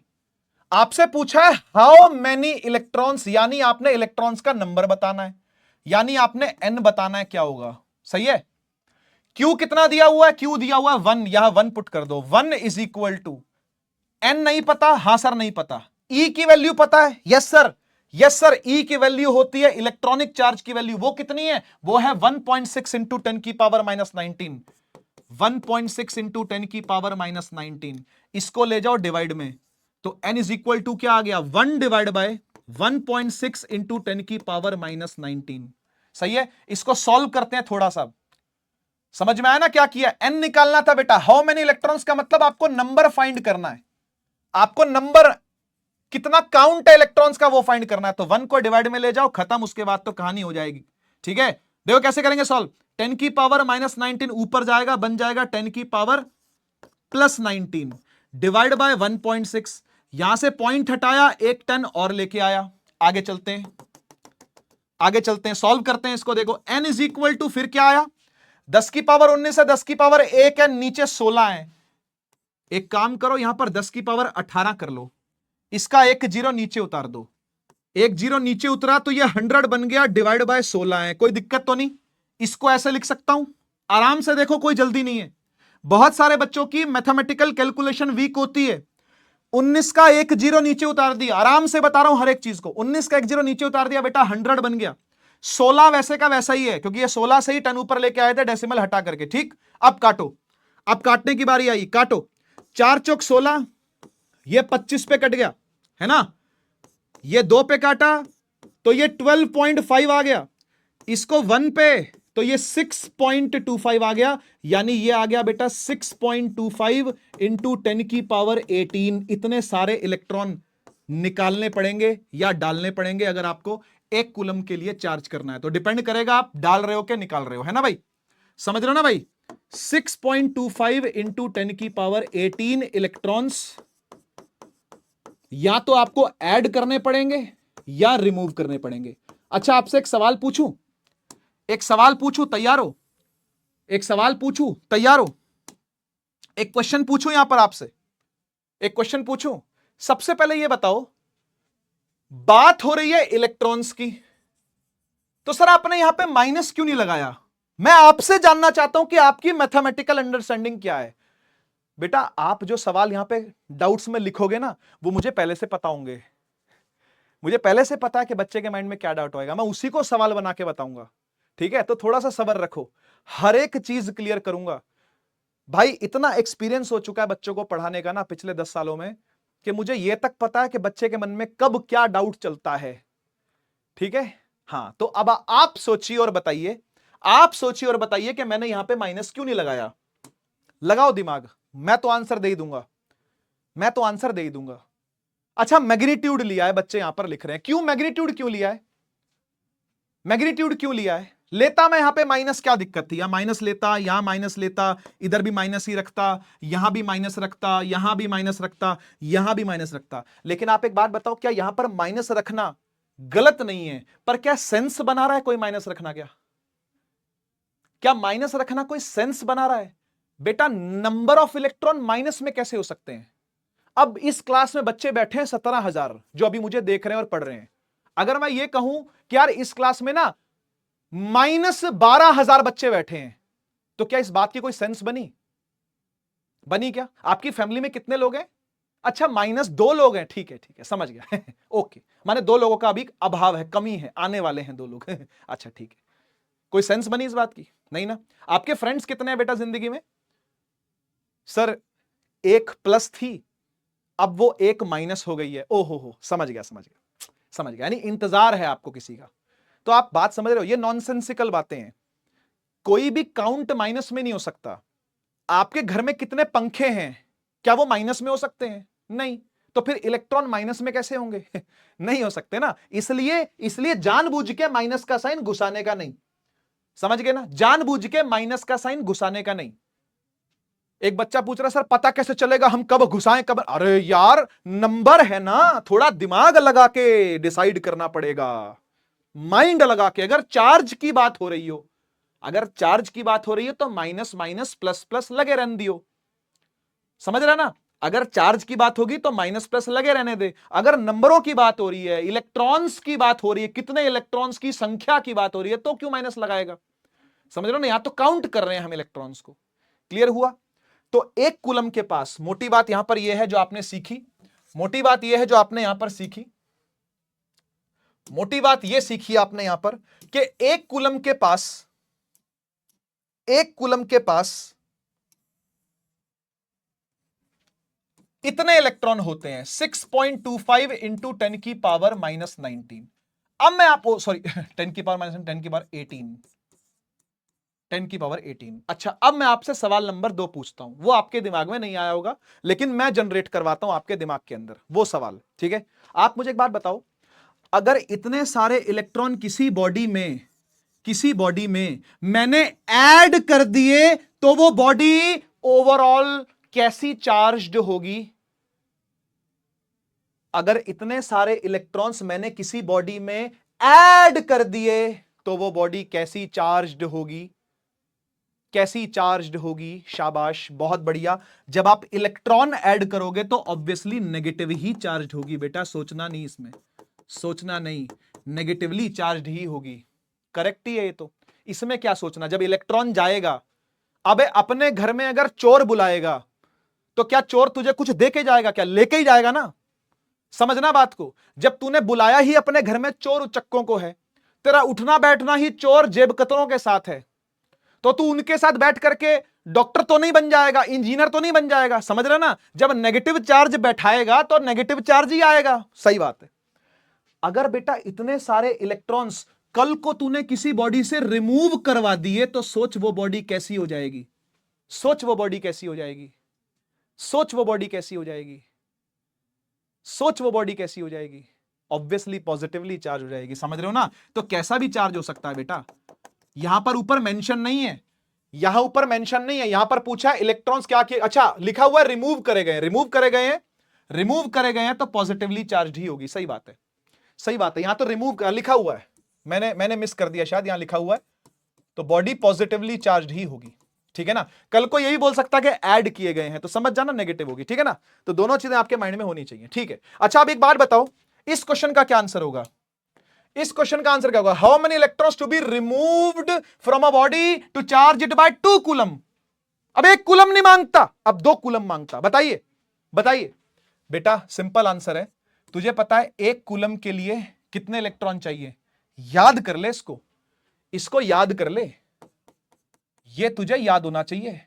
आपसे पूछा है हाउ मेनी इलेक्ट्रॉन्स, यानी आपने इलेक्ट्रॉन्स का नंबर बताना है, यानी आपने n बताना है, क्या होगा, सही है। Q कितना दिया हुआ है, Q दिया हुआ है 1, यहां 1 पुट कर दो, 1 इज इक्वल टू n नहीं पता, हां सर नहीं पता। E की वैल्यू पता है, yes sir, yes sir, E की वैल्यू होती है इलेक्ट्रॉनिक चार्ज की वैल्यू, वो कितनी है, वो है 1.6 इंटू 10 की पावर माइनस 19, 1.6 इंटू 10 की पावर माइनस 19। इसको ले जाओ डिवाइड में, तो n इज इक्वल टू क्या आ गया, 1 डिवाइड बाय 1.6 इंटू 10 की पावर माइनस 19। सही है, इसको सॉल्व करते हैं थोड़ा सा, समझ में आया ना क्या किया, n निकालना था बेटा। हाउ मेनी इलेक्ट्रॉन्स का मतलब आपको नंबर फाइंड करना है, आपको नंबर कितना काउंट है इलेक्ट्रॉन्स का वो फाइंड करना है, तो 1 को डिवाइड में ले जाओ, खत्म, उसके बाद तो कहानी हो जाएगी। ठीक है, देखो कैसे करेंगे सॉल्व, 10 की पावर माइनस 19 ऊपर जाएगा, बन जाएगा 10 की पावर प्लस 19 डिवाइड बाय 1.6, यहां से पॉइंट हटाया, 1 10 और लेके आया। आगे चलते हैं, आगे चलते हैं, सॉल्व करते हैं इसको। देखो n इज इक्वल टू फिर क्या आया, 10 की पावर 19 है, 10 की पावर 1 है, नीचे 16 है। एक काम करो, यहां पर 10 की पावर 18 कर लो, इसका एक जीरो नीचे उतार दो, एक जीरो नीचे उतरा तो ये 100 बन गया, डिवाइड बाय 16 है, कोई दिक्कत तो नहीं। इसको ऐसे लिख सकता हूं आराम से, देखो कोई जल्दी नहीं है। बहुत सारे बच्चों की मैथमेटिकल कैलकुलेशन वीक होती है। 19 का एक जीरो नीचे उतार दिया, आराम से बता रहा हूं हर एक चीज को, 19 का एक जीरो नीचे उतार दिया बेटा, 100 बन गया। 16 वैसे का वैसा ही है, क्योंकि ये 16 से ही 10 ऊपर लेके आए थे डेसिमल हटा करके। ठीक, अब काटो, अब काटने की बारी आई, काटो, 4 चौक 16, ये 25 पे कट गया है ना, ये 2 पे काटा तो ये 12.5 आ गया, इसको 1 पे तो ये 6.25 आ गया, यानी ये आ गया बेटा 6.25 इंटू 10 की पावर 18। इतने सारे इलेक्ट्रॉन निकालने पड़ेंगे या डालने पड़ेंगे अगर आपको 1 कूलम के लिए चार्ज करना है, तो डिपेंड करेगा आप डाल रहे हो कि निकाल रहे हो, है ना भाई, समझ रहे हो ना भाई। 6.25 इंटू 10 की पावर 18 इलेक्ट्रॉन्स या तो आपको ऐड करने पड़ेंगे या रिमूव करने पड़ेंगे। अच्छा आपसे एक सवाल पूछूं, एक सवाल पूछूं, तैयार हो, एक सवाल पूछूं, तैयार हो, एक क्वेश्चन पूछूं यहां पर आपसे, एक क्वेश्चन पूछूं। सबसे पहले यह बताओ, बात हो रही है इलेक्ट्रॉन्स की, तो सर आपने यहां पे माइनस क्यों नहीं लगाया। मैं आपसे जानना चाहता हूं कि आपकी मैथमेटिकल अंडरस्टैंडिंग क्या है। बेटा आप जो सवाल यहां पे डाउट्स में लिखोगे ना, वो मुझे पहले से पता होंगे, मुझे पहले से पता है कि बच्चे के माइंड में क्या डाउट होएगा, मैं उसी को सवाल बना के बताऊंगा। ठीक है, तो थोड़ा सा सब्र रखो, हर एक चीज क्लियर करूंगा। भाई इतना एक्सपीरियंस हो चुका है बच्चों को पढ़ाने का ना पिछले 10 सालों में, कि मुझे यह तक पता है कि बच्चे के मन में कब क्या डाउट चलता है। ठीक है, हां, तो अब आप सोचिए और बताइए, आप सोचिए और बताइए कि मैंने यहां पे माइनस क्यों नहीं लगाया। लगाओ दिमाग, मैं तो आंसर दे ही दूंगा, मैं तो आंसर दे ही दूंगा। अच्छा मैग्नीट्यूड लिया है, बच्चे यहां पर लिख रहे हैं, क्यों मैग्नीट्यूड क्यों लिया है, मैग्नीट्यूड क्यों लिया है। लेता मैं यहां पे माइनस, क्या दिक्कत थी, यहां माइनस लेता, यहां माइनस लेता, इधर भी माइनस ही रखता, यहां भी माइनस रखता, यहां भी माइनस रखता, यहां भी माइनस रखता। लेकिन आप एक बात बताओ, क्या यहां पर माइनस रखना गलत नहीं है, पर क्या सेंस बना रहा है कोई माइनस रखना, क्या माइनस रखना कोई सेंस बना रहा है। बेटा नंबर ऑफ इलेक्ट्रॉन माइनस में कैसे हो सकते हैं। अब इस क्लास में बच्चे बैठे हैं 17,000 जो अभी मुझे देख रहे हैं और पढ़ रहे हैं। अगर मैं ये कहूं कि यार इस क्लास में ना -12,000 बच्चे बैठे हैं, तो क्या इस बात की कोई सेंस बनी, बनी क्या। आपकी फैमिली में कितने लोग हैं, अच्छा -2 लोग हैं, ठीक है ठीक है, समझ गया ओके माने दो लोगों का अभी अभाव है, कमी है, आने वाले हैं दो लोग अच्छा ठीक है, कोई सेंस बनी इस बात की? नहीं ना। आपके फ्रेंड्स कितने हैं बेटा जिंदगी में? सर एक प्लस थी, अब वो एक माइनस हो गई है। ओहो हो, समझ गया समझ गया समझ गया, यानी इंतजार है आपको किसी का। तो आप बात समझ रहे हो, ये नॉनसेंसिकल बातें हैं। कोई भी काउंट माइनस में नहीं हो सकता। आपके घर में कितने पंखे हैं, क्या वो माइनस में हो सकते हैं? नहीं। तो फिर इलेक्ट्रॉन माइनस में कैसे होंगे नहीं हो सकते ना। इसलिए जानबूझ के माइनस का साइन घुसाने का नहीं, समझ गए ना, जानबूझ के माइनस का साइन घुसाने का नहीं। एक बच्चा पूछ रहा सर पता कैसे चलेगा हम कब घुसाएं कब? अरे यार नंबर है ना, थोड़ा दिमाग लगा के डिसाइड करना पड़ेगा, माइंड लगा के। अगर चार्ज की बात हो रही हो, अगर चार्ज की बात हो रही है तो माइनस माइनस प्लस प्लस लगे रहने दियो, समझ रहे ना। अगर चार्ज की बात होगी तो माइनस प्लस लगे रहने दे। अगर नंबरों की बात हो रही है, इलेक्ट्रॉन्स की बात हो रही है, कितने इलेक्ट्रॉन्स की संख्या की बात हो रही है, तो क्यों माइनस लगाएगा? समझ रहे हो ना, यहां तो काउंट कर रहे हैं हम इलेक्ट्रॉन्स को। क्लियर हुआ? तो एक कूलम के पास, मोटी बात यहां पर यह है जो आपने सीखी, मोटी बात यह है जो आपने यहां पर सीखी, मोटी बात यह सीखी आपने यहां पर कि एक कूलम के पास, एक कूलम के पास इतने इलेक्ट्रॉन होते हैं 6.25 इंटू 10 की पावर माइनस 19। अब मैं आपको सॉरी 10 की पावर माइनस 10 की पावर 18, 10 की पावर 18। अच्छा अब मैं आपसे सवाल नंबर 2 पूछता हूं, वो आपके दिमाग में नहीं आया होगा लेकिन मैं जनरेट करवाता हूं आपके दिमाग के अंदर वो सवाल, ठीक है। आप मुझे एक बात बताओ, अगर इतने सारे इलेक्ट्रॉन किसी बॉडी में मैंने ऐड कर दिए तो वो बॉडी ओवरऑल कैसी चार्ज्ड होगी? अगर इतने सारे इलेक्ट्रॉन्स मैंने किसी बॉडी में ऐड कर दिए तो वो बॉडी कैसी चार्ज्ड होगी? कैसी चार्ज्ड होगी? शाबाश, बहुत बढ़िया। जब आप इलेक्ट्रॉन ऐड करोगे तो ऑब्वियसली नेगेटिव ही चार्ज्ड होगी बेटा, सोचना नहीं, इसमें सोचना नहीं, नेगेटिवली चार्ज्ड ही होगी। करेक्ट ही है ये तो, इसमें क्या सोचना। जब इलेक्ट्रॉन जाएगा, अबे अपने घर में अगर चोर बुलाएगा तो क्या चोर तुझे कुछ दे के जाएगा? क्या लेके ही जाएगा ना, समझना बात को। जब तूने बुलाया ही अपने घर में चोर उचक्कों को है, तेरा उठना बैठना ही चोर जेब कतरों के साथ है, तो तू उनके साथ बैठ करके डॉक्टर तो नहीं बन जाएगा, इंजीनियर तो नहीं बन जाएगा, समझ रहे ना। जब नेगेटिव चार्ज बैठाएगा तो नेगेटिव चार्ज ही आएगा, सही बात है। अगर बेटा इतने सारे इलेक्ट्रॉन्स कल को तूने किसी बॉडी से रिमूव करवा दिए तो सोच वो बॉडी कैसी हो जाएगी, सोच वो बॉडी कैसी हो जाएगी, सोच वो बॉडी कैसी हो जाएगी, सोच वो बॉडी कैसी हो जाएगी। ऑब्वियसली पॉजिटिवली चार्ज हो जाएगी, समझ रहे हो ना। तो कैसा भी चार्ज हो सकता है बेटा, यहां पर ऊपर मेंशन नहीं है, यहां ऊपर मेंशन नहीं है, यहां पर पूछा इलेक्ट्रॉन्स क्या किए, अच्छा लिखा हुआ है रिमूव करे गए, रिमूव करे गए हैं, रिमूव करे गए हैं तो पॉजिटिवली चार्ज ही होगी, सही बात है, सही बात है। यहां तो रिमूव लिखा हुआ है, मैंने मिस कर दिया शायद, यहां लिखा हुआ है तो बॉडी पॉजिटिवली चार्ज ही होगी, ठीक है ना। कल को यही बोल सकता है कि ऐड किए गए हैं तो समझ जाना नेगेटिव होगी, ठीक है ना। तो दोनों चीजें आपके माइंड में होनी चाहिए, ठीक है। अच्छा अब एक बात बताओ, इस क्वेश्चन का क्या आंसर होगा? इस क्वेश्चन का आंसर क्या होगा? How many electrons to be removed from a body to charge it by 2 coulomb. अब 1 कूलम नहीं मांगता, अब 2 कूलम मांगता। बताइए बताइए बेटा, सिंपल आंसर है। तुझे पता है 1 कूलम के लिए कितने इलेक्ट्रॉन चाहिए? याद कर ले इसको, इसको याद कर ले, ये तुझे याद होना चाहिए,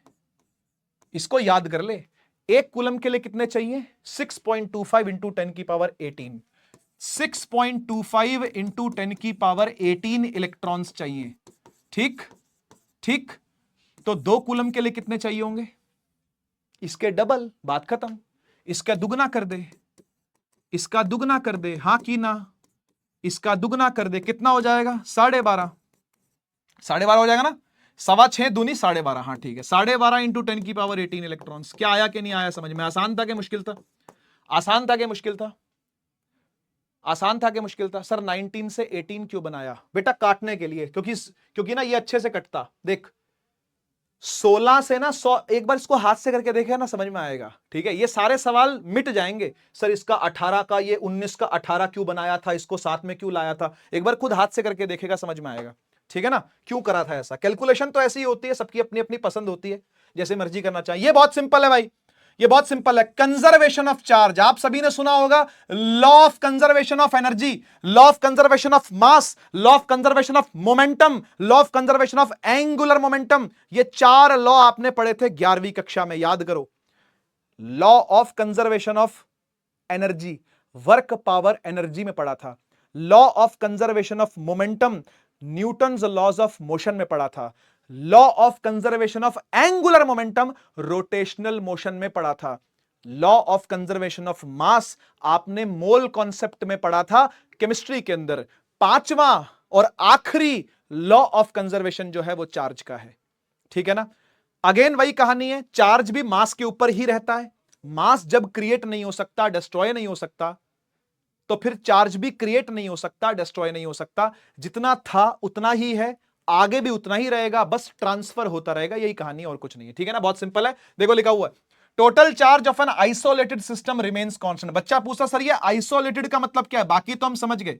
इसको याद कर ले। 1 कूलम के लिए कितने चाहिए? 6.25 इंटू 10 की पावर 18, 6.25 इंटू 10 की पावर 18 इलेक्ट्रॉन्स चाहिए, ठीक ठीक। तो 2 कूलम के लिए कितने चाहिए होंगे? इसके डबल, बात खत्म। इसका दुगना कर दे, इसका दुगना कर दे, हां की ना, इसका दुगना कर दे, कितना हो जाएगा? 12.5, 12.5 हो जाएगा ना, 6.25 दूनी 12.5, हाँ ठीक है। 12.5 इंटू 10 की पावर 18 इलेक्ट्रॉन्स। क्या आया कि नहीं आया समझ में? आसान था कि मुश्किल था? आसान था कि मुश्किल था? आसान था कि मुश्किल था? सर 19 से 18 क्यों बनाया? बेटा काटने के लिए, क्योंकि ना ये अच्छे से कटता। देख 16 से ना 100, एक बार इसको हाथ से करके देखे ना समझ में आएगा, ठीक है। ये सारे सवाल मिट जाएंगे। सर इसका 18 का, ये 19 का 18 क्यों बनाया था, इसको साथ में क्यों लाया था, एक बार खुद हाथ से करके देखेगा समझ में आएगा, ठीक है ना। क्यों करा था ऐसा? कैलकुलेशन तो ऐसी ही होती है, सबकी अपनी अपनी पसंद होती है, जैसे मर्जी करना चाहिए। ये बहुत सिंपल है भाई, ये बहुत सिंपल है, कंजर्वेशन ऑफ चार्ज। आप सभी ने सुना होगा law of conservation of energy, law of conservation of mass, law of conservation of momentum, law of conservation of angular momentum. ये 4 लॉ आपने पढ़े थे 11वीं कक्षा में, याद करो। Law of conservation of energy work power energy में पढ़ा था। Law of conservation of momentum Newton's laws of motion में पढ़ा था। Law of conservation of angular momentum rotational motion में पढ़ा था। Law of conservation of mass आपने मोल कॉन्सेप्ट में पढ़ा था केमिस्ट्री के अंदर। 5वां और आखिरी लॉ ऑफ कंजर्वेशन जो है वो चार्ज का है, ठीक है ना। अगेन वही कहानी है, चार्ज भी मास के ऊपर ही रहता है। मास जब क्रिएट नहीं हो सकता, डिस्ट्रॉय नहीं हो सकता, तो फिर चार्ज भी क्रिएट नहीं हो सकता, डिस्ट्रॉय नहीं हो सकता। जितना था उतना ही है, आगे भी उतना ही रहेगा, बस ट्रांसफर होता रहेगा, यही कहानी और कुछ नहीं है, ठीक है ना। बहुत सिंपल है, देखो लिखा हुआ है total charge of an isolated system remains constant. बच्चा पूछता सर ये आइसोलेटेड का मतलब क्या है? बाकी तो हम समझ गए,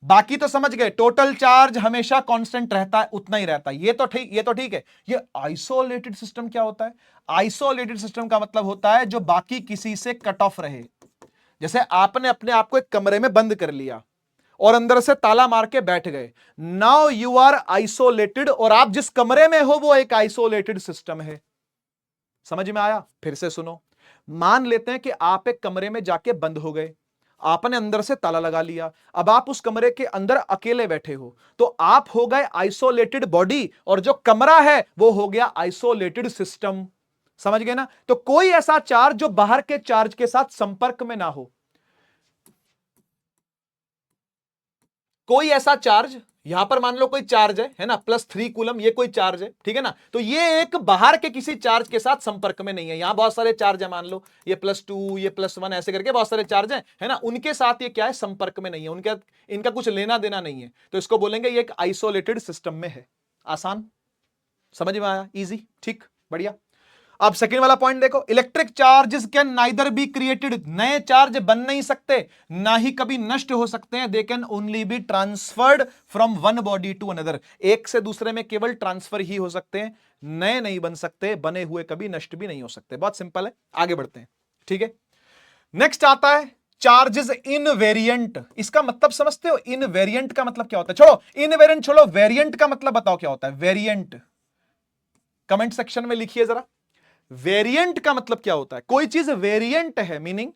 बाकी तो समझ गए, टोटल चार्ज हमेशा कांस्टेंट रहता है, उतना ही रहता है, ये तो ठीक है। ये आइसोलेटेड सिस्टम क्या होता है? आइसोलेटेड सिस्टम का मतलब होता है जो बाकी किसी से कट ऑफ रहे। जैसे आपने अपने आप को एक कमरे में बंद कर लिया और अंदर से ताला मार के बैठ गए, नाउ यू आर आइसोलेटेड, और आप जिस कमरे में हो वो एक आइसोलेटेड सिस्टम है। समझ में आया? फिर से सुनो, मान लेते हैं कि आप एक कमरे में जाके बंद हो गए, आपने अंदर से ताला लगा लिया, अब आप उस कमरे के अंदर अकेले बैठे हो, तो आप हो गए आइसोलेटेड बॉडी और जो कमरा है वो हो गया आइसोलेटेड सिस्टम। समझ गए ना? तो कोई ऐसा चार्ज जो बाहर के चार्ज के साथ संपर्क में ना हो, कोई ऐसा चार्ज, यहां पर मान लो कोई चार्ज है ना, +3 कूलम, ये कोई चार्ज है, ठीक है ना, तो ये एक बाहर के किसी चार्ज के साथ संपर्क में नहीं है। यहां बहुत सारे चार्ज है, मान लो ये +2, ये +1, ऐसे करके बहुत सारे चार्ज है ना, उनके साथ ये क्या है, संपर्क में नहीं है, उनका इनका कुछ लेना देना नहीं है, तो इसको बोलेंगे ये एक आइसोलेटेड सिस्टम में है। आसान, समझ में आया? इजी, ठीक, बढ़िया। अब सेकेंड वाला पॉइंट देखो, electric charges can neither be created, नए चार्ज बन नहीं सकते, ना ही कभी नष्ट हो सकते हैं, they can only be transferred from one body to another, एक से दूसरे में केवल ट्रांसफर ही हो सकते हैं, नए नहीं बन सकते, बने हुए कभी नष्ट भी नहीं हो सकते। बहुत सिंपल है, आगे बढ़ते हैं, ठीक है। नेक्स्ट आता है चार्जेस इनवेरिएंट। इसका मतलब समझते हो? इनवेरिएंट का मतलब क्या होता है? छोड़ो इनवेरिएंट, छोड़ो, वेरिएंट का मतलब बताओ क्या होता है? वेरिएंट कमेंट सेक्शन में लिखिए जरा, वेरिएंट का मतलब क्या होता है? कोई चीज वेरिएंट है, मीनिंग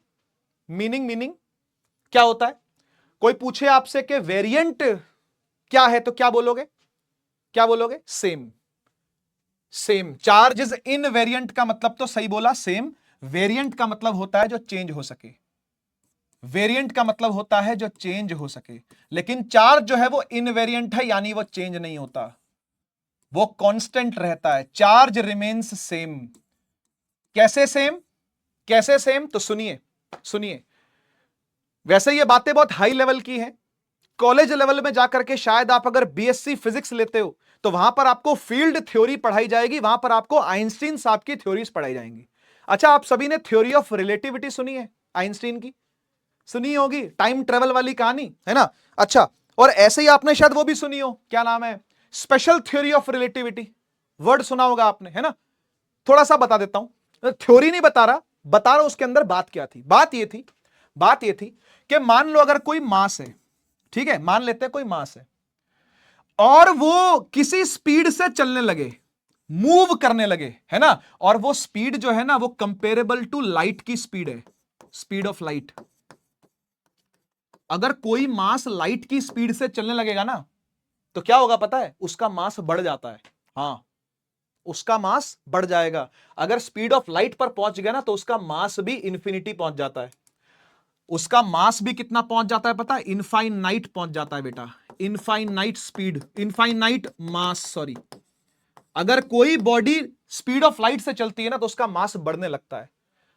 क्या होता है? कोई पूछे आपसे कि वेरिएंट क्या है, तो क्या बोलोगे? क्या बोलोगे? सेम। चार्ज इज इनवेरिएंट का मतलब तो सही बोला, सेम। वेरिएंट का मतलब होता है जो चेंज हो सके, वेरिएंट का मतलब होता है जो चेंज हो सके, लेकिन चार्ज जो है वो इनवेरिएंट है, यानी वो चेंज नहीं होता, वो कांस्टेंट रहता है। Charge remains same. कैसे सेम? कैसे सेम? तो सुनिए, वैसे ये बातें बहुत हाई लेवल की हैं, कॉलेज लेवल में जाकर के शायद आप अगर बीएससी फिजिक्स लेते हो तो वहां पर आपको फील्ड थ्योरी पढ़ाई जाएगी, वहां पर आपको आइंस्टीन साहब की थ्योरीज पढ़ाई जाएंगी। अच्छा, आप सभी ने थ्योरी ऑफ रिलेटिविटी सुनी है? आइंस्टीन की सुनी होगी, टाइम ट्रेवल वाली कहानी है ना। अच्छा, और ऐसे ही आपने शायद वो भी सुनी हो, क्या नाम है, special theory of relativity, word सुना होगा आपने, है ना। थोड़ा सा बता देता हूं, थ्योरी नहीं बता रहा उसके अंदर बात क्या थी। बात ये थी कि मान लो अगर कोई मास है, ठीक है, मान लेते हैं कोई मास है और वो किसी स्पीड से चलने लगे, मूव करने लगे, है ना, और वो स्पीड जो है ना वो कंपेरेबल टू लाइट की स्पीड है, स्पीड ऑफ लाइट। अगर कोई मास लाइट की स्पीड से चलने लगेगा ना तो क्या होगा पता है? उसका मास बढ़ जाता है। हां, उसका मास बढ़ जाएगा। अगर स्पीड ऑफ लाइट पर पहुंच गया ना तो उसका मास भी इंफिनिटी पहुंच जाता है। उसका मास भी कितना पहुंच जाता है पता है? इनफाइनाइट पहुंच जाता है बेटा, इनफाइनाइट स्पीड, इनफाइनाइट मास, सॉरी। अगर कोई बॉडी स्पीड ऑफ लाइट से चलती है ना तो उसका मास बढ़ने लगता है,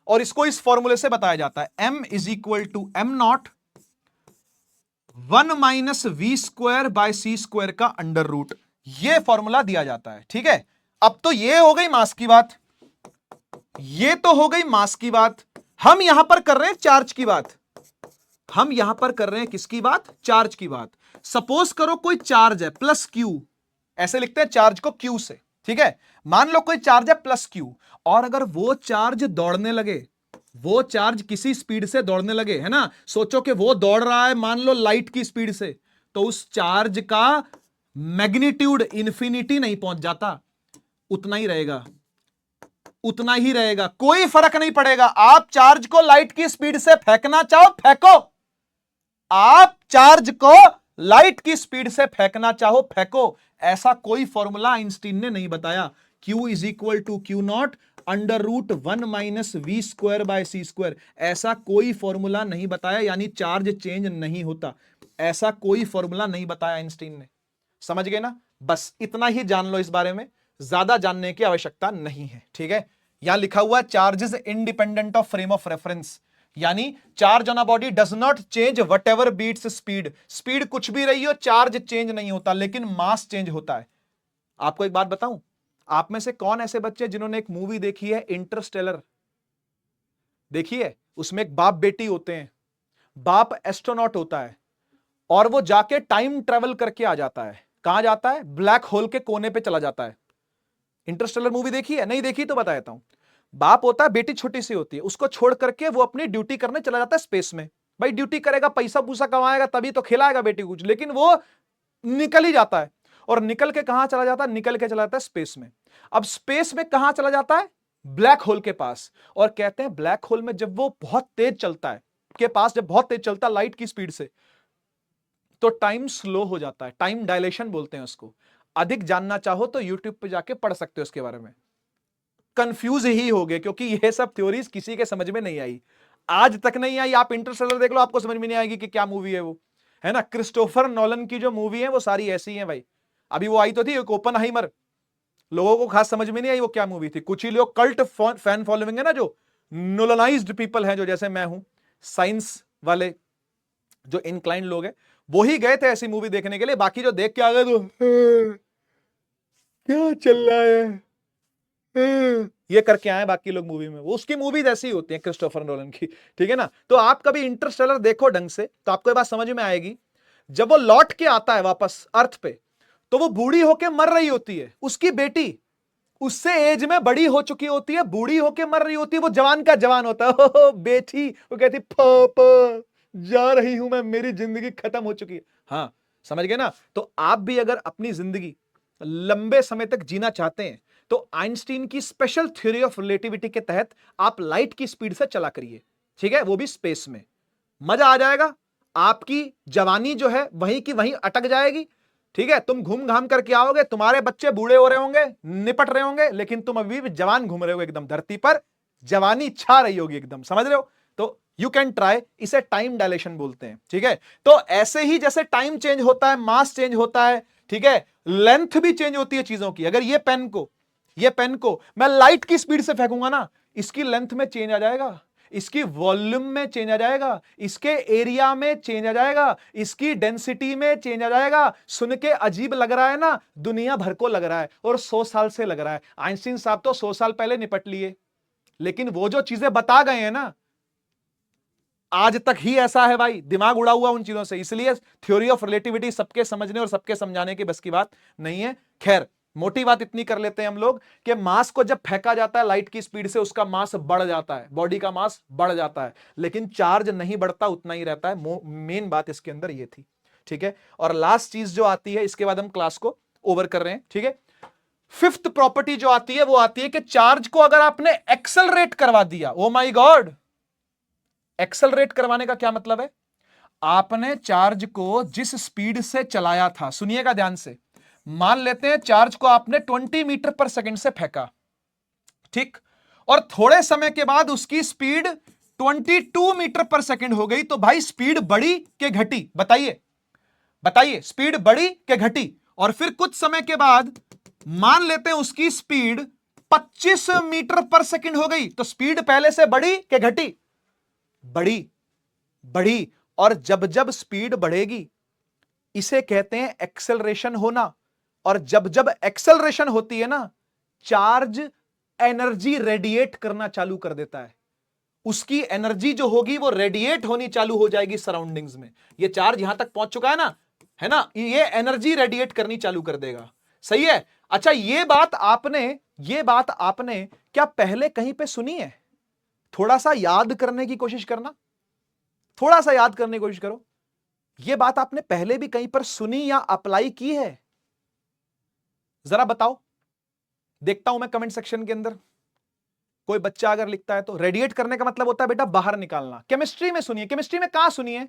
और इसको इस फॉर्मूले से बताया जाता है, m is equal to m naught 1 - v²/c² का अंडर रूट, यह फॉर्मूला दिया जाता है, ठीक है। अब तो ये हो गई मास की बात, ये तो हो गई मास की बात। हम यहां पर कर रहे हैं चार्ज की बात, हम यहां पर कर रहे हैं किसकी बात? चार्ज की बात। सपोज करो कोई चार्ज है +q, ऐसे लिखते हैं चार्ज को q से, ठीक है, मान लो कोई चार्ज है प्लस क्यू, और अगर वो चार्ज दौड़ने लगे, वो चार्ज किसी स्पीड से दौड़ने लगे, है ना, सोचो कि वो दौड़ रहा है मान लो लाइट की स्पीड से, तो उस चार्ज का मैग्नीट्यूड इन्फिनिटी नहीं पहुंच जाता, उतना ही रहेगा, उतना ही रहेगा, कोई फर्क नहीं पड़ेगा। आप चार्ज को लाइट की स्पीड से फेंकना चाहो फेंको, आप चार्ज को लाइट की स्पीड से फेंकना चाहो फेंको, ऐसा कोई फॉर्मूला आइंस्टीन ने नहीं बताया। Q is equal to Q naught under root 1 minus V square by C square, ऐसा कोई फॉर्मूला नहीं बताया, यानी चार्ज चेंज नहीं होता, ऐसा कोई फॉर्मूला नहीं बताया आइंस्टीन ने। समझ गए ना, बस इतना ही जान लो इस बारे में, ज्यादा जानने की आवश्यकता नहीं है। ठीक है, यहां लिखा हुआ charges independent of frame of reference, यानी charge on a body does not change whatever be its speed, speed कुछ भी रही हो चार्ज चेंज नहीं होता, लेकिन मास चेंज होता है। आपको एक बात बताऊं, आप में से कौन ऐसे बच्चे जिन्होंने एक मूवी देखी है इंटरस्टेलर, देखी है? उसमें एक बाप बेटी होते हैं, बाप एस्ट्रोनॉट होता है और वो जाके टाइम ट्रेवल करके आ जाता है, कहां जाता है? ब्लैक होल के कोने पे चला जाता है। इंटरस्टेलर मूवी देखी है? नहीं देखी तो बता देता हूं। बाप होता है, बेटी छोटी सी होती है, उसको छोड़ करके वो अपनी ड्यूटी करने चला जाता है स्पेस में। भाई ड्यूटी करेगा, पैसा पूसा कमाएगा, तभी तो खिलाएगा बेटी कुछ, लेकिन वो निकल ही जाता है। और निकल के कहां चला जाता है? निकल के चला जाता है स्पेस में। अब स्पेस में कहां चला जाता है? ब्लैक होल के पास। और कहते हैं ब्लैक होल में जब वो बहुत तेज चलता है, के पास जब बहुत तेज चलता है लाइट की स्पीड से, तो टाइम स्लो हो जाता है, टाइम डायलेशन बोलते हैं उसको। अधिक जानना चाहो तो यूट्यूब पे जाके पढ़ सकते हो इसके बारे में। कंफ्यूज ही हो गए क्योंकि ये सब थ्योरीज किसी के समझ में नहीं आई, आज तक नहीं आई। आप इंटरस्टेलर देख लो, आपको समझ में नहीं आएगी कि क्या मूवी है वो, है ना। क्रिस्टोफर नॉलन की जो मूवी है वो सारी ऐसी हैं भाई। अभी वो आई तो थी एक ओपनहाइमर, लोगों को खास समझ में नहीं आई वो क्या मूवी थी। कुछ ही लोग कल्ट फैन फॉलोइंग है ना, जो नोलनाइज्ड पीपल हैं, जो जैसे मैं हूं, साइंस वाले जो इनक्लाइंड लोग हैं, वो ही गए थे ऐसी मूवी देखने के लिए। बाकी जो देख के आ गए तो क्या चल रहा है ये करके आए बाकी लोग मूवी में। वो उसकी मूवीज ऐसी होती हैं क्रिस्टोफर नोलन की, ठीक है ना। तो आप कभी इंटरस्टेलर देखो ढंग से, तो आपको ये बात समझ में आएगी। जब वो लौट के आता है वापस अर्थ पे, तो वो बूढ़ी होके मर रही होती है, उसकी बेटी उससे एज में बड़ी हो चुकी होती है, बूढ़ी होके मर रही होती है, वो जवान का जवान होता है। ओ बेटी, वो कहती पापा जा रही हूं मैं, मेरी जिंदगी खत्म हो चुकी है। हाँ समझ गए ना। तो आप भी अगर अपनी जिंदगी लंबे समय तक जीना चाहते हैं, तो आइंस्टीन की स्पेशल थ्योरी ऑफ रिलेटिविटी के तहत आप लाइट की स्पीड से चला करिए, ठीक है, वो भी स्पेस में। मजा आ जाएगा, आपकी जवानी जो है वहीं की वहीं अटक जाएगी, ठीक है। तुम घूम घाम करके आओगे, तुम्हारे बच्चे बूढ़े हो रहे होंगे, निपट रहे होंगे, लेकिन तुम अभी भी जवान घूम रहे हो एकदम धरती पर, जवानी छा रही होगी एकदम, समझ रहे हो। तो यू कैन ट्राई, इसे टाइम डायलेशन बोलते हैं, ठीक है। तो ऐसे ही जैसे टाइम चेंज होता है, मास चेंज होता है, ठीक है, लेंथ भी चेंज होती है चीजों की। अगर ये पेन को मैं लाइट की स्पीड से फेंकूंगा ना, इसकी लेंथ में चेंज आ जाएगा, इसकी वॉल्यूम में चेंज आ जाएगा, इसके एरिया में चेंज आ जाएगा, इसकी डेंसिटी में चेंज आ जाएगा। सुन के अजीब लग रहा है ना, दुनिया भर को लग रहा है, और 100 साल से लग रहा है। आइंस्टीन साहब तो 100 साल पहले निपट लिए, लेकिन वो जो चीजें बता गए हैं ना, आज तक ही ऐसा है भाई, दिमाग उड़ा हुआ उन चीजों से। इसलिए थ्योरी ऑफ रिलेटिविटी सबके समझने और सबके समझाने की बस की बात नहीं है। खैर, मोटी बात इतनी कर लेते हैं हम लोग कि मास को जब फेंका जाता है लाइट की स्पीड से, उसका मास बढ़ जाता है, बॉडी का मास बढ़ जाता है, लेकिन चार्ज नहीं बढ़ता, उतना ही रहता है। मेन बात इसके अंदर ये थी, ठीक है। और लास्ट चीज जो आती है, इसके बाद हम क्लास को ओवर कर रहे हैं, ठीक है। फिफ्थ प्रॉपर्टी जो आती है वो आती है कि चार्ज को अगर आपने एक्सेलरेट करवा दिया, ओ माय गॉड, एक्सेलरेट करवाने का क्या मतलब है? आपने चार्ज को जिस स्पीड से चलाया था, सुनिएगा ध्यान से, मान लेते हैं चार्ज को आपने 20 मीटर पर सेकंड से फेंका, ठीक, और थोड़े समय के बाद उसकी स्पीड 22 मीटर पर सेकंड हो गई, तो भाई स्पीड बढ़ी के घटी? बताइए बताइए, स्पीड बढ़ी के घटी? और फिर कुछ समय के बाद मान लेते हैं उसकी स्पीड 25 मीटर पर सेकंड हो गई, तो स्पीड पहले से बढ़ी के घटी? बढ़ी, बढ़ी। और जब जब स्पीड बढ़ेगी, इसे कहते हैं एक्सेलरेशन होना। और जब जब एक्सेलरेशन होती है ना, चार्ज एनर्जी रेडिएट करना चालू कर देता है। उसकी एनर्जी जो होगी वो रेडिएट होनी चालू हो जाएगी सराउंडिंग्स में। ये चार्ज यहां तक पहुंच चुका है ना, है ना, ये एनर्जी रेडिएट करनी चालू कर देगा, सही है। अच्छा, ये बात आपने क्या पहले कहीं पे सुनी है? थोड़ा सा याद करने की कोशिश करना, थोड़ा सा याद करने की कोशिश करो। ये बात आपने पहले भी कहीं पर सुनी या अप्लाई की है? जरा बताओ, देखता हूं मैं कमेंट सेक्शन के अंदर। कोई बच्चा अगर लिखता है तो रेडिएट करने का मतलब होता है बेटा बाहर निकालना। केमिस्ट्री में सुनिए, केमिस्ट्री में कहां सुनिए,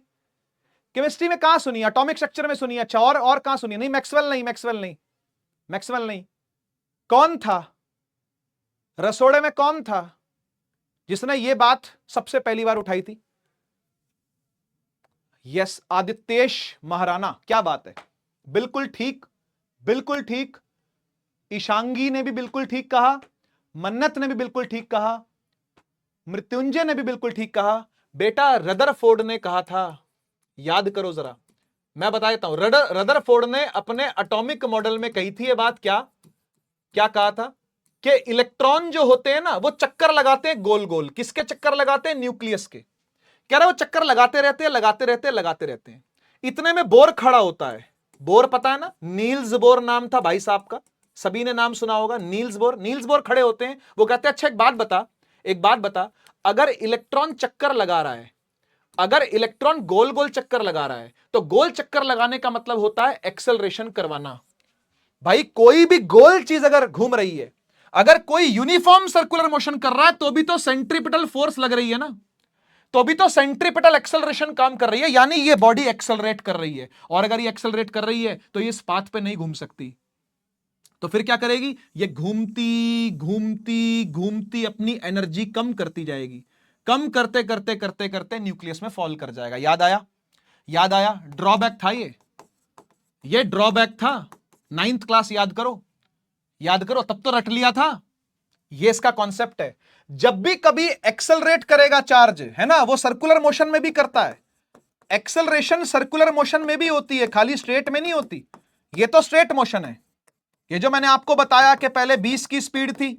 केमिस्ट्री में कहां सुनिए, एटॉमिक स्ट्रक्चर में सुनिए। अच्छा, और कहां सुनिए? नहीं, मैक्सवेल नहीं, मैक्सवेल नहीं, मैक्सवेल नहीं। कौन था रसोड़े में, कौन था जिसने यह बात सबसे पहली बार उठाई थी? यस, आदित्येश महाराणा। क्या बात है, बिल्कुल ठीक, बिल्कुल ठीक। ईशांगी ने भी बिल्कुल ठीक कहा, मन्नत ने भी बिल्कुल ठीक कहा, मृत्युंजय ने भी बिल्कुल ठीक कहा। बेटा रदरफोर्ड ने कहा था, याद करो जरा, मैं बता देता हूं। रदरफोर्ड ने अपने एटॉमिक मॉडल में कही थी ये बात। क्या क्या कहा था? कि इलेक्ट्रॉन जो होते हैं ना, वो चक्कर लगाते हैं गोल गोल। किसके चक्कर लगाते हैं? न्यूक्लियस के। कह रहा वो चक्कर लगाते रहते हैं, लगाते रहते हैं, लगाते रहते हैं। इतने में बोर खड़ा होता है। बोर पता है ना, नील्स बोर नाम था भाई साहब का, सभी ने नाम सुना होगा, नील्स बोर। नील्स बोर खड़े होते हैं, वो कहते हैं अच्छा एक बात बता, एक बात बता, अगर इलेक्ट्रॉन चक्कर लगा रहा है, अगर इलेक्ट्रॉन गोल गोल चक्कर लगा रहा है, तो गोल चक्कर लगाने का मतलब होता है एक्सेलरेशन करवाना। भाई कोई भी गोल चीज अगर घूम रही है, अगर कोई यूनिफॉर्म सर्कुलर मोशन कर रहा है, तो भी तो सेंट्रीपिटल फोर्स लग रही है ना, तो भी तो सेंट्रीपिटल एक्सेलरेशन काम कर रही है, यानी ये बॉडी एक्सेलरेट कर रही है। और अगर ये एक्सेलरेट कर रही है तो ये इस पाथ पे नहीं घूम सकती, तो फिर क्या करेगी? ये घूमती घूमती घूमती अपनी एनर्जी कम करती जाएगी, कम करते करते करते करते न्यूक्लियस में फॉल कर जाएगा। याद आया? याद आया? ड्रॉबैक था ये ड्रॉबैक था। 9th क्लास याद करो, याद करो, तब तो रट लिया था। ये इसका कॉन्सेप्ट है। जब भी कभी एक्सेलरेट करेगा चार्ज, है ना, वो सर्कुलर मोशन में भी करता है। एक्सेलरेशन सर्कुलर मोशन में भी होती है, खाली स्ट्रेट में नहीं होती। ये तो स्ट्रेट मोशन है। ये जो मैंने आपको बताया कि पहले 20 की स्पीड थी,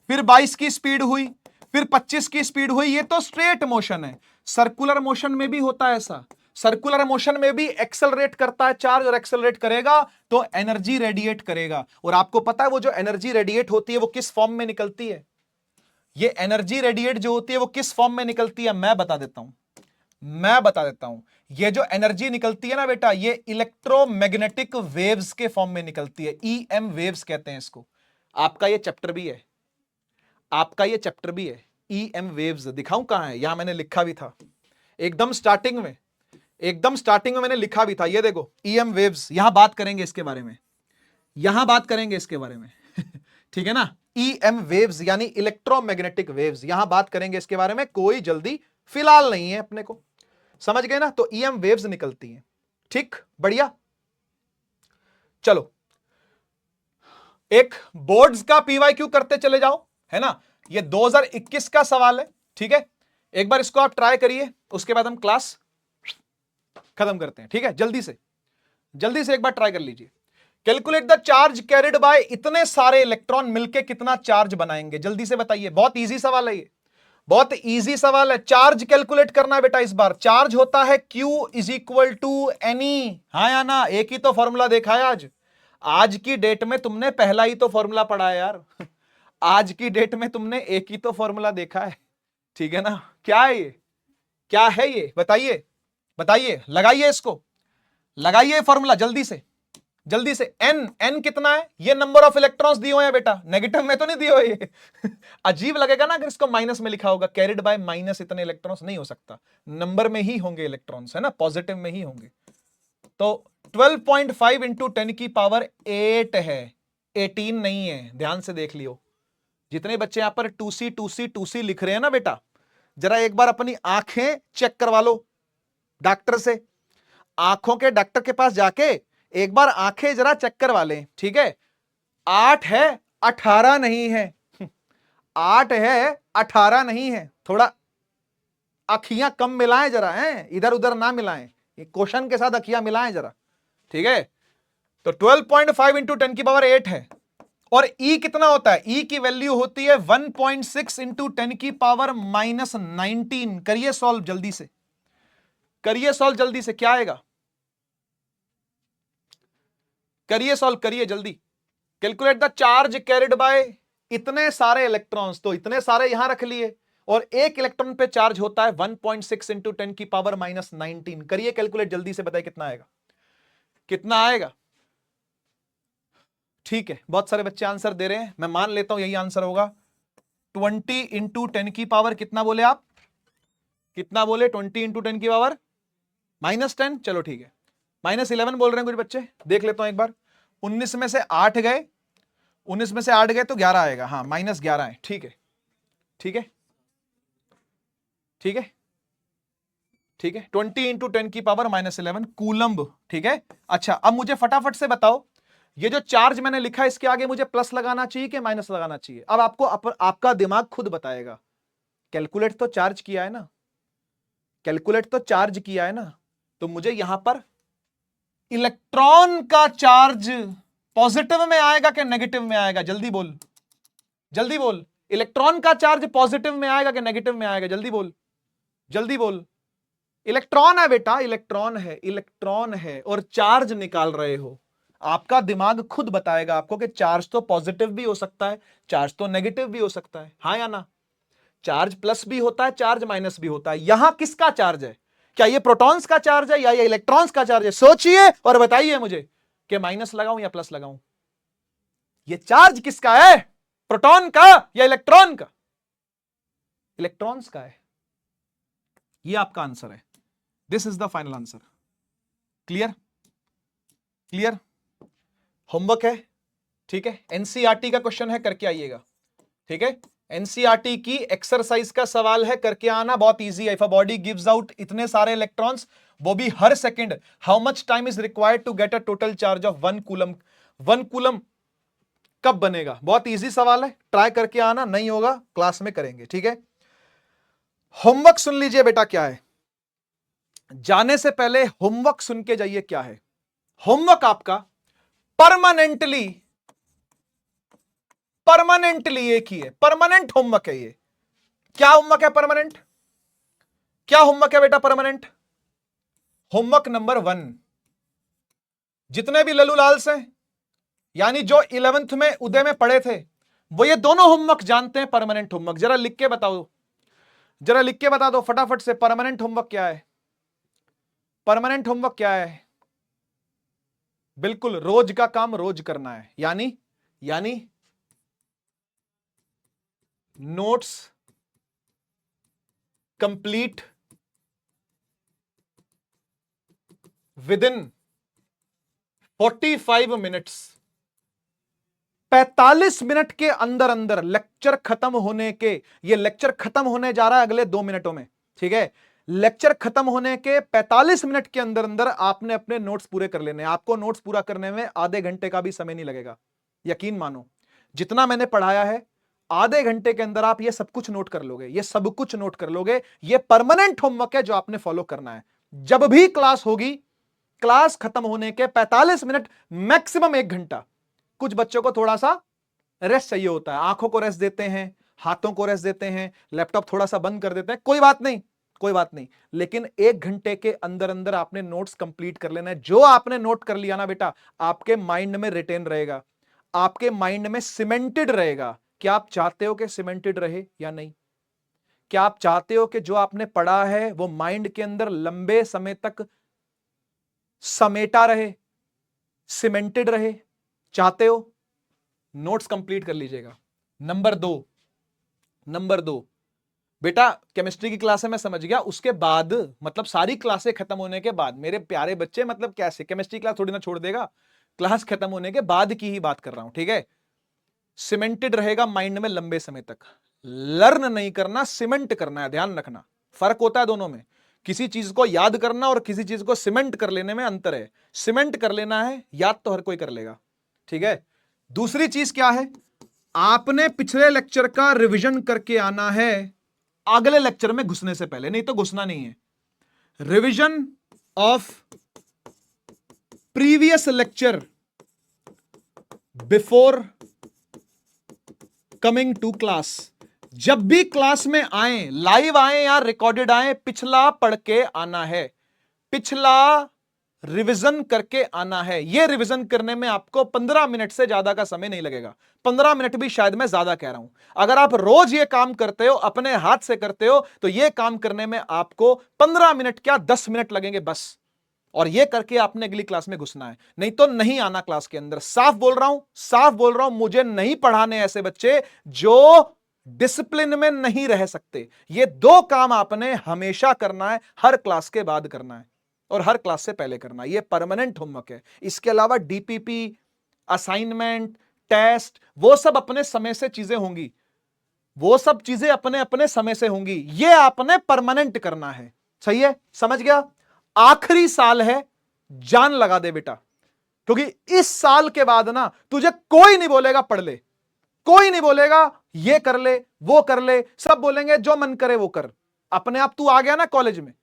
फिर 22 की स्पीड हुई, फिर 25 की स्पीड हुई, ये तो स्ट्रेट मोशन है। सर्कुलर मोशन में भी होता है ऐसा। सर्कुलर मोशन में भी एक्सेलरेट करता है चार्ज, और एक्सेलरेट करेगा तो एनर्जी रेडिएट करेगा। और आपको पता है वो जो एनर्जी रेडिएट होती है वो किस फॉर्म में निकलती है? ये एनर्जी रेडिएट जो होती है वो किस फॉर्म में निकलती है? मैं बता देता हूं, मैं बता देता हूं। ये जो एनर्जी निकलती है ना बेटा, ये इलेक्ट्रोमैग्नेटिक वेव्स के फॉर्म में निकलती है। ईएम वेव्स कहते हैं इसको। आपका ये चैप्टर भी है, आपका ये चैप्टर भी है। ईएम वेव्स दिखाऊं कहां है? यहां मैंने लिखा भी था एकदम स्टार्टिंग में, एकदम स्टार्टिंग में मैंने लिखा भी था। ये देखो ईएम वेव्स, यहां बात करेंगे इसके बारे में, यहां बात करेंगे इसके बारे में ठीक है ना? ईएम वेव्स यानी इलेक्ट्रोमैग्नेटिक वेव्स, यहां बात करेंगे इसके बारे में। कोई जल्दी फिलहाल नहीं है अपने को, समझ गए ना? तो ईएम वेव्स निकलती हैं। ठीक, बढ़िया। चलो एक बोर्ड्स का पीवाईक्यू करते चले जाओ, है ना? ये 2021 का सवाल है, ठीक है? एक बार इसको आप ट्राई करिए, उसके बाद हम क्लास खत्म करते हैं, ठीक है? जल्दी से एक बार ट्राई कर लीजिए। Calculate the charge carried by, इतने सारे इलेक्ट्रॉन मिलके कितना चार्ज बनाएंगे? जल्दी से बताइए। बहुत इजी सवाल है ये, बहुत इजी सवाल है। चार्ज कैलकुलेट करना है बेटा इस बार। चार्ज होता है Q is equal to n e, हाँ या ना? एक ही तो फॉर्मूला देखा है आज, आज की डेट में तुमने पहला ही तो फॉर्मूला पढ़ा है यार आज की डेट में तुमने एक ही तो फॉर्मूला देखा है, ठीक है ना? क्या है ये, क्या है ये? बताइए, बताइए, लगाइए इसको, लगाइए फॉर्मूला जल्दी से, जल्दी से। एन कितना है? ये नंबर ऑफ इलेक्ट्रॉन्स दिए हुए हैं बेटा, नेगेटिव में तो नहीं दिए हुए ये अजीब लगेगा ना अगर इसको माइनस में लिखा होगा, कैरिड बाय माइनस इतने इलेक्ट्रॉन्स। नहीं हो सकता, नंबर में ही होंगे इलेक्ट्रॉन्स, है ना? पॉजिटिव में ही होंगे। तो 12.5 इंटू 10 की पावर 8 है, 18 नहीं है। ध्यान से देख लियो, जितने बच्चे यहां पर 2C लिख रहे हैं ना बेटा, जरा एक बार अपनी आंखें चेक करवा लो डॉक्टर से। आंखों के डॉक्टर के पास जाके एक बार आंखें जरा चेक करवा लें, ठीक है? 8 है, 18 नहीं है 8 है, 18 नहीं है। थोड़ा अखियां कम मिलाएं जरा, हैं? इधर उधर ना मिलाएं, ये क्वेश्चन के साथ अखियां मिलाएं जरा, ठीक है? तो 12.5 इंटू 10 की पावर 8 है। और E कितना होता है? E की वैल्यू होती है 1.6 इंटू 10 की पावर -19। करिए सॉल्व जल्दी से, करिए सॉल्व जल्दी से। क्या आएगा? करिए सॉल्व, करिए जल्दी, calculate the charge carried by इतने सारे इलेक्ट्रॉन्स, तो इतने सारे यहां रख लिए और एक इलेक्ट्रॉन पे चार्ज होता है 1.6 इंटू 10 की पावर -19। करिए कैलकुलेट जल्दी से, बताइए कितना आएगा, कितना आएगा। ठीक है, बहुत सारे बच्चे आंसर दे रहे हैं, मैं मान लेता हूं यही आंसर होगा। 20 इंटू 10 की पावर कितना बोले आप, कितना बोले, 20 इंटू 10 की पावर -10, चलो ठीक है, -11 बोल रहे हैं कुछ बच्चे, देख लेता हूं एक बार। 19 में से 8 गए, 19 में से 8 गए तो 11 आएगा, हाँ -11 है, ठीक है ठीक है ठीक है ठीक है। 20 इंटू 10 की पावर -11 कूलम्ब, ठीक है। अच्छा, अब मुझे फटाफट से बताओ, ये जो चार्ज मैंने लिखा है इसके आगे मुझे प्लस लगाना चाहिए कि माइनस लगाना चाहिए? अब आपको आपका दिमाग खुद बताएगा। कैलकुलेट तो चार्ज किया है ना, कैलकुलेट तो चार्ज किया है ना, तो मुझे यहां पर इलेक्ट्रॉन का चार्ज पॉजिटिव में आएगा कि नेगेटिव में आएगा, जल्दी बोल, जल्दी बोल। इलेक्ट्रॉन का चार्ज पॉजिटिव में आएगा कि नेगेटिव में आएगा, जल्दी बोल, जल्दी बोल। इलेक्ट्रॉन है बेटा, इलेक्ट्रॉन है, इलेक्ट्रॉन है और चार्ज निकाल रहे हो। आपका दिमाग खुद बताएगा आपको कि चार्ज तो पॉजिटिव भी हो सकता है, चार्ज तो नेगेटिव भी हो सकता है, हाँ या ना। चार्ज प्लस भी होता है, चार्ज माइनस भी होता है। यहां किसका चार्ज है? क्या ये प्रोटॉन्स का चार्ज है या ये इलेक्ट्रॉन्स का चार्ज है? सोचिए और बताइए मुझे कि माइनस लगाऊं या प्लस लगाऊं। ये चार्ज किसका है, प्रोटॉन का या इलेक्ट्रॉन का? इलेक्ट्रॉन्स का है। ये आपका आंसर है, this is the final answer. Clear, clear. Homework है, ठीक है, एनसीईआरटी का क्वेश्चन है, करके आइएगा, ठीक है। एनसीईआरटी की एक्सरसाइज का सवाल है, करके आना, बहुत इजी है। If a body gives out इतने सारे इलेक्ट्रॉन्स, वो भी हर second, how much time is required to get a total charge of 1 coulomb? 1 coulomb कब बनेगा? बहुत इजी सवाल है, ट्राई करके आना, नहीं होगा क्लास में करेंगे, ठीक है। होमवर्क सुन लीजिए बेटा, क्या है, जाने से पहले होमवर्क सुन के जाइए क्या है। होमवर्क आपका परमानेंटली, परमानेंटली एक ही है, परमानेंट होमवर्क है ये। क्या होमवर्क है परमानेंट? क्या होमवर्क है बेटा परमानेंट? होमवर्क नंबर 1, जितने भी लल्लूलाल्स हैं, यानी जो 11th में उदय में पढ़े थे, वो ये दोनों होमवर्क जानते हैं परमानेंट होमवर्क। जरा लिख के बताओ, जरा लिख के बता दो फटाफट से, परमानेंट होमवर्क क्या है? परमानेंट होमवर्क क्या है? बिल्कुल, रोज का काम रोज करना है, यानी notes complete with in 45 minutes. 45 minute के अंदर अंदर लेक्चर खत्म होने के, ये लेक्चर खत्म होने जा रहा है अगले 2 मिनटों में, ठीक है। लेक्चर खत्म होने के 45 मिनट के अंदर अंदर आपने अपने नोट्स पूरे कर लेने। आपको नोट्स पूरा करने में आधे घंटे का भी समय नहीं लगेगा, यकीन मानो। जितना मैंने पढ़ाया है, आधे घंटे के अंदर आप ये सब कुछ नोट कर लोगे, ये सब कुछ नोट कर लोगे। ये परमानेंट होमवर्क है जो आपने फॉलो करना है। जब भी क्लास होगी, क्लास खत्म होने के 45 मिनट, मैक्सिमम 1 घंटा, कुछ बच्चों को थोड़ा सा रेस्ट चाहिए होता है, आंखों को रेस्ट देते हैं, हाथों को रेस्ट देते हैं, लैपटॉप थोड़ा सा बंद कर देते हैं, कोई बात नहीं, कोई बात नहीं। लेकिन 1 घंटे के अंदर अंदर आपने नोट्स कंप्लीट कर लेना है। जो आपने नोट कर लिया ना बेटा, आपके माइंड में रिटेन रहेगा, आपके माइंड में सीमेंटेड रहेगा। क्या आप चाहते हो कि सीमेंटेड रहे या नहीं? क्या आप चाहते हो कि जो आपने पढ़ा है वो माइंड के अंदर लंबे समय तक समेटा रहे, सीमेंटेड रहे? चाहते हो? नोट्स कंप्लीट कर लीजिएगा। नंबर 2 बेटा, केमिस्ट्री की क्लास है मैं समझ गया, उसके बाद मतलब सारी क्लासें खत्म होने के बाद मेरे प्यारे बच्चे, मतलब कैसे केमिस्ट्री क्लास थोड़ी ना छोड़ देगा, क्लास खत्म होने के बाद की ही बात कर रहा हूं, ठीक है। सीमेंटेड रहेगा माइंड में लंबे समय तक। लर्न नहीं करना, सीमेंट करना है, ध्यान रखना, फर्क होता है दोनों में। किसी चीज को याद करना और किसी चीज को सीमेंट कर लेने में अंतर है। सीमेंट कर लेना है, याद तो हर कोई कर लेगा, ठीक है। दूसरी चीज क्या है, आपने पिछले लेक्चर का रिवीजन करके आना है अगले लेक्चर में घुसने से पहले, नहीं तो घुसना नहीं है। Revision of previous lecture before coming to class. जब भी क्लास में आए, लाइव आए या रिकॉर्डेड आए, पिछला पढ़ के आना है। पिछला रिवीजन करके आना है। ये रिवीजन करने में आपको 15 मिनट से ज्यादा का समय नहीं लगेगा। 15 मिनट भी शायद मैं ज्यादा कह रहा हूं। अगर आप रोज ये काम करते हो, अपने हाथ से करते हो, तो ये काम करने में आपको 15 मिनट क्या 10 मिनट लगेंगे बस। और ये करके आपने अगली क्लास में घुसना है, नहीं तो नहीं आना क्लास के अंदर। साफ बोल रहा हूं, साफ बोल रहा हूं, मुझे नहीं पढ़ाने ऐसे बच्चे जो डिसिप्लिन में नहीं रह सकते। ये 2 काम आपने हमेशा करना है, हर क्लास के बाद करना है और हर क्लास से पहले करना है। ये परमानेंट होमवर्क है। इसके अलावा डीपीपी, असाइनमेंट, टेस्ट, वो सब अपने समय से चीजें होंगी, वो सब चीजें अपने अपने समय से होंगी। ये आपने परमानेंट करना है। सही है, समझ गया? आखिरी साल है, जान लगा दे बेटा, क्योंकि इस साल के बाद ना तुझे कोई नहीं बोलेगा पढ़ ले, कोई नहीं बोलेगा ये कर ले वो कर ले, सब बोलेंगे जो मन करे वो कर। अपने आप तू आ गया ना कॉलेज में,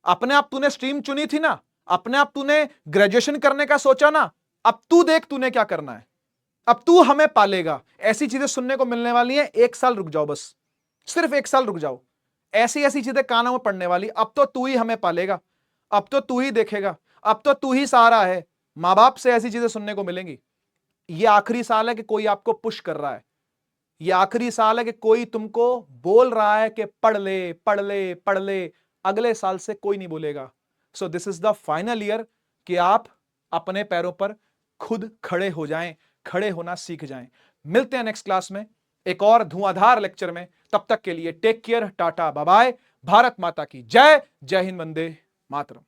अपने आप तूने स्ट्रीम चुनी थी ना, अपने आप तूने ग्रेजुएशन करने का सोचा ना, अब तू देख तूने क्या करना है। अब तू हमें पालेगा। ऐसी चीजें सुनने को मिलने वाली हैं। 1 साल रुक जाओ, बस सिर्फ 1 साल रुक जाओ। ऐसी ऐसी चीजें कानों में पड़ने वाली। अब तो तू ही हमें पालेगा, अब तो तू ही देखेगा, अब तो तू ही सहारा है। मां बाप से ऐसी चीजें सुनने को मिलेंगी। ये आखिरी साल है कि कोई आपको पुश कर रहा है, ये आखिरी साल है कि कोई तुमको बोल रहा है कि पढ़ ले पढ़ ले पढ़ ले। अगले साल से कोई नहीं बोलेगा। So this is the final year कि आप अपने पैरों पर खुद खड़े हो जाएं, खड़े होना सीख जाएं। मिलते हैं नेक्स्ट क्लास में एक और धुआंधार लेक्चर में। तब तक के लिए take care, tata, bye bye. Bharat माता की जय। जय हिंद, वंदे मातरम।